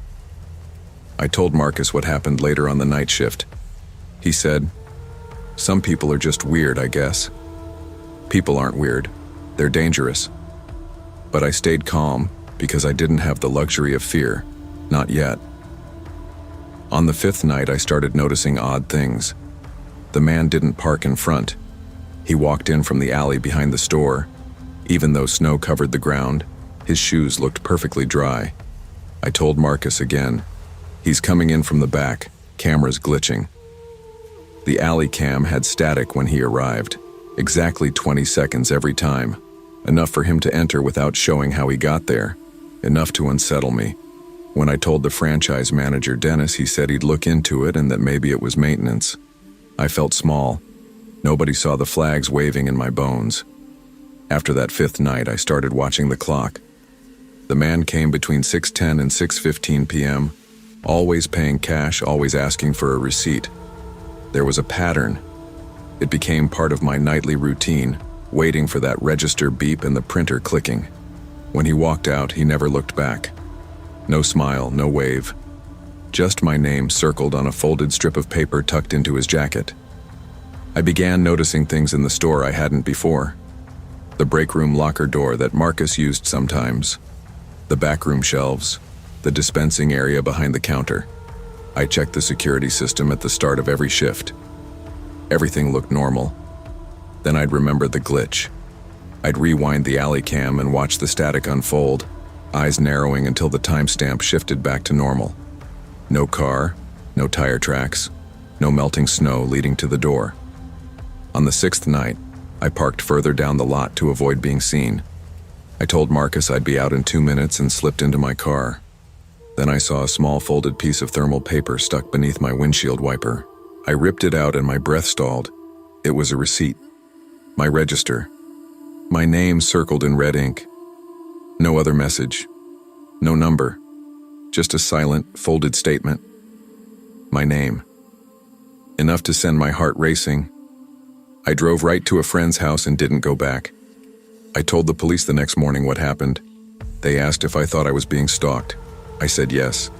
S1: I told Marcus what happened later on the night shift. He said, "Some people are just weird, I guess." People aren't weird. They're dangerous. But I stayed calm because I didn't have the luxury of fear. Not yet. On the 5th night, I started noticing odd things. The man didn't park in front. He walked in from the alley behind the store. Even though snow covered the ground, his shoes looked perfectly dry. I told Marcus again. He's coming in from the back, cameras glitching. The alley cam had static when he arrived, exactly 20 seconds every time, enough for him to enter without showing how he got there, enough to unsettle me. When I told the franchise manager, Dennis, he said he'd look into it and that maybe it was maintenance. I felt small. Nobody saw the flags waving in my bones. After that 5th night, I started watching the clock. The man came between 6:10 and 6:15 p.m., always paying cash, always asking for a receipt. There was a pattern. It became part of my nightly routine, waiting for that register beep and the printer clicking. When he walked out, he never looked back. No smile, no wave. Just my name circled on a folded strip of paper tucked into his jacket. I began noticing things in the store I hadn't before. The break room locker door that Marcus used sometimes. The backroom shelves. The dispensing area behind the counter. I checked the security system at the start of every shift. Everything looked normal. Then I'd remember the glitch. I'd rewind the alley cam and watch the static unfold, eyes narrowing until the timestamp shifted back to normal. No car, no tire tracks, no melting snow leading to the door. On the 6th night, I parked further down the lot to avoid being seen. I told Marcus I'd be out in 2 minutes and slipped into my car. Then I saw a small folded piece of thermal paper stuck beneath my windshield wiper. I ripped it out and my breath stalled. It was a receipt. My register. My name circled in red ink. No other message. No number. Just a silent, folded statement. My name. Enough to send my heart racing. I drove right to a friend's house and didn't go back. I told the police the next morning what happened. They asked if I thought I was being stalked. I said yes,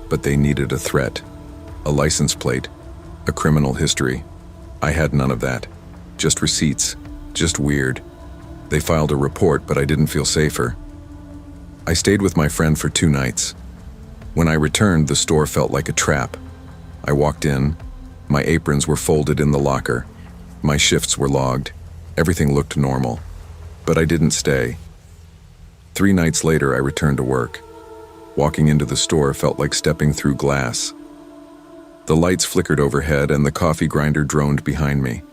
S1: but they needed a threat, a license plate, a criminal history. I had none of that. Just receipts, just weird. They filed a report, but I didn't feel safer. I stayed with my friend for 2 nights. When I returned, the store felt like a trap. I walked in. My aprons were folded in the locker. My shifts were logged. Everything looked normal. But I didn't stay. 3 nights later, I returned to work. Walking into the store felt like stepping through glass. The lights flickered overhead and the coffee grinder droned behind me.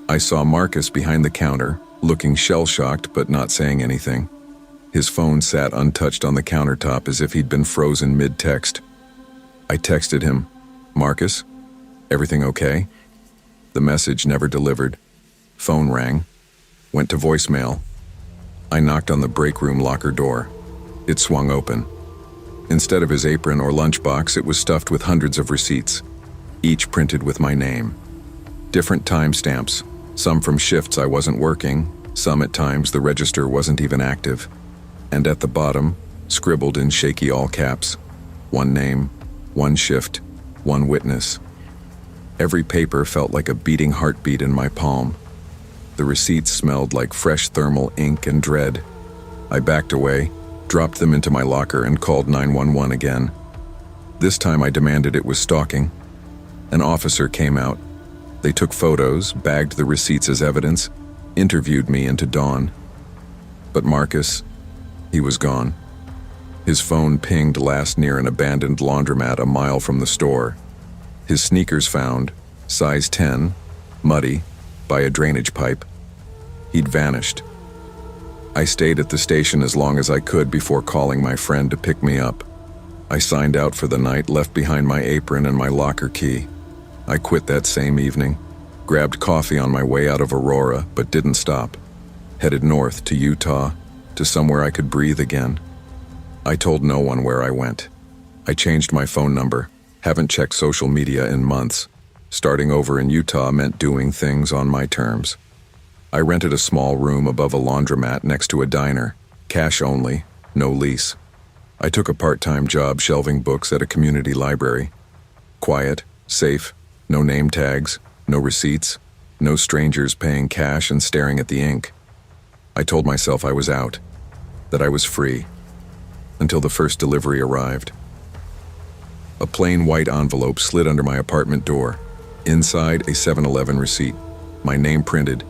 S1: I saw Marcus behind the counter, looking shell-shocked but not saying anything. His phone sat untouched on the countertop as if he'd been frozen mid-text. I texted him, "Marcus, everything okay?" The message never delivered. Phone rang. Went to voicemail. I knocked on the break room locker door. It swung open. Instead of his apron or lunchbox, it was stuffed with hundreds of receipts, each printed with my name. Different timestamps, some from shifts I wasn't working, some at times the register wasn't even active. And at the bottom, scribbled in shaky all caps, one name, one shift, one witness. Every paper felt like a beating heartbeat in my palm. The receipts smelled like fresh thermal ink and dread. I backed away, dropped them into my locker, and called 911 again. This time I demanded it was stalking. An officer came out. They took photos, bagged the receipts as evidence, interviewed me into dawn. But Marcus, he was gone. His phone pinged last near an abandoned laundromat a mile from the store. His sneakers found, size 10, muddy, by a drainage pipe. He'd vanished. I stayed at the station as long as I could before calling my friend to pick me up. I signed out for the night, left behind my apron and my locker key. I quit that same evening, grabbed coffee on my way out of Aurora, but didn't stop. Headed north to Utah, to somewhere I could breathe again. I told no one where I went. I changed my phone number, haven't checked social media in months. Starting over in Utah meant doing things on my terms. I rented a small room above a laundromat next to a diner, cash only, no lease. I took a part-time job shelving books at a community library. Quiet, safe, no name tags, no receipts, no strangers paying cash and staring at the ink. I told myself I was out, that I was free, until the first delivery arrived. A plain white envelope slid under my apartment door. Inside, a 7-Eleven receipt. My name printed.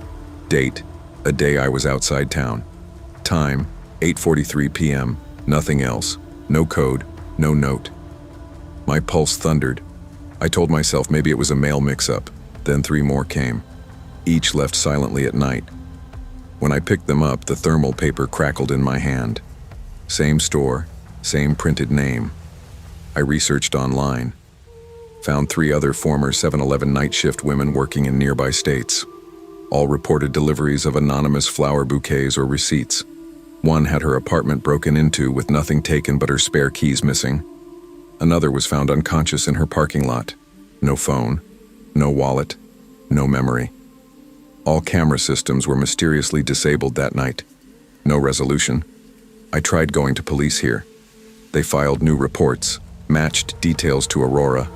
S1: Date, a day I was outside town. Time, 8:43 p.m. Nothing else. No code, no note. My pulse thundered. I told myself maybe it was a mail mix-up. Then 3 more came. Each left silently at night. When I picked them up, the thermal paper crackled in my hand. Same store, same printed name. I researched online. Found 3 other former 7-Eleven night shift women working in nearby states. All reported deliveries of anonymous flower bouquets or receipts. One had her apartment broken into with nothing taken but her spare keys missing. Another was found unconscious in her parking lot. No phone, no wallet, no memory. All camera systems were mysteriously disabled that night. No resolution. I tried going to police here. They filed new reports, matched details to Aurora,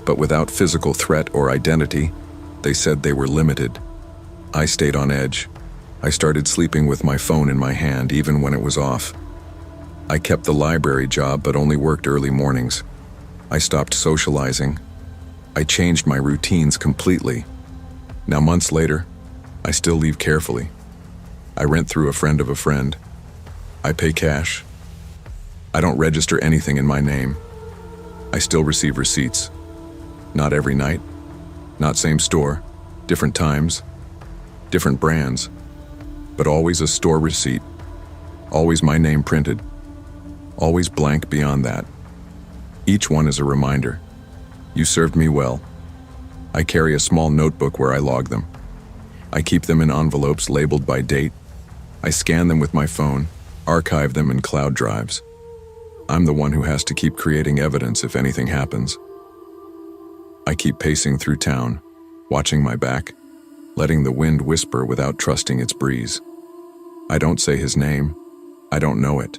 S1: but without physical threat or identity, they said they were limited. I stayed on edge. I started sleeping with my phone in my hand even when it was off. I kept the library job but only worked early mornings. I stopped socializing. I changed my routines completely. Now months later, I still leave carefully. I rent through a friend of a friend. I pay cash. I don't register anything in my name. I still receive receipts. Not every night, not same store, different times, different brands, but always a store receipt, always my name printed, always blank beyond that. Each one is a reminder. You served me well. I carry a small notebook where I log them. I keep them in envelopes labeled by date. I scan them with my phone, archive them in cloud drives. I'm the one who has to keep creating evidence if anything happens. I keep pacing through town, watching my back, letting the wind whisper without trusting its breeze. I don't say his name. I don't know it.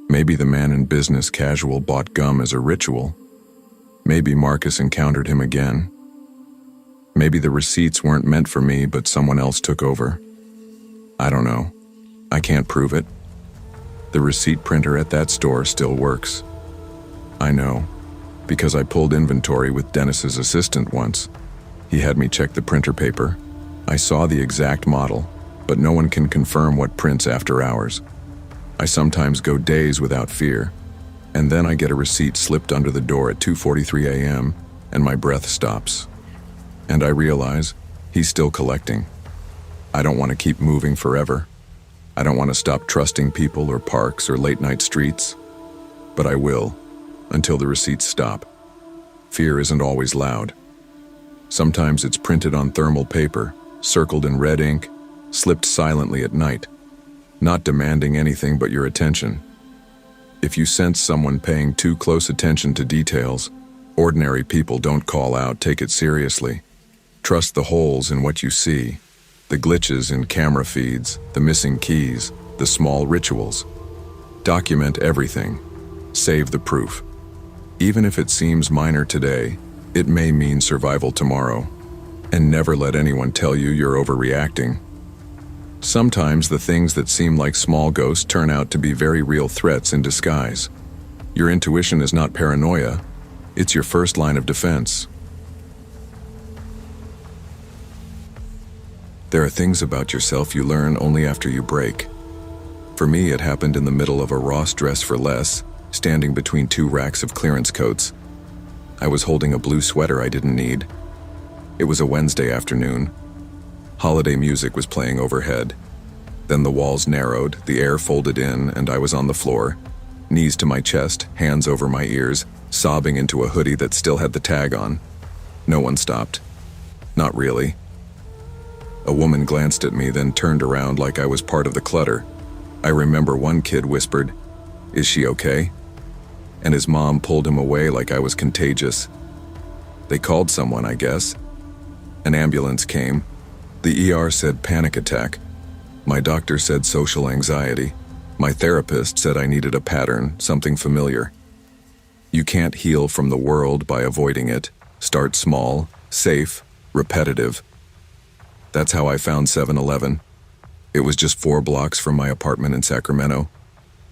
S1: Maybe the man in business casual bought gum as a ritual. Maybe Marcus encountered him again. Maybe the receipts weren't meant for me, but someone else took over. I don't know. I can't prove it. The receipt printer at that store still works. I know, because I pulled inventory with Dennis's assistant once. He had me check the printer paper. I saw the exact model, but no one can confirm what prints after hours. I sometimes go days without fear, and then I get a receipt slipped under the door at 2:43 a.m., and my breath stops. And I realize he's still collecting. I don't want to keep moving forever. I don't want to stop trusting people or parks or late-night streets, but I will, until the receipts stop. Fear isn't always loud. Sometimes it's printed on thermal paper, circled in red ink, slipped silently at night, not demanding anything but your attention. If you sense someone paying too close attention to details, ordinary people don't call out, take it seriously. Trust the holes in what you see, the glitches in camera feeds, the missing keys, the small rituals. Document everything. Save the proof. Even if it seems minor today, it may mean survival tomorrow. And never let anyone tell you you're overreacting. Sometimes the things that seem like small ghosts turn out to be very real threats in disguise. Your intuition is not paranoia. It's your first line of defense. There are things about yourself you learn only after you break. For me, it happened in the middle of a Ross Dress for Less, standing between 2 racks of clearance coats. I was holding a blue sweater I didn't need. It was a Wednesday afternoon. Holiday music was playing overhead. Then the walls narrowed, the air folded in, and I was on the floor, knees to my chest, hands over my ears, sobbing into a hoodie that still had the tag on. No one stopped. Not really. A woman glanced at me, then turned around like I was part of the clutter. I remember one kid whispered, "Is she okay?" And his mom pulled him away like I was contagious. They called someone, I guess. An ambulance came. The ER said panic attack. My doctor said social anxiety. My therapist said I needed a pattern, something familiar. You can't heal from the world by avoiding it. Start small, safe, repetitive. That's how I found 7-Eleven. It was just 4 blocks from my apartment in Sacramento.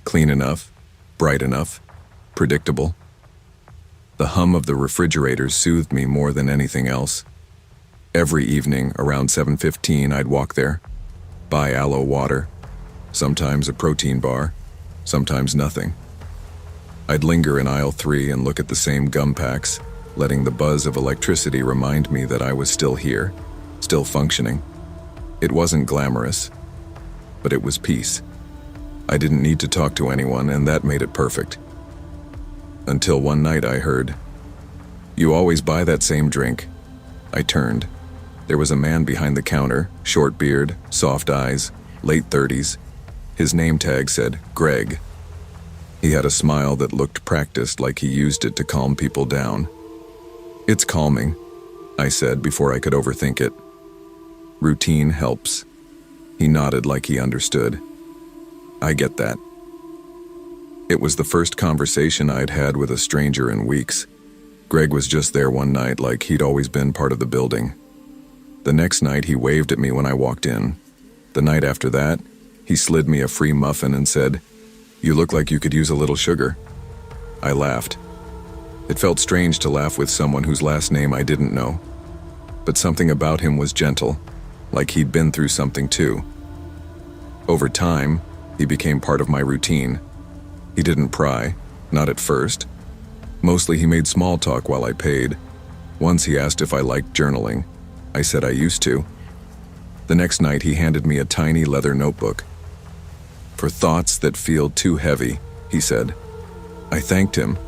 S1: Clean enough, bright enough, predictable. The hum of the refrigerator soothed me more than anything else. Every evening around 7:15 I'd walk there, buy aloe water, sometimes a protein bar, sometimes nothing. I'd linger in aisle 3 and look at the same gum packs, letting the buzz of electricity remind me that I was still here, still functioning. It wasn't glamorous, but it was peace. I didn't need to talk to anyone, and that made it perfect. Until one night I heard, "You always buy that same drink." I turned. There was a man behind the counter, short beard, soft eyes, late 30s. His name tag said Greg. He had a smile that looked practiced, like he used it to calm people down. "It's calming," I said before I could overthink it. "Routine helps." He nodded like he understood. "I get that." It was the first conversation I'd had with a stranger in weeks. Greg was just there one night, like he'd always been part of the building. The next night he waved at me when I walked in. The night after that, he slid me a free muffin and said, "You look like you could use a little sugar." I laughed. It felt strange to laugh with someone whose last name I didn't know. But something about him was gentle, like he'd been through something too. Over time, he became part of my routine. He didn't pry, not at first. Mostly he made small talk while I paid. Once he asked if I liked journaling. I said I used to. The next night he handed me a tiny leather notebook. "For thoughts that feel too heavy," he said. I thanked him.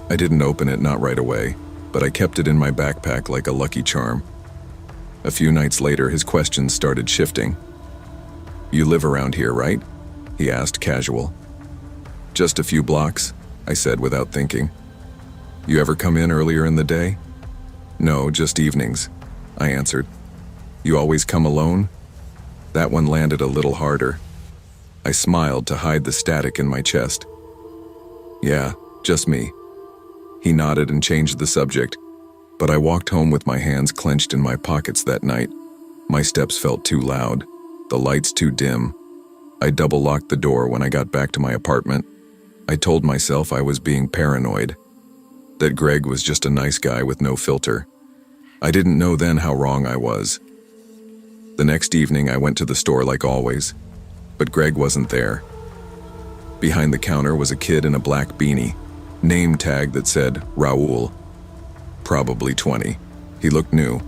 S1: I didn't open it, not right away, but I kept it in my backpack like a lucky charm. A few nights later, his questions started shifting. "You live around here, right?" he asked, casual. "Just a few blocks," I said without thinking. "You ever come in earlier in the day?" "No, just evenings," I answered. "You always come alone?" That one landed a little harder. I smiled to hide the static in my chest. "Yeah, just me." He nodded and changed the subject, but I walked home with my hands clenched in my pockets that night. My steps felt too loud, the lights too dim. I double-locked the door when I got back to my apartment. I told myself I was being paranoid, that Greg was just a nice guy with no filter. I didn't know then how wrong I was. The next evening I went to the store like always, but Greg wasn't there. Behind the counter was a kid in a black beanie, name tag that said Raul. Probably 20. He looked new.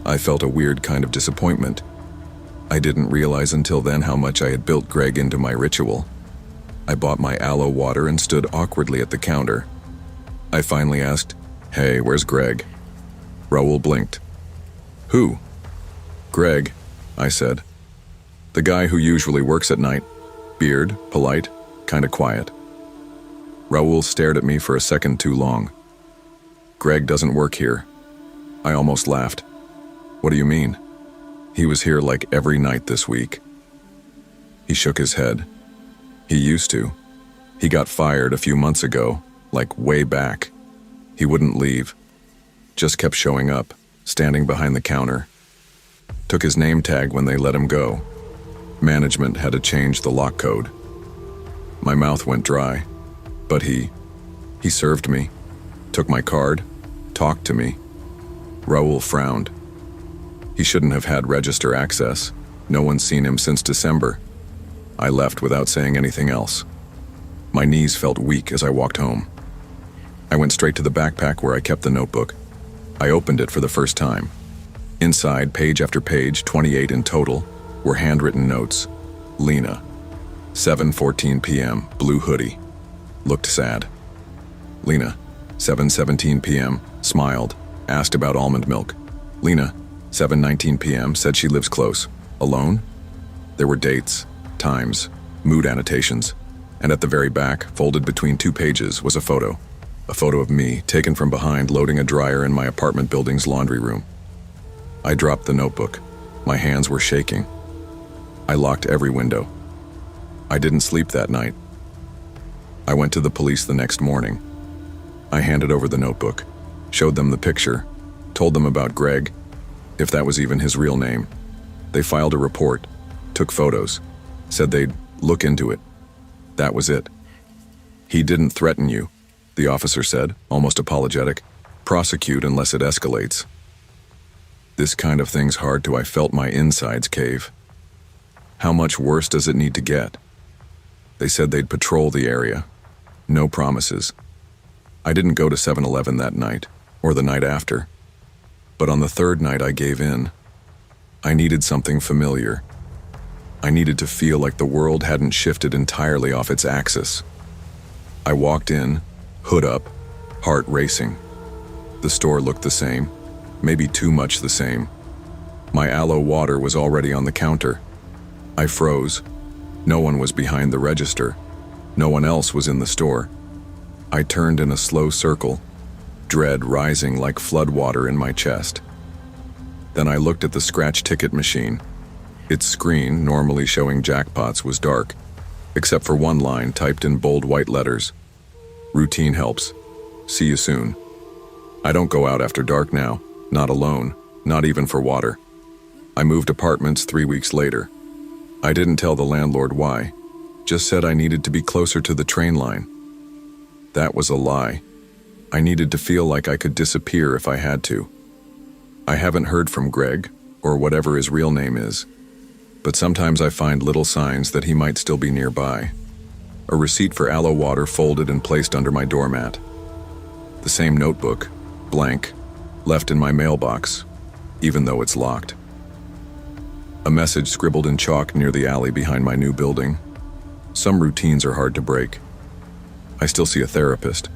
S1: I felt a weird kind of disappointment. I didn't realize until then how much I had built Greg into my ritual. I bought my aloe water and stood awkwardly at the counter. I finally asked, "Hey, where's Greg?" Raul blinked. "Who?" "Greg," I said. "The guy who usually works at night. Beard, polite, kinda quiet." Raul stared at me for a second too long. "Greg doesn't work here." I almost laughed. "What do you mean?" "He was here like every night this week." He shook his head. "He used to. He got fired a few months ago, like way back. He wouldn't leave. Just kept showing up, standing behind the counter. Took his name tag when they let him go. Management had to change the lock code." My mouth went dry, but he served me, took my card, talked to me. Raul frowned. He shouldn't have had register access. No one's seen him since December. I left without saying anything else. My knees felt weak as I walked home. I went straight to the backpack where I kept the notebook. I opened it for the first time. Inside, page after page, 28 in total, were handwritten notes. Lena, 7:14 p.m., blue hoodie. Looked sad. Lena, 7:17 p.m., smiled, asked about almond milk. Lena, 7:19 p.m., said she lives close. Alone? There were dates, times, mood annotations, and at the very back, folded between 2 pages, was a photo. A photo of me, taken from behind loading a dryer in my apartment building's laundry room. I dropped the notebook. My hands were shaking. I locked every window. I didn't sleep that night. I went to the police the next morning. I handed over the notebook, showed them the picture, told them about Greg, if that was even his real name. They filed a report, took photos, said they'd look into it. That was it. He didn't threaten you, the officer said, almost apologetic. Prosecute unless it escalates. This kind of thing's hard to. I felt my insides cave. How much worse does it need to get? They said they'd patrol the area. No promises. I didn't go to 7-Eleven that night, or the night after. But on the third night I gave in. I needed something familiar. I needed to feel like the world hadn't shifted entirely off its axis. I walked in, hood up, heart racing. The store looked the same, maybe too much the same. My aloe water was already on the counter. I froze. No one was behind the register. No one else was in the store. I turned in a slow circle, dread rising like floodwater in my chest. Then I looked at the scratch ticket machine. Its screen, normally showing jackpots, was dark, except for one line typed in bold white letters. Routine helps. See you soon. I don't go out after dark now, not alone, not even for water. I moved apartments 3 weeks later. I didn't tell the landlord why, just said I needed to be closer to the train line. That was a lie. I needed to feel like I could disappear if I had to. I haven't heard from Greg, or whatever his real name is, but sometimes I find little signs that he might still be nearby. A receipt for aloe water folded and placed under my doormat. The same notebook, blank, left in my mailbox, even though it's locked. A message scribbled in chalk near the alley behind my new building. Some routines are hard to break. I still see a therapist.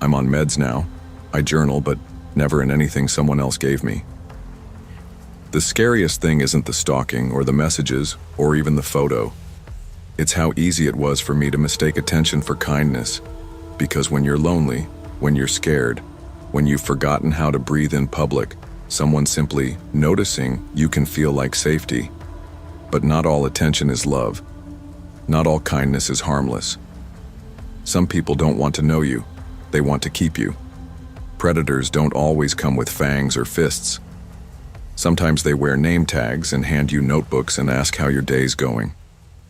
S1: I'm on meds now. I journal, but never in anything someone else gave me. The scariest thing isn't the stalking or the messages or even the photo. It's how easy it was for me to mistake attention for kindness. Because when you're lonely, when you're scared, when you've forgotten how to breathe in public, someone simply noticing you can feel like safety. But not all attention is love. Not all kindness is harmless. Some people don't want to know you. They want to keep you. Predators don't always come with fangs or fists. Sometimes they wear name tags and hand you notebooks and ask how your day's going.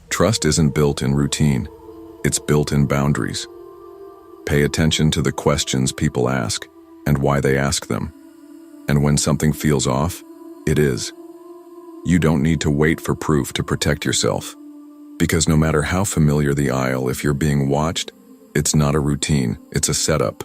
S1: Trust isn't built in routine. It's built in boundaries. Pay attention to the questions people ask and why they ask them. And when something feels off, it is. You don't need to wait for proof to protect yourself. Because no matter how familiar the aisle, if you're being watched, it's not a routine, it's a setup.